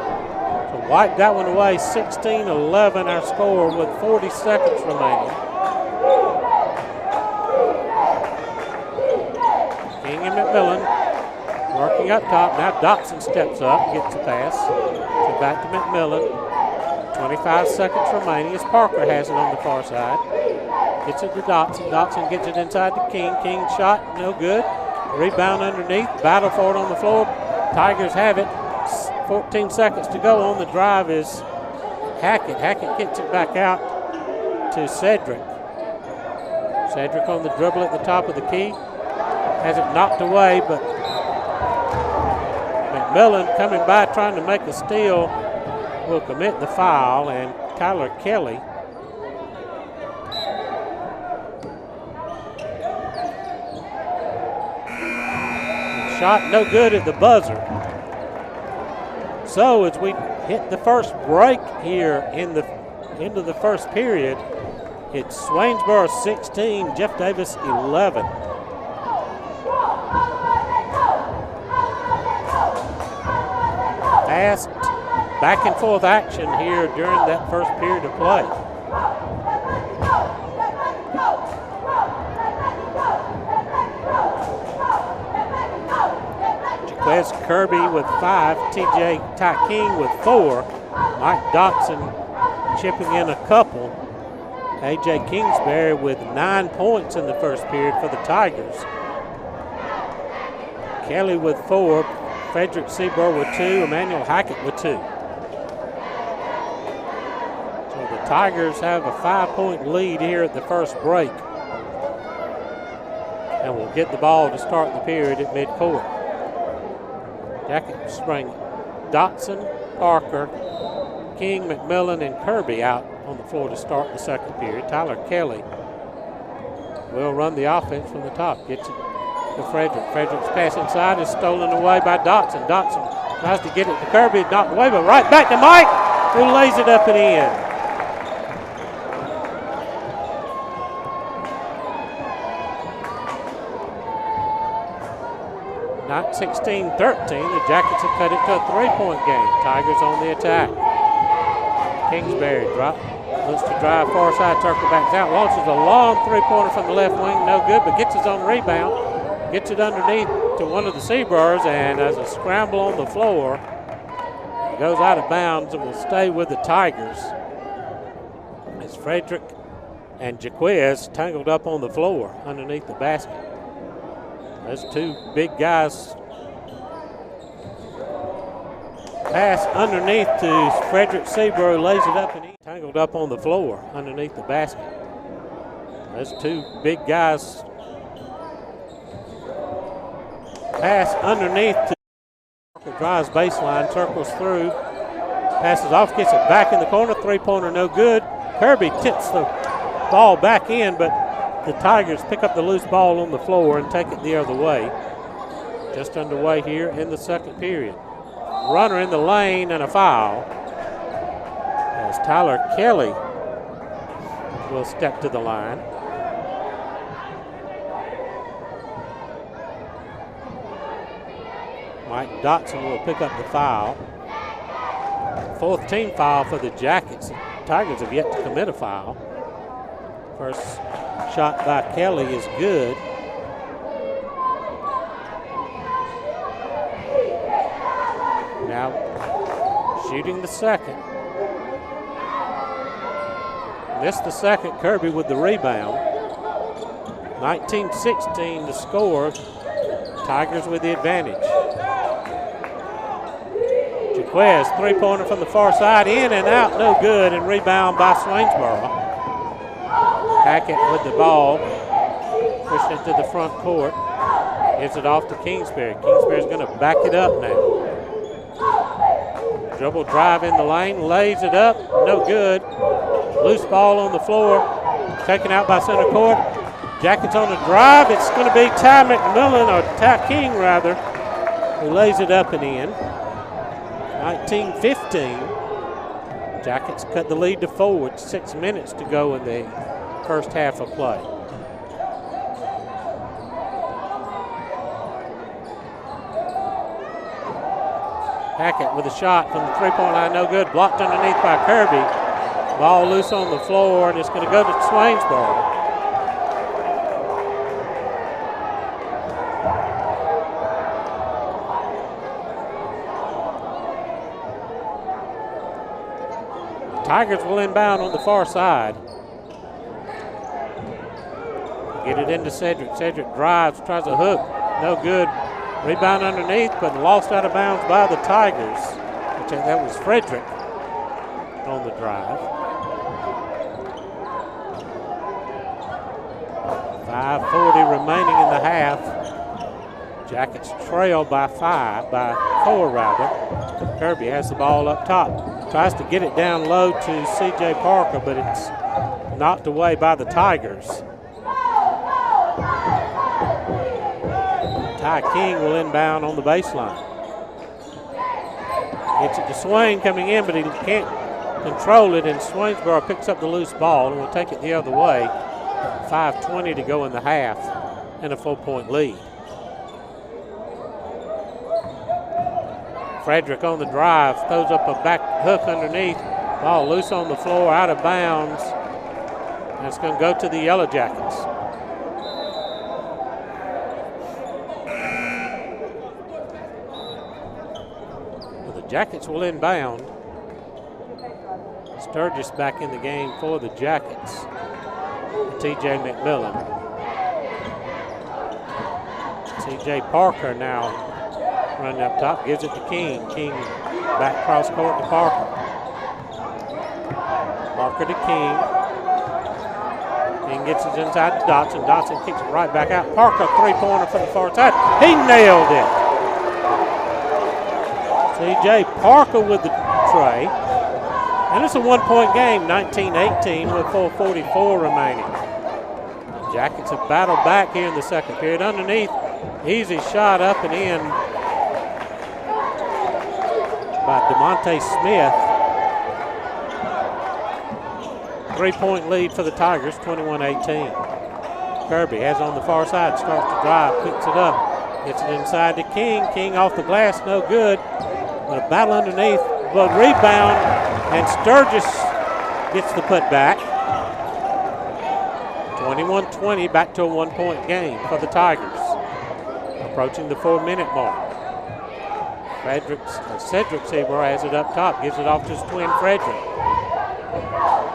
So wipe that one away, 16-11 our score with 40 seconds remaining. King and McMillan working up top. Now Dotson steps up, gets a pass. So back to McMillan. 25 seconds remaining as Parker has it on the far side. Gets it to Dotson. Dotson gets it inside to King. King shot, no good. Rebound underneath. Battle for it on the floor. Tigers have it. 14 seconds to go. On the drive is Hackett. Hackett gets it back out to Cedric. Cedric on the dribble at the top of the key. Has it knocked away, but McMillan coming by trying to make a steal will commit the foul, and Tyler Kelly shot no good at the buzzer. So as we hit the first break here in the end of the first period, it's Swainsboro 16, Jeff Davis 11. Fast back and forth action here during that first period of play. Jaquez Kirby with 5, TJ Ty King with 4, Mike Dotson chipping in a couple, AJ Kingsbury with 9 points in the first period for the Tigers. Kelly with 4, Frederick Seabrook with 2, Emmanuel Hackett with 2. So the Tigers have a 5-point lead here at the first break. And will get the ball to start the period at midcourt. Jackets bring Dotson, Parker, King, McMillan, and Kirby out on the floor to start the second period. Tyler Kelly will run the offense from the top. Gets it to Frederick. Frederick's pass inside is stolen away by Dotson. Dotson tries to get it to Kirby, knocked away, but right back to Mike, who lays it up and in. 16-13, the Jackets have cut it to a 3-point game. Tigers on the attack. Kingsbury looks to drive far side, circle backs out, launches a long 3-pointer from the left wing, no good, but gets his own rebound. Gets it underneath to one of the Seabirds, and as a scramble on the floor, goes out of bounds and will stay with the Tigers. As Frederick and Jaquez tangled up on the floor underneath the basket. Those two big guys pass underneath to Frederick Seabrook, lays it up and tangled up on the floor underneath the basket. Those two big guys pass underneath to drives baseline, circles through, passes off, gets it back in the corner, 3-pointer no good. Kirby tips the ball back in, but the Tigers pick up the loose ball on the floor and take it the other way. Just underway here in the second period. Runner in the lane and a foul as Tyler Kelly will step to the line. Mike Dotson will pick up the foul. Fourth team foul for the Jackets. The Tigers have yet to commit a foul. First shot by Kelly is good. Now shooting the second. Missed the second. Kirby with the rebound. 19-16 to score. Tigers with the advantage. Jaquez, three-pointer from the far side, in and out, no good, and rebound by Swainsboro. Hackett with the ball, pushing it to the front court. Gives it off to Kingsbury. Kingsbury's going to back it up now. Dribble drive in the lane, lays it up, no good. Loose ball on the floor, taken out by center court. Jackets on the drive. It's going to be Ty McMillan, or Ty King rather, who lays it up and in. 19-15. Jackets cut the lead to 4 with 6 minutes to go in the first half of play. Hackett with a shot from the three-point line, no good. Blocked underneath by Kirby. Ball loose on the floor, and it's going to go to Swainsboro. Tigers will inbound on the far side. Get it into Cedric. Cedric drives, tries a hook, no good. Rebound underneath, but lost out of bounds by the Tigers. That was Frederick on the drive. 5:40 remaining in the half. Jackets trail by 4 rather. Kirby has the ball up top. Tries to get it down low to C.J. Parker, but it's knocked away by the Tigers. Ty King will inbound on the baseline. Gets it to Swain coming in, but he can't control it, and Swainsboro picks up the loose ball and will take it the other way. 5:20 to go in the half, and a 4-point lead. Frederick on the drive, throws up a back hook underneath. Ball loose on the floor, out of bounds. And it's going to go to the Yellow Jackets. Well, the Jackets will inbound. Sturgis back in the game for the Jackets. T.J. McMillan. C.J. Parker now running up top, gives it to King. King back cross court to Parker. Parker to King. King gets it inside to Dotson. Dotson kicks it right back out. Parker, three-pointer from the far side. He nailed it. C.J. Parker with the tray. And it's a one-point game, 19-18 with 4:44 remaining. The Jackets have battled back here in the second period. Underneath, easy shot up and in by DeMonte Smith. 3-point lead for the Tigers, 21-18. Kirby has on the far side, starts to drive, picks it up, gets it inside to King. King off the glass, no good. But a battle underneath, but rebound, and Sturgis gets the putback. 21-20, back to a one-point game for the Tigers. Approaching the 4-minute mark. Cedric Seaver has it up top, gives it off to his twin Frederick.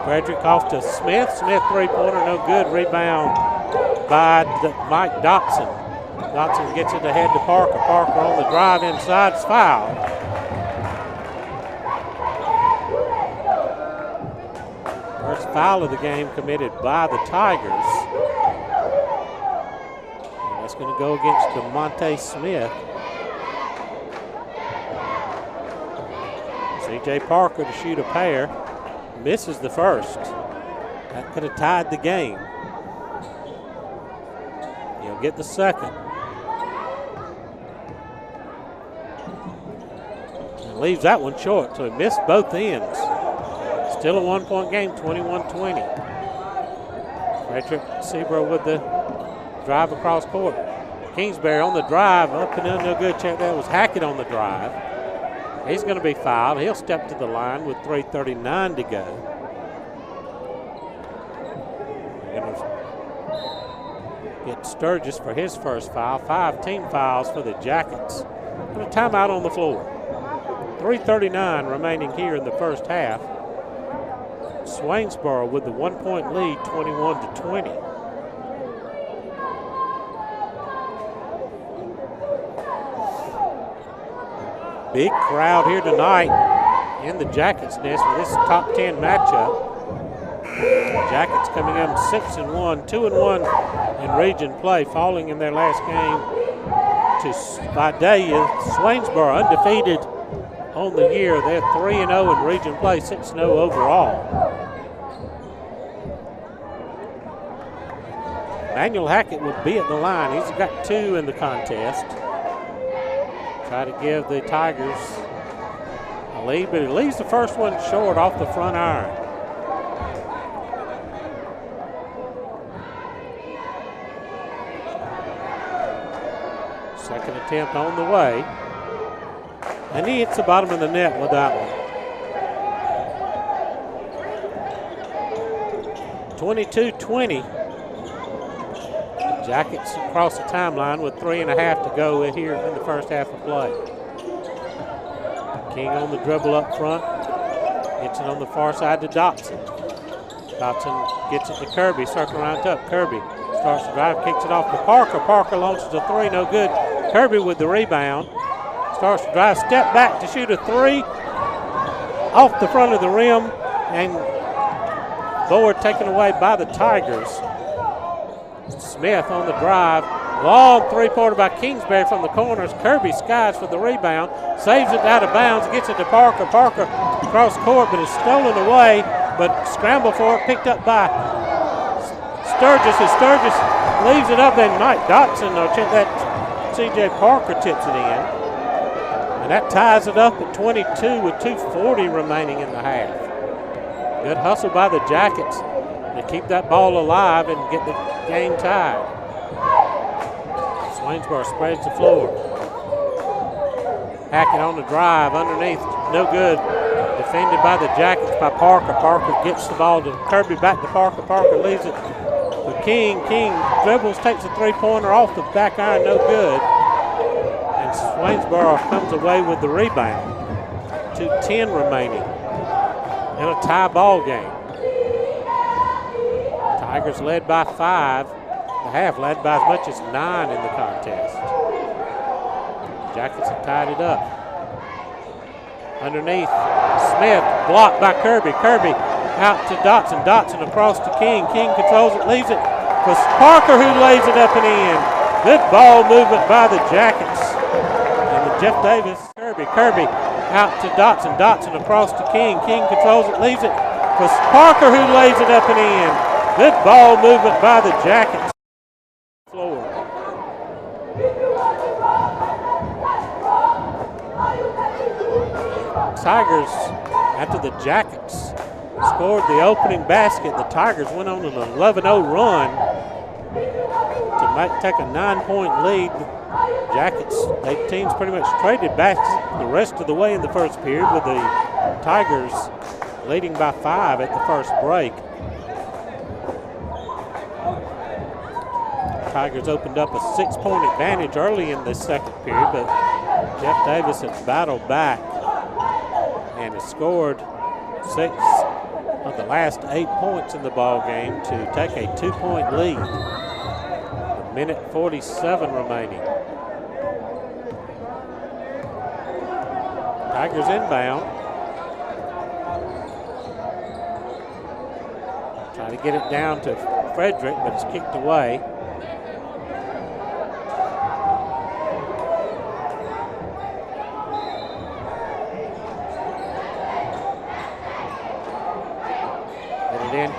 Frederick off to Smith. Smith three-pointer, no good. Rebound by Mike Dotson. Dotson gets it ahead to Parker. Parker on the drive inside, is fouled. First foul of the game committed by the Tigers. And that's going to go against DeMonte Smith. C.J. Parker to shoot a pair. Misses the first. That could have tied the game. He'll get the second. And leaves that one short, so he missed both ends. Still a one-point game, 21-20. Frederick Seabrook with the drive across court. Kingsbury on the drive, up and in, no good. Check that, was Hackett on the drive. He's going to be fouled. He'll step to the line with 3:39 to go. They're hit Sturgis for his first foul. 5 team fouls for the Jackets. And a timeout on the floor. 3:39 remaining here in the first half. Swainsboro with the 1-point lead, 21-20. Big crowd here tonight in the Jackets nest for this top 10 matchup. Jackets coming in 6-1, 2-1 in region play, falling in their last game to Vidalia. Swainsboro undefeated on the year. They're 3-0 in region play, 6-0 overall. Manuel Hackett will be at the line. He's got 2 in the contest. Try to give the Tigers a lead, but he leaves the first one short off the front iron. Second attempt on the way. And he hits the bottom of the net with that one. 22-20. Jackets across the timeline with 3.5 to go here in the first half of play. King on the dribble up front. Gets it on the far side to Dotson. Dotson gets it to Kirby, circling around top. Kirby starts to drive, kicks it off to Parker. Parker launches a 3, no good. Kirby with the rebound. Starts to drive, step back to shoot a 3. Off the front of the rim, and board taken away by the Tigers. Smith on the drive. Long three-pointer by Kingsbury from the corners. Kirby skies for the rebound. Saves it out of bounds. Gets it to Parker. Parker across court, but is stolen away. But scramble for it. Picked up by Sturgis. As Sturgis leaves it up, and Mike Dotson, or that C.J. Parker tips it in. And that ties it up at 22 with 2:40 remaining in the half. Good hustle by the Jackets to keep that ball alive and get the game tied. Swainsboro spreads the floor. Hackett on the drive, underneath, no good. Defended by the Jackets by Parker. Parker gets the ball to Kirby, back to Parker. Parker leaves it to King. King dribbles, takes a three-pointer off the back iron, no good. And Swainsboro comes away with the rebound. 2:10 remaining in a tie ball game. Tigers led by 5. The half led by as much as 9 in the contest. Jackets have tied it up. Underneath, Smith blocked by Kirby. Kirby out to Dotson. Dotson across to King. King controls it, leaves it for Parker, who lays it up and in. Good ball movement by the Jackets. And the Jeff Davis, Kirby. Kirby out to Dotson. Dotson across to King. King controls it, leaves it for Parker, who lays it up and in. Good ball movement by the Jackets. Floor. Tigers, after the Jackets scored the opening basket, the Tigers went on an 11-0 run to take a 9-point lead. Jackets, they teams pretty much traded back the rest of the way in the first period, with the Tigers leading by 5 at the first break. Tigers opened up a 6-point advantage early in the second period, but Jeff Davis has battled back and has scored 6 of the last 8 points in the ball game to take a 2-point lead. A minute 47 remaining. Tigers inbound. Trying to get it down to Frederick, but it's kicked away.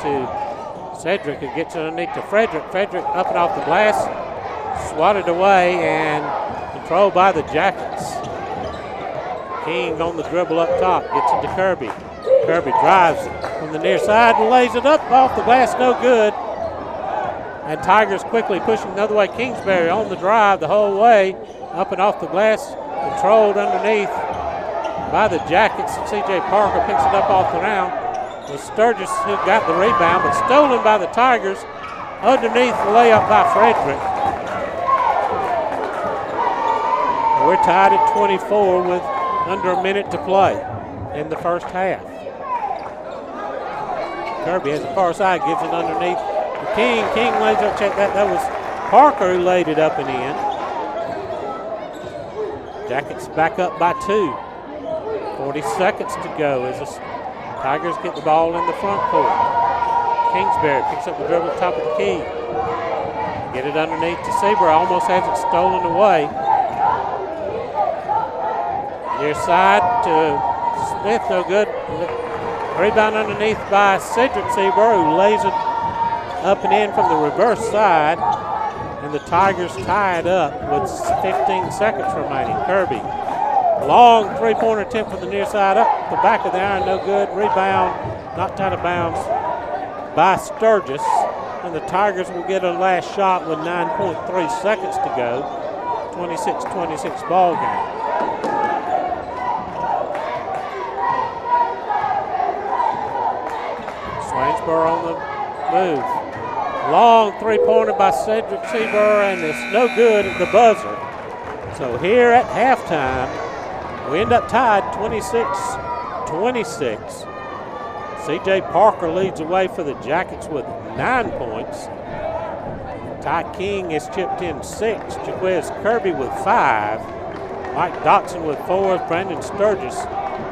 To Cedric, who gets underneath to Frederick. Frederick up and off the glass, swatted away and controlled by the Jackets. King on the dribble up top, gets it to Kirby. Kirby drives from the near side and lays it up off the glass, no good. And Tigers quickly pushing the other way. Kingsbury on the drive the whole way, up and off the glass, controlled underneath by the Jackets. C.J. Parker picks it up off the ground. It was Sturgis who got the rebound, but stolen by the Tigers. underneath layup by Frederick. We're tied at 24 with under a minute to play in the first half. Kirby has the far side, gives it underneath to King. King lays up, check that. That was Parker who laid it up and in. Jackets back up by 2. 40 seconds to go as the Tigers get the ball in the front court. Kingsbury picks up the dribble at the top of the key. Get it underneath to Seaver. Almost has it stolen away. Near side to Smith, no good. Rebound underneath by Cedric Seaver, who lays it up and in from the reverse side. And the Tigers tie it up with 15 seconds remaining. Kirby, long three-pointer attempt from the near side up the back of the iron, no good. Rebound, knocked out of bounds by Sturgis. And the Tigers will get a last shot with 9.3 seconds to go. 26-26 ball game. Swainsboro on the move. Long three-pointer by Cedric Seaver, and it's no good at the buzzer. So here at halftime, we end up tied 26-26. C.J. Parker leads away for the Jackets with 9 points. Ty King is chipped in 6. Jaquez Kirby with 5. Mike Dotson with 4. Brandon Sturgis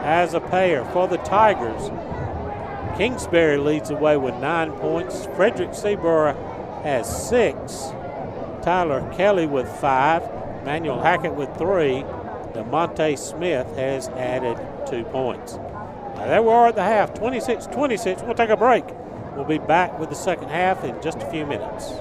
as a pair for the Tigers. Kingsbury leads away with 9 points. Frederick Seaborough has 6. Tyler Kelly with 5. Manuel Hackett with 3. DeMonte Smith has added 2 points. Now there we are at the half, 26-26. We'll take a break. We'll be back with the second half in just a few minutes.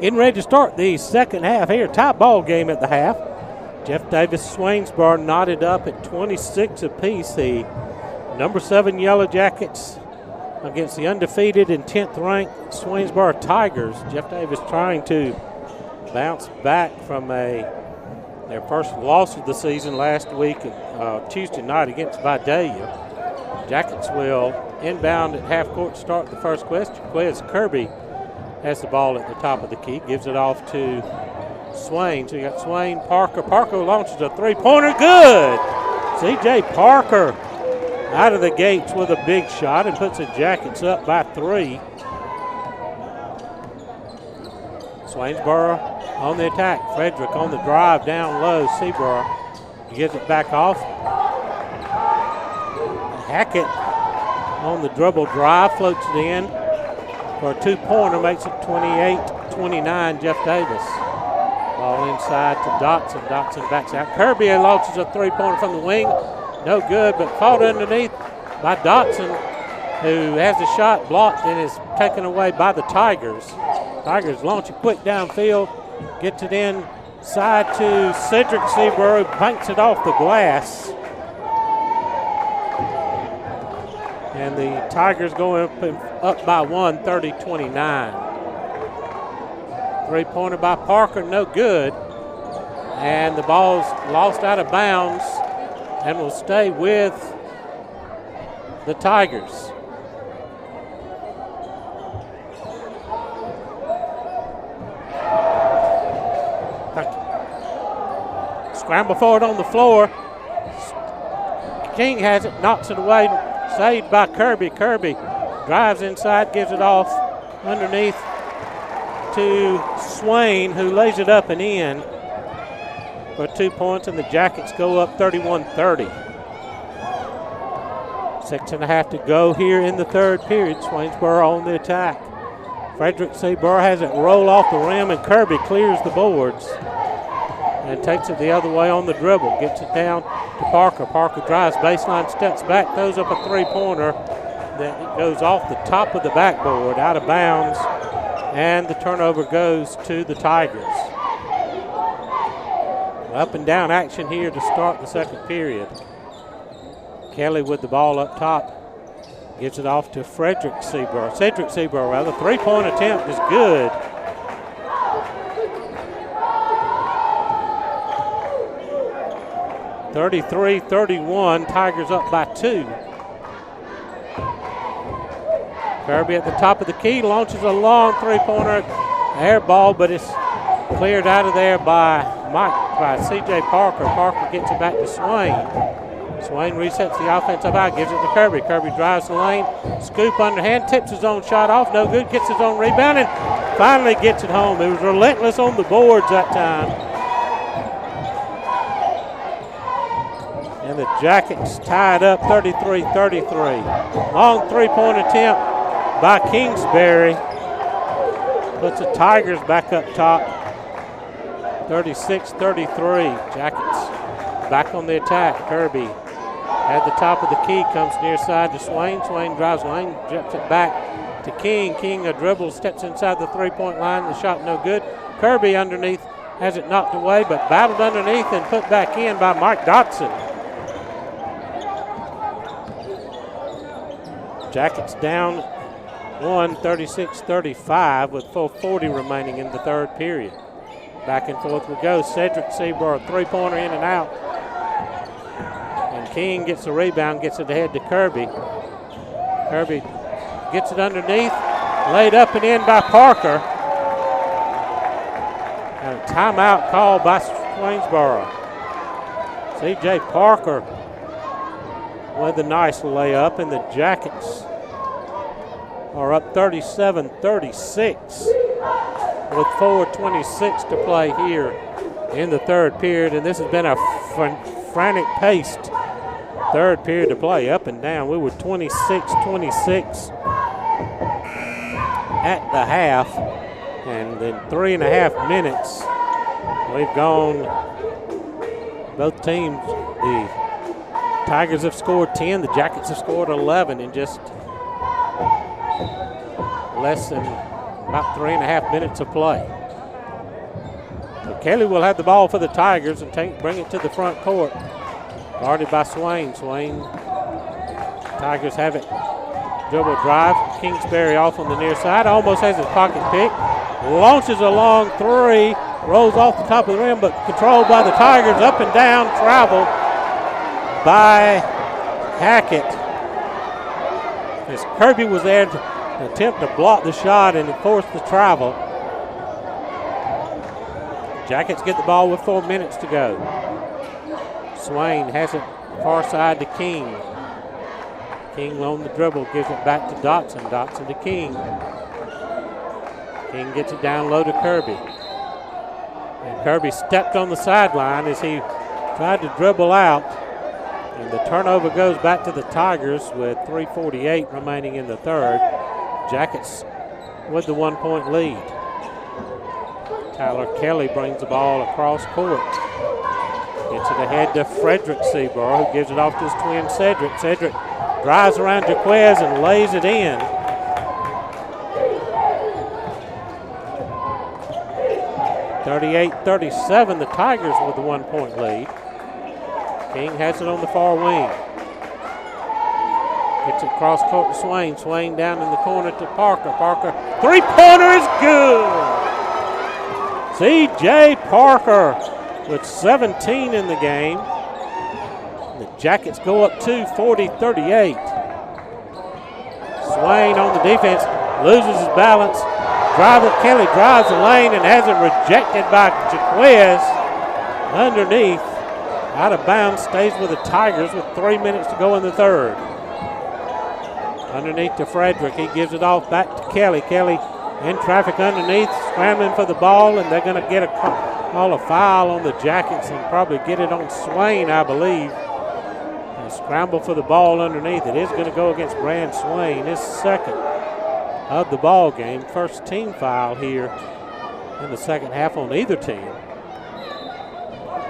Getting ready to start the second half here. Tie ball game at the half. Jeff Davis, Swainsboro knotted up at 26 apiece. The number 7 Yellow Jackets against the undefeated and 10th ranked Swainsboro Tigers. Jeff Davis trying to bounce back from their first loss of the season last week, Tuesday night against Vidalia. Jackets will inbound at half court to start the first question. Quez Kirby has the ball at the top of the key, gives it off to Swain. So you got Swain, Parker. Parker launches a three-pointer, good! C.J. Parker out of the gates with a big shot and puts the Jackets up by 3. Swainsboro on the attack. Frederick on the drive down low. Seaborough gives it back off. Hackett on the dribble drive, floats it in for a 2-pointer, makes it 28-29, Jeff Davis. Ball inside to Dotson. Dotson backs out. Kirby launches a 3-pointer from the wing. No good, but caught underneath by Dotson, who has the shot blocked and is taken away by the Tigers. Tigers launch it quick downfield, gets it inside to Cedric Seaborough, banks it off the glass. And the Tigers going up by 1, 30-29. 3-pointer by Parker, no good. And the ball's lost out of bounds and will stay with the Tigers. Scramble forward on the floor. King has it, knocks it away, saved by Kirby. Kirby drives inside, gives it off underneath to Swain, who lays it up and in for 2 points, and the Jackets go up 31-30. 6.5 to go here in the third period. Swainsboro on the attack. Frederick Seaborough has it roll off the rim, and Kirby clears the boards and takes it the other way on the dribble. Gets it down to Parker. Parker drives baseline, steps back, throws up a 3-pointer that goes off the top of the backboard, out of bounds, and the turnover goes to the Tigers. Up and down action here to start the second period. Kelly with the ball up top. Gives it off to Cedric Seaborough, 3-point attempt is good. (33-31), Tigers up by 2. Kirby at the top of the key launches a long 3-pointer, air ball, but it's cleared out of there by C.J. Parker. Parker gets it back to Swain. Swain resets the offensive out, gives it to Kirby. Kirby drives the lane, scoop underhand, tips his own shot off, no good, gets his own rebound, and finally gets it home. It was relentless on the boards that time. And the Jackets tied up 33-33. Long 3-point attempt by Kingsbury. Puts the Tigers back up top. 36-33. Jackets back on the attack. Kirby at the top of the key, comes near side to Swain. Swain drives lane, jumps it back to King. King a dribble, steps inside the 3-point line. The shot no good. Kirby underneath has it knocked away, but battled underneath and put back in by Mike Dotson. Jackets down 1, 36-35 with 4:40 remaining in the third period. Back and forth we go. Cedric Seaborough, 3-pointer in and out. And King gets the rebound, gets it ahead to Kirby. Kirby gets it underneath, laid up and in by Parker. And a timeout called by Swainsboro. C.J. Parker with a nice layup, and the Jackets are up 37-36 with 4:26 to play here in the third period. And this has been a frantic-paced third period to play, up and down. We were 26-26 at the half, and in 3.5 minutes, we've gone, both teams, the Tigers have scored 10, the Jackets have scored 11 in just less than about 3.5 minutes of play. So Kelly will have the ball for the Tigers and bring it to the front court. Guarded by Swain. Tigers have it. Dribble drive. Kingsbury off on the near side. Almost has his pocket pick. Launches a long three. Rolls off the top of the rim, but controlled by the Tigers. Up and down travel by Hackett. As Kirby was there to attempt to block the shot and force the travel. Jackets get the ball with 4 minutes to go. Swain has it far side to King. King on the dribble, gives it back to Dotson. Dotson to King. King gets it down low to Kirby. And Kirby stepped on the sideline as he tried to dribble out. And the turnover goes back to the Tigers with 3:48 remaining in the third. Jackets with the 1 point lead. Tyler Kelly brings the ball across court. Gets it ahead to Frederick Seaborough, who gives it off to his twin Cedric. Cedric drives around Jaquez and lays it in. (38-37), the Tigers with the 1 point lead. King has it on the far wing. Gets it across court to Swain. Swain down in the corner to Parker. Parker, three-pointer is good. C.J. Parker with 17 in the game. The Jackets go up 40-38. Swain on the defense, loses his balance. Kelly drives the lane and has it rejected by Jaquez. Underneath, out of bounds, stays with the Tigers with 3 minutes to go in the third. Underneath to Frederick, he gives it off back to Kelly. Kelly in traffic underneath, scrambling for the ball, and they're going to get call a foul on the Jackets and probably get it on Swain, I believe. And scramble for the ball underneath. It is going to go against Brand Swain, his second of the ball game. First team foul here in the second half on either team.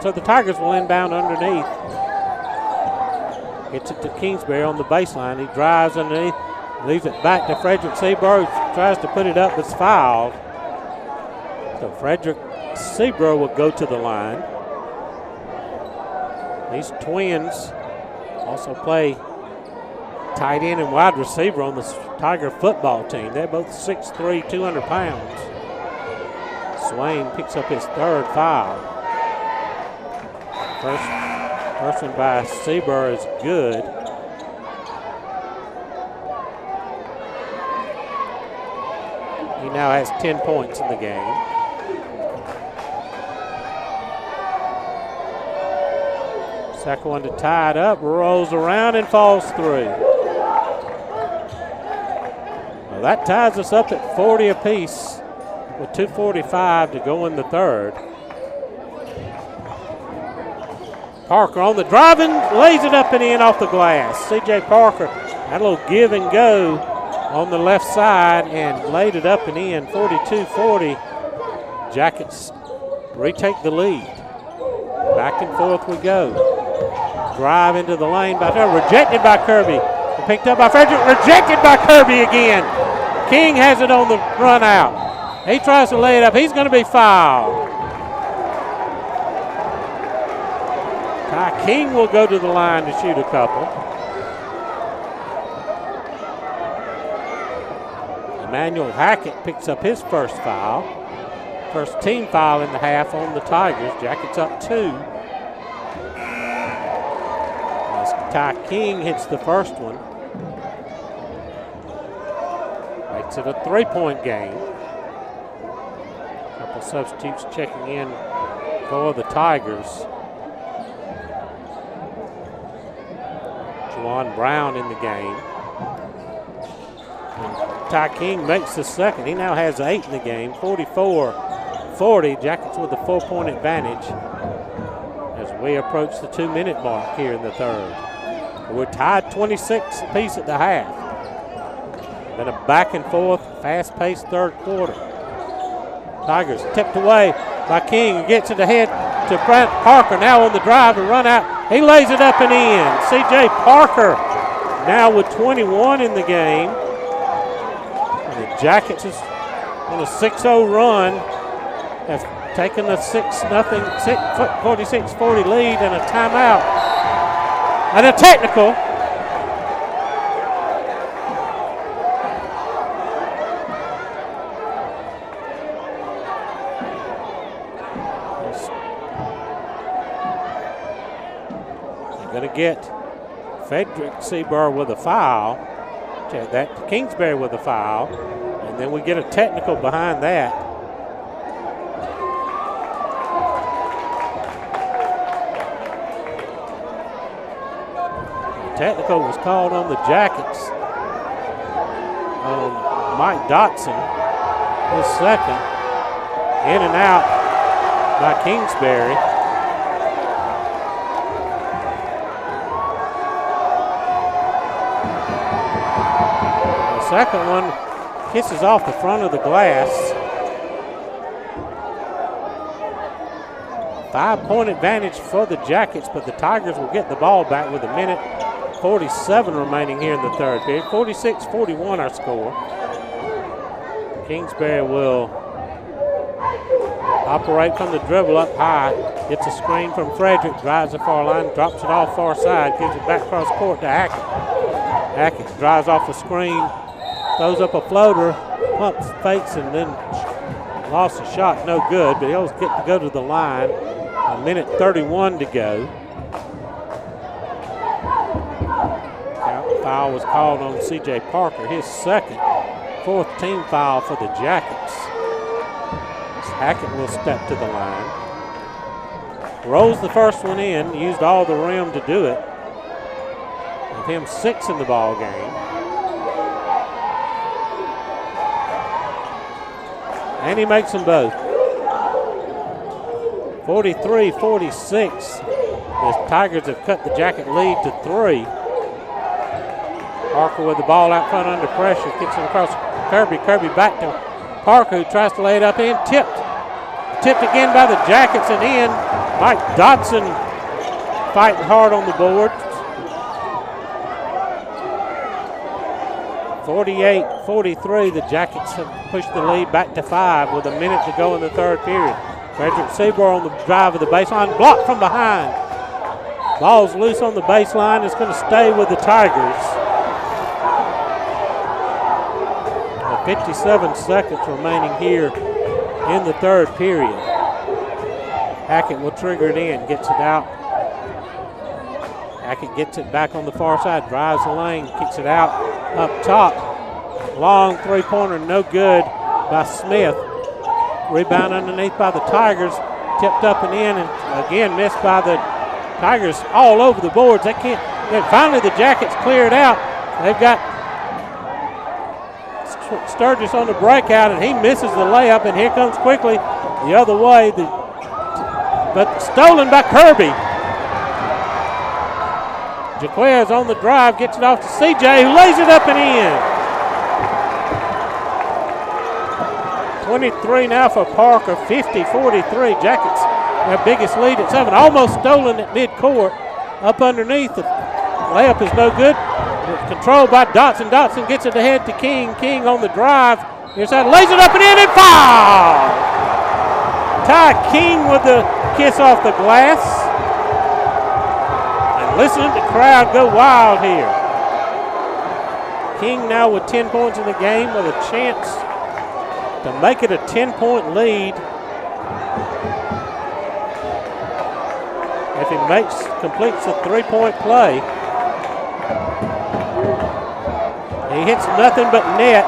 So the Tigers will inbound underneath. Gets it to Kingsbury on the baseline. He drives underneath, leaves it back to Frederick Seaborough. Tries to put it up, it's fouled. So Frederick Seaborough will go to the line. These twins also play tight end and wide receiver on the Tiger football team. They're both 6'3", 200 pounds. Swain picks up his third foul. First one by Seaborough is good. He now has 10 points in the game. Second one to tie it up, rolls around and falls through. Well, that ties us up at 40 apiece with 2:45 to go in the third. Parker on the drive and lays it up and in off the glass. C.J. Parker had a little give and go on the left side and laid it up and in. 42-40. Jackets retake the lead. Back and forth we go. Drive into the lane by Trevor, rejected by Kirby. Picked up by Frederick, rejected by Kirby again. King has it on the run out. He tries to lay it up. He's going to be fouled. Ty King will go to the line to shoot a couple. Emmanuel Hackett picks up his first foul. First team foul in the half on the Tigers. Jackets up 2. As Ty King hits the first one. Makes it a 3-point game. A couple substitutes checking in for the Tigers. Juwan Brown in the game. And Ty King makes the second. He now has 8 in the game. 44-40. Jackets with a 4-point advantage as we approach the 2-minute mark here in the third. We're tied 26 apiece at the half. Been a back and forth, fast-paced third quarter. Tigers tipped away by King. He gets it ahead to Brent Parker. Now on the drive to run out. He lays it up and in. C.J. Parker now with 21 in the game. And the Jackets is on a 6-0 run. Have taking a 46-40 lead and a timeout. And a technical. They're going to get Frederick Seaborough with a foul. Check that. Kingsbury with a foul. And then we get a technical behind that. The technical was called on the Jackets. Mike Dotson, his second. In and out by Kingsbury. Second one kisses off the front of the glass. 5-point advantage for the Jackets, but the Tigers will get the ball back with 1:47 remaining here in the third period. 46-41 our score. Kingsbury will operate from the dribble up high. Gets a screen from Frederick, drives the far line, drops it off far side, gives it back across court to Hackett. Hackett drives off the screen, throws up a floater, pumps, fakes, and then lost a shot. No good, but he'll get to go to the line. 1:31 to go. Foul was called on C.J. Parker, his second, fourth team foul for the Jackets. Hackett will step to the line. Rolls the first one in, used all the rim to do it. With him 6 in the ball game. And he makes them both. 43-46. The Tigers have cut the Jacket lead to 3. Parker with the ball out front under pressure. Gets it across Kirby. Kirby back to Parker, who tries to lay it up in. Tipped. Tipped again by the Jackets and in. Mike Dodson fighting hard on the board. 48-43, the Jackets have pushed the lead back to 5 with 1 minute to go in the third period. Frederick Seaborough on the drive of the baseline, blocked from behind. Ball's loose on the baseline, it's going to stay with the Tigers. 57 seconds remaining here in the third period. Hackett will trigger it in, gets it out. Hackett gets it back on the far side, drives the lane, kicks it out up top. Long three-pointer, no good by Smith. Rebound underneath by the Tigers, tipped up and in, and again missed by the Tigers all over the boards. They can't. And finally, the Jackets clear it out. They've got Sturgis on the breakout, and he misses the layup, and here comes quickly the other way, but stolen by Kirby. Jaquez on the drive, gets it off to CJ, who lays it up and in. 23 now for Parker, 50-43. Jackets their biggest lead at 7. Almost stolen at midcourt. Up underneath, the layup is no good. It's controlled by Dotson. Dotson gets it ahead to King. King on the drive. Here's that, lays it up and in, and foul! Ty King with the kiss off the glass. And listen to the crowd go wild here. King now with 10 points in the game with a chance to make it a 10-point lead. If he completes the three-point play. He hits nothing but net.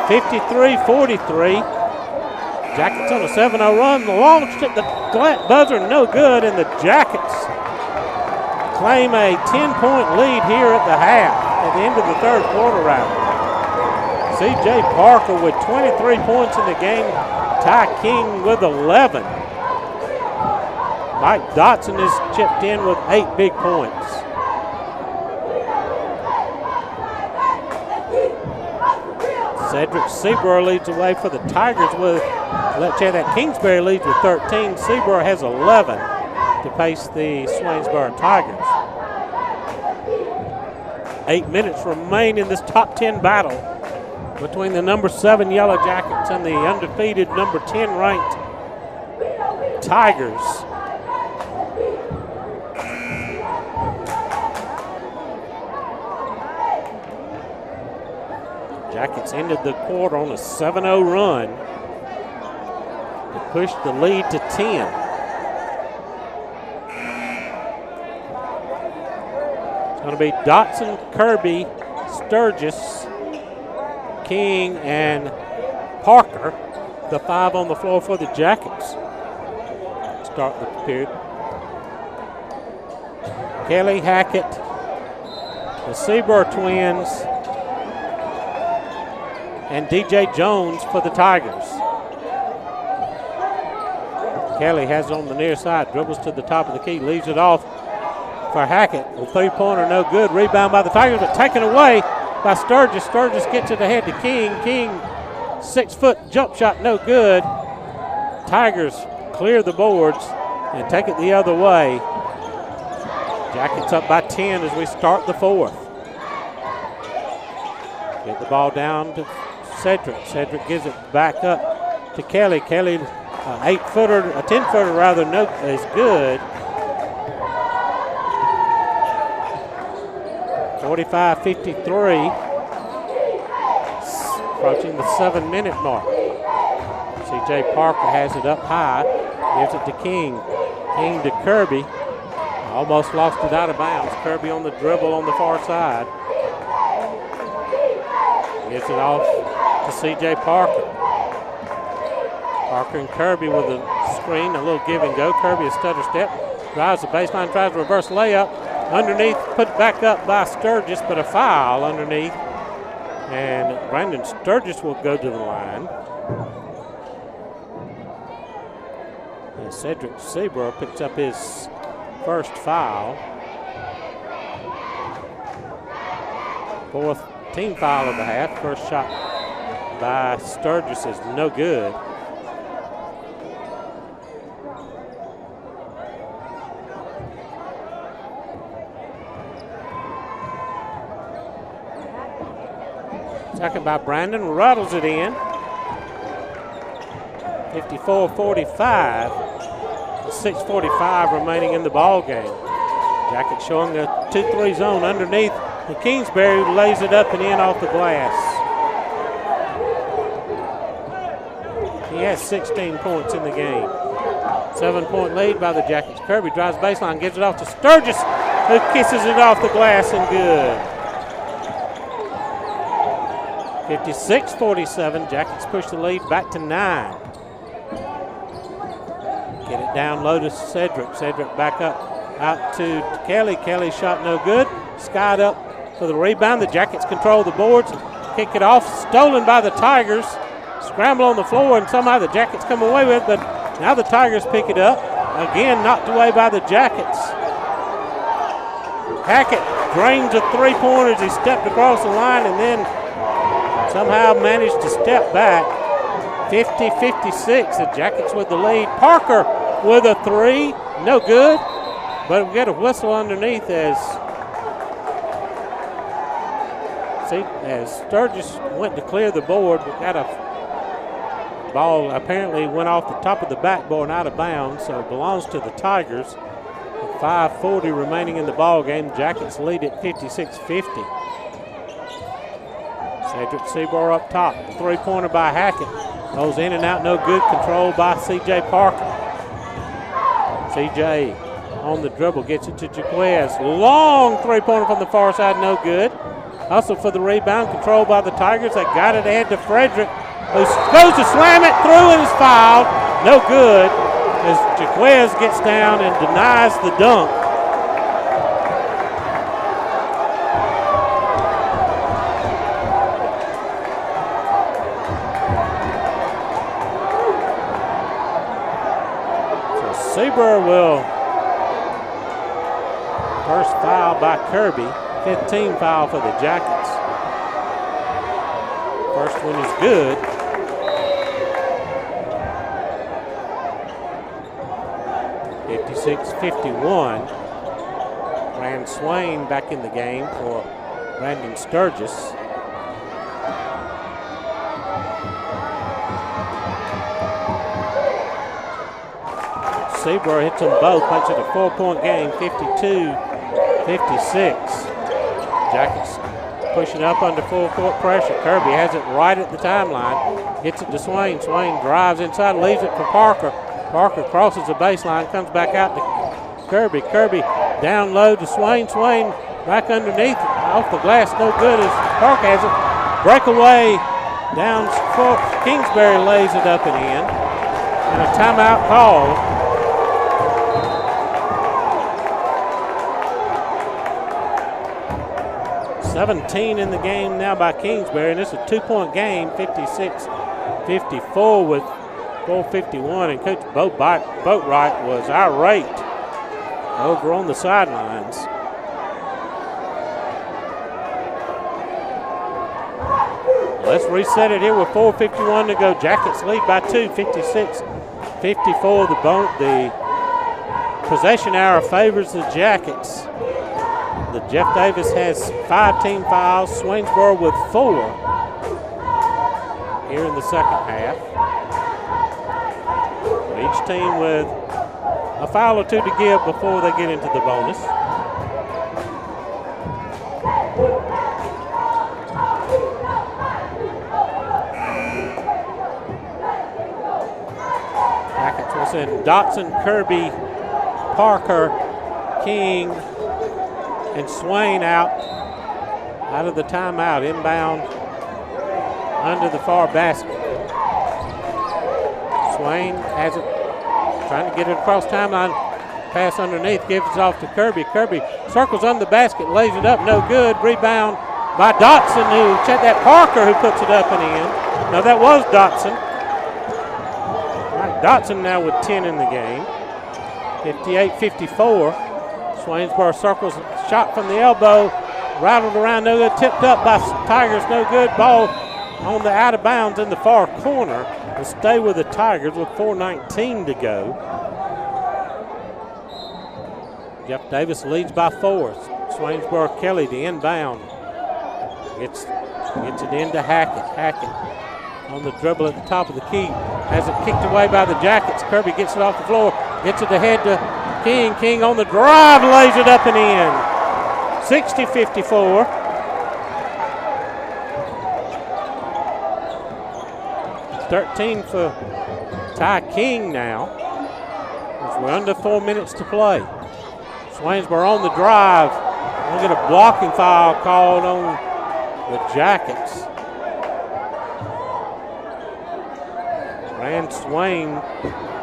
53-43. Jackets on a 7-0 run. The long stick, the buzzer no good, and the Jackets claim a 10-point lead here at the half, at the end of the third quarter rather. C.J. Parker with 23 points in the game. Ty King with 11. Mike Dotson is chipped in with 8 big points. Cedric Seaborough leads away for the Tigers with, let's check that, Kingsbury leads with 13. Seaborough has 11 to face the Swainsboro Tigers. 8 minutes remain in this top 10 battle between the number 7 Yellow Jackets and the undefeated number 10 ranked Tigers. Jackets ended the quarter on a 7-0 run to push the lead to 10. It's going to be Dotson, Kirby, Sturgis, King, and Parker, the 5 on the floor for the Jackets. Start the period. Kelly, Hackett, the Seabrook twins, and DJ Jones for the Tigers. Kelly has it on the near side, dribbles to the top of the key, leaves it off for Hackett. A three-pointer, no good. Rebound by the Tigers, but taken away by Sturgis. Sturgis gets it ahead to King. King, 6-foot jump shot, no good. Tigers clear the boards and take it the other way. Jackets up by 10 as we start the fourth. Get the ball down to Cedric. Cedric gives it back up to Kelly. Kelly, 8-footer, a 10-footer rather, no, is good. 45-53. Approaching the 7-minute mark. C.J. Parker has it up high. Gives it to King. King to Kirby. Almost lost it out of bounds. Kirby on the dribble on the far side. Gets it off to C.J. Parker. Parker and Kirby with a screen, a little give and go. Kirby a stutter step. Drives the baseline, tries a reverse layup. Underneath, put back up by Sturgis, but a foul underneath. And Brandon Sturgis will go to the line. And Cedric Seabrook picks up his first foul. Fourth team foul of the half. First shot by Sturgis is no good. Second by Brandon, rattles it in. 54-45. 6:45 remaining in the ball game. Jackets showing a 2-3 zone underneath. And Kingsbury lays it up and in off the glass. He has 16 points in the game. 7-point lead by the Jackets. Kirby drives baseline, gives it off to Sturgis, who kisses it off the glass and good. 56-47. Jackets push the lead back to 9. Get it down low to Cedric. Cedric back up out to Kelly. Kelly shot no good. Skied up for the rebound. The Jackets control the boards. Kick it off. Stolen by the Tigers. Scramble on the floor, and somehow the Jackets come away with it, but now the Tigers pick it up. Again, knocked away by the Jackets. Hackett drains a three-pointer as he stepped across the line and then somehow managed to step back. 50-56, the Jackets with the lead. Parker with a three, no good, but we get a whistle underneath as Sturgis went to clear the board, but got a ball apparently went off the top of the backboard and out of bounds, so it belongs to the Tigers. With 5:40 remaining in the ball game, Jackets lead at 56-50. Cedric Seabrook up top, three-pointer by Hackett. Goes in and out, no good. Controlled by C.J. Parker. C.J. on the dribble, gets it to Jaquez. Long three-pointer from the far side, no good. Hustle for the rebound, controlled by the Tigers. They got it ahead to Frederick, who goes to slam it through and is fouled. No good, as Jaquez gets down and denies the dunk. Seabrook will first foul by Kirby, 15 foul for the Jackets. First one is good. (56-51). Rand Swain back in the game for Brandon Sturgis. Swainsboro hits them both, makes it a 4-point game, 52-56. Jackets pushing up under full court pressure. Kirby has it right at the timeline. Gets it to Swain. Swain drives inside, leaves it for Parker. Parker crosses the baseline, comes back out to Kirby. Kirby down low to Swain. Swain back underneath, off the glass, no good as Parker has it. Breakaway down for Kingsbury, lays it up and in. And a timeout call. .17 in the game now by Kingsbury, and it's a 2-point game, 56-54 with 4:51. And Coach Boatwright was irate over on the sidelines. Let's reset it here with 4:51 to go. Jackets lead by 2, 56-54. The possession arrow favors the Jackets. The Jeff Davis has 5 team fouls. Swainsboro with 4 here in the second half. Each team with a foul or 2 to give before they get into the bonus. Jackets will send Dotson, Kirby, Parker, King, and Swain out of the timeout, inbound under the far basket. Swain has it, trying to get it across timeline. Pass underneath, gives it off to Kirby. Kirby circles under the basket, lays it up, no good. Rebound by Dotson, check that, Parker who puts it up and in. No, that was Dotson. All right, Dotson now with 10 in the game. 58-54. Swainsboro circles, shot from the elbow, rattled around, no good, tipped up by Tigers, no good. Ball on the out of bounds in the far corner. Will stay with the Tigers with 4:19 to go. Jeff Davis leads by 4. Swainsboro Kelly, the inbound. Gets it into Hackett. Hackett on the dribble at the top of the key. Has it kicked away by the Jackets. Kirby gets it off the floor, gets it ahead to King. King on the drive, lays it up and in. 60-54. It's 13 for Ty King now, as we're under 4 minutes to play. Swainsboro on the drive. We'll get a blocking foul called on the Jackets. Rand Swain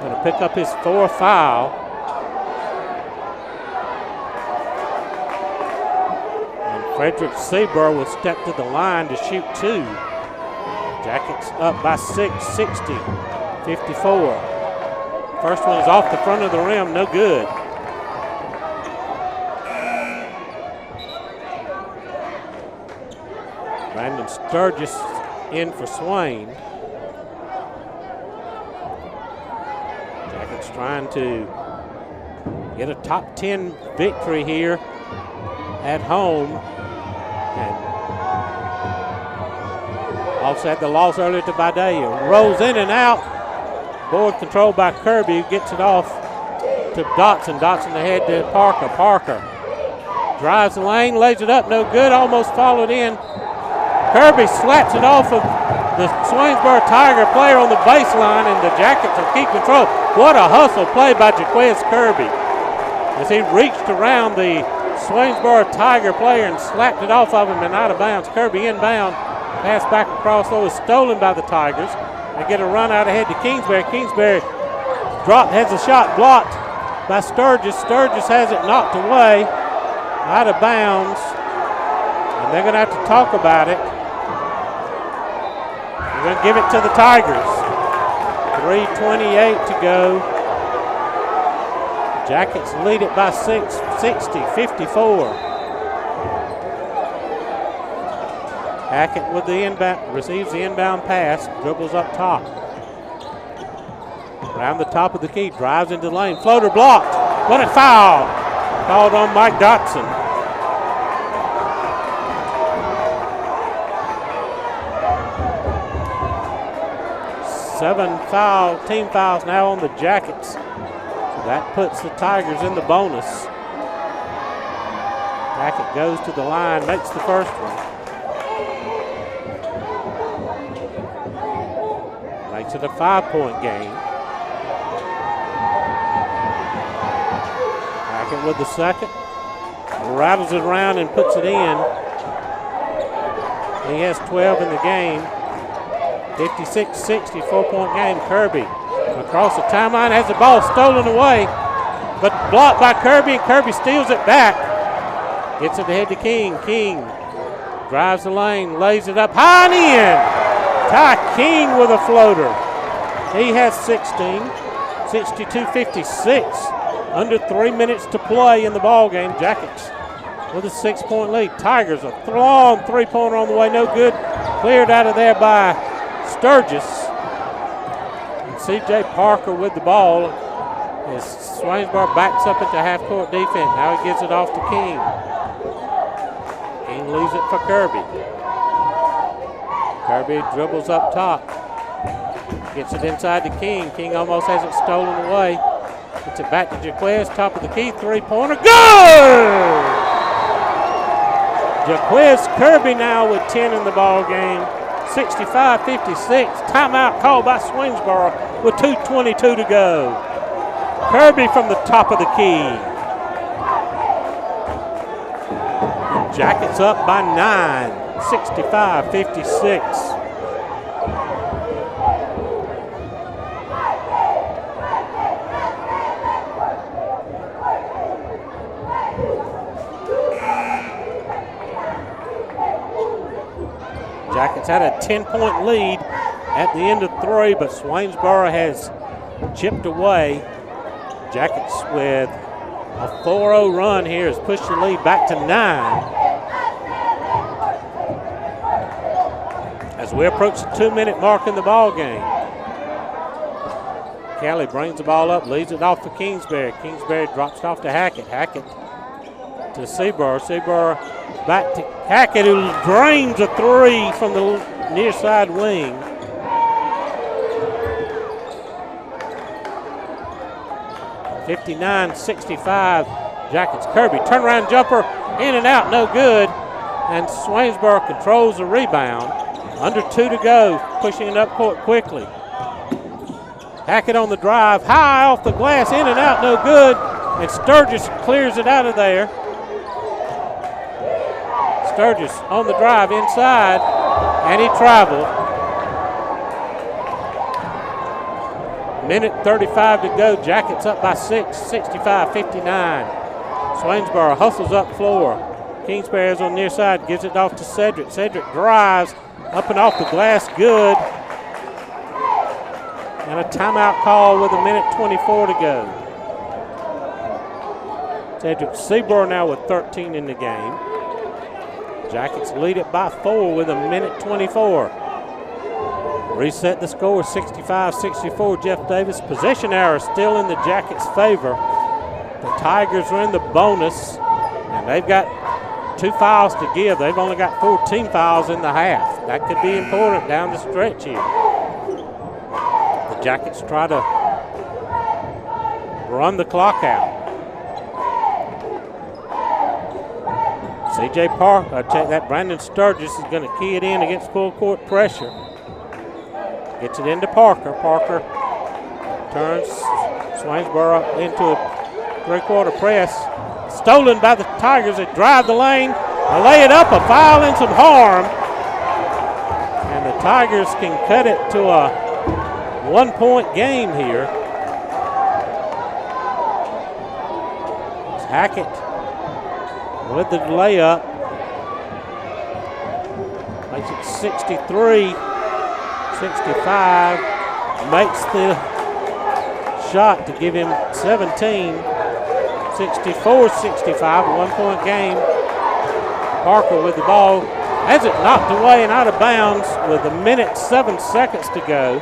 going to pick up his 4th foul. Frederick Seaborough will step to the line to shoot 2. Jackets up by 6, 60-54. First one is off the front of the rim, no good. Brandon Sturgis in for Swain. Jackets trying to get a top 10 victory here at home. And offset the loss earlier to Badea. Rolls in and out. Board controlled by Kirby, who gets it off to Dotson. Dotson ahead to Parker. Parker drives the lane, lays it up, no good, almost followed in. Kirby slaps it off of the Swainsboro Tiger player on the baseline, and the Jackets will keep control. What a hustle play by Jaquez Kirby as he reached around the Swainsboro Tiger player and slapped it off of him and out of bounds. Kirby inbound, pass back across, though is stolen by the Tigers. They get a run out ahead to Kingsbury. Kingsbury has a shot blocked by Sturgis. Sturgis has it knocked away, out of bounds, and they're going to have to talk about it. They're going to give it to the Tigers. 3:28 to go. Jackets lead it by 6, 60-54. Hackett with the inbound, receives the inbound pass, dribbles up top. Around the top of the key, drives into the lane, floater blocked. What a foul! Called on Mike Dotson. Team fouls now on the Jackets. So that puts the Tigers in the bonus. Hackett goes to the line, makes the first one. Makes it a 5-point game. Hackett with the second. Rattles it around and puts it in. He has 12 in the game. 56-60, 4-point game. Kirby across the timeline, has the ball stolen away, but blocked by Kirby, and Kirby steals it back. Gets it ahead to King. King drives the lane, lays it up high and in. Ty King with a floater. He has 16, 62-56. Under 3 minutes to play in the ball game. Jackets with a 6-point lead. Tigers, a long 3-pointer on the way, no good. Cleared out of there by Sturgis. And C.J. Parker with the ball as Swainsboro backs up into half-court defense. Now he gives it off to King. King leaves it for Kirby. Kirby dribbles up top. Gets it inside to King. King almost has it stolen away. Gets it back to Jaquez, top of the key, 3-pointer. Good! Jaquez Kirby now with 10 in the ball game. 65-56. Timeout called by Swainsboro with 2:22 to go. Kirby from the top of the key. Jackets up by 9. 65-56. Jackets had a 10-point lead at the end of 3, but Swainsboro has chipped away. Jackets with a 4-0 run here has pushed the lead back to 9. As we approach the 2-minute mark in the ball game. Kelly brings the ball up, leads it off to Kingsbury. Kingsbury drops it off to Hackett. Hackett to Seaborough. Seaborough back to Hackett, who drains a 3 from the near side wing. (59-65) Jackets. Kirby, turnaround jumper, in and out, no good. And Swainsboro controls the rebound. Under 2 to go, pushing it up court quickly. Hackett on the drive, high off the glass, in and out, no good. And Sturgis clears it out of there. Sturgis on the drive inside, and he traveled. Minute 35 to go. Jackets up by 6, 65-59. Swainsboro hustles up floor. Kingsbury is on the near side, gives it off to Cedric. Cedric drives up and off the glass, good. And a timeout call with a minute 24 to go. Cedric Seaborough now with 13 in the game. Jackets lead it by 4 with a minute 24. Reset the score, 65-64. Jeff Davis. Possession arrow still in the Jackets' favor. The Tigers are in the bonus, and they've got 2 fouls to give. They've only got 14 fouls in the half. That could be important down the stretch here. The Jackets try to run the clock out. C.J. Parker, check that. Brandon Sturgis is going to key it in against full court pressure. Gets it into Parker. Parker turns Swainsboro into a 3-quarter press. Stolen by the Tigers that drive the lane. They lay it up, a foul and some harm. And the Tigers can cut it to a 1-point game here. It's Hackett with the layup. Makes it 63-65. Makes the shot to give him 17. 64-65, a 1-point game. Parker with the ball. Has it knocked away and out of bounds with a minute 7 seconds to go.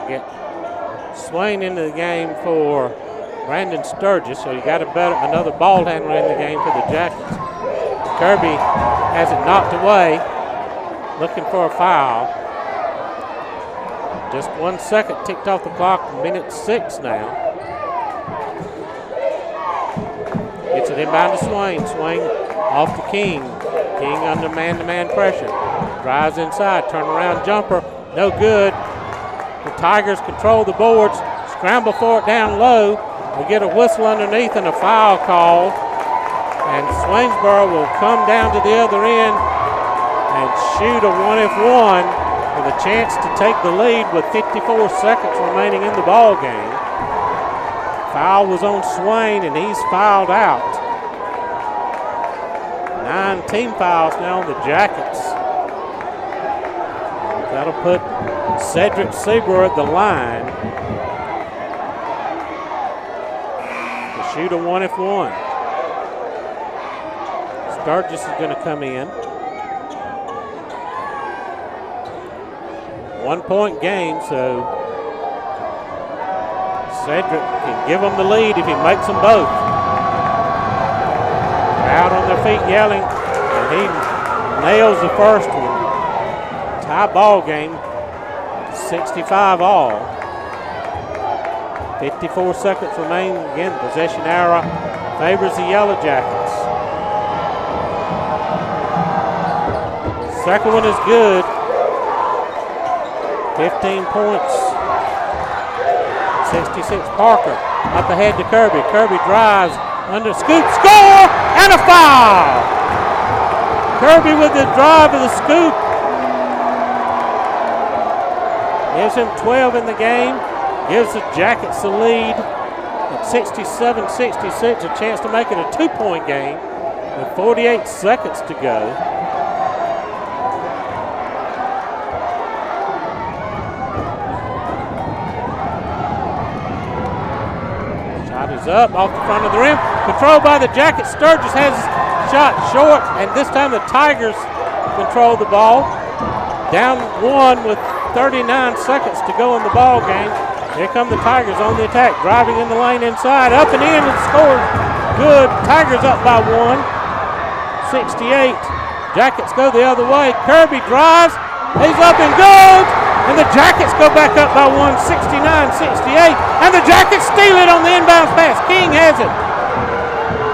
Get Swain into the game for Brandon Sturgis, so you got another ball handler in the game for the Jackets. Kirby has it knocked away, looking for a foul. Just 1 second ticked off the clock, minute 6 now. Gets it inbound to Swain. Swain off to King. King under man-to-man pressure. Drives inside, turnaround jumper, no good. The Tigers control the boards, scramble for it down low. We get a whistle underneath and a foul call. And Swainsboro will come down to the other end and shoot a 1-if-1 with a chance to take the lead with 54 seconds remaining in the ball game. Foul was on Swain, and he's fouled out. 9 team fouls now on the Jackets. That'll put Cedric Seaver at the line to shoot a 1-if-1. Sturgis is going to come in. 1 point game, so Cedric can give them the lead if he makes them both. Out on their feet yelling, and he nails the first one. Tie ball game, 65 all. 54 seconds remain. Again, possession arrow favors the Yellow Jackets. Second one is good. 15 points. 66 Parker up ahead to Kirby. Kirby drives under scoop, score, and a foul. Kirby with the drive of the scoop. Gives him 12 in the game. Gives the Jackets the lead at 67-66. A chance to make it a 2-point game with 48 seconds to go. Up off the front of the rim, controlled by the Jackets. Sturgis has shot short, and this time the Tigers control the ball. Down 1 with 39 seconds to go in the ball game. Here come the Tigers on the attack, driving in the lane inside, up and in, and scores. Good. Tigers up by 1, 68. Jackets go the other way. Kirby drives, he's up and good. And the Jackets go back up by 1, 69-68. And the Jackets steal it on the inbound pass. King has it.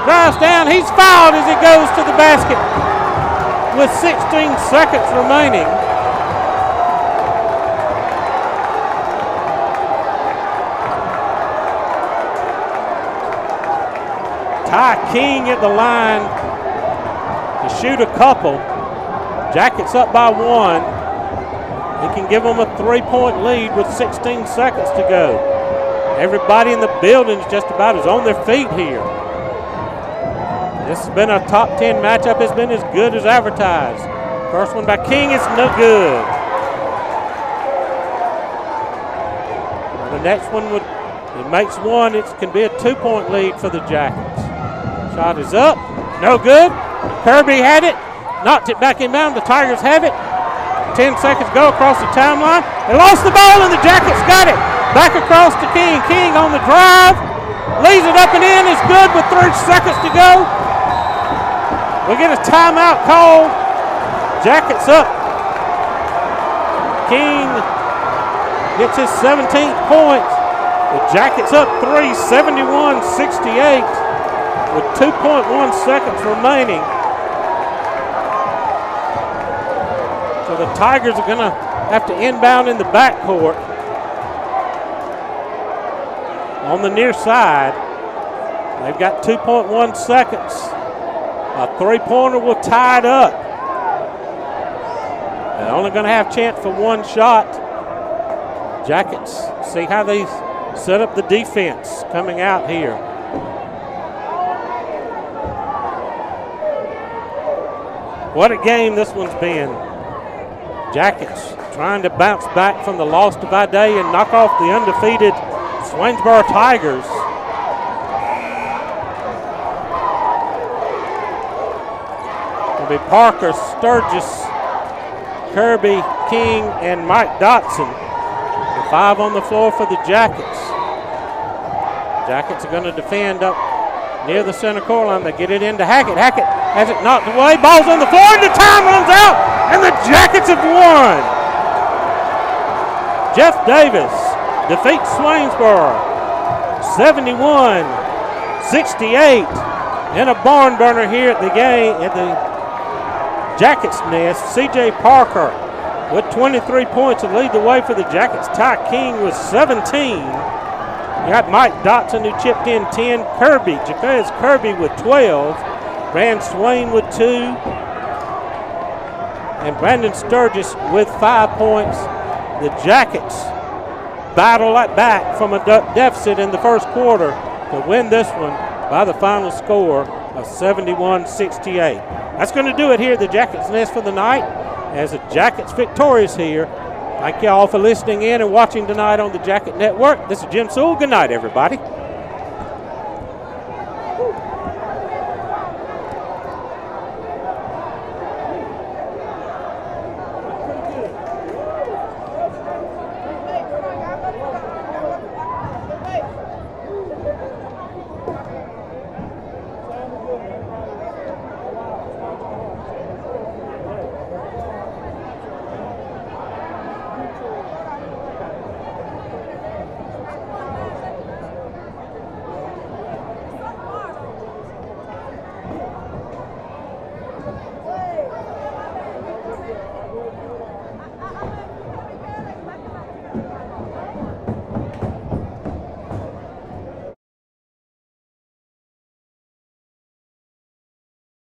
Drives down. He's fouled as he goes to the basket with 16 seconds remaining. Ty King at the line to shoot a couple. Jackets up by 1. He can give them a 3-point lead with 16 seconds to go. Everybody in the building is just about as on their feet here. This has been a top 10 matchup. It's been as good as advertised. First one by King is no good. The next one he makes one. It can be a 2-point lead for the Jackets. Shot is up, no good. Kirby had it, knocked it back inbound. The Tigers have it. 10 seconds go across the timeline. They lost the ball, and the Jackets got it. Back across to King. King on the drive. Leaves it up and in. It's good with 3 seconds to go. We get a timeout call. Jackets up. King gets his 17th point. The Jackets up 3, 71-68 with 2.1 seconds remaining. So the Tigers are going to have to inbound in the backcourt. On the near side, they've got 2.1 seconds. A 3-pointer will tie it up. They're only going to have a chance for 1 shot. Jackets, see how they set up the defense coming out here. What a game this one's been. Jackets trying to bounce back from the loss to Vidae and knock off the undefeated Swainsboro Tigers. It'll be Parker, Sturgis, Kirby, King, and Mike Dotson. The 5 on the floor for the Jackets. Jackets are going to defend up near the center core line. They get it into Hackett. Hackett has it knocked away. Ball's on the floor, and the time runs out, and the Jackets have won. Jeff Davis defeats Swainsboro 71-68 in a barn burner here at the game at the Jackets nest. C.J. Parker with 23 points to lead the way for the Jackets. Ty King with 17. You got Mike Dotson who chipped in 10. Jaquez Kirby with 12. Brand Swain with 2. And Brandon Sturgis with 5 points. The Jackets battle that back from a deficit in the first quarter to win this one by the final score of 71-68. That's going to do it here at the Jackets Nest for the night as the Jackets victorious here. Thank you all for listening in and watching tonight on the Jacket Network. This is Jim Sewell. Good night, everybody.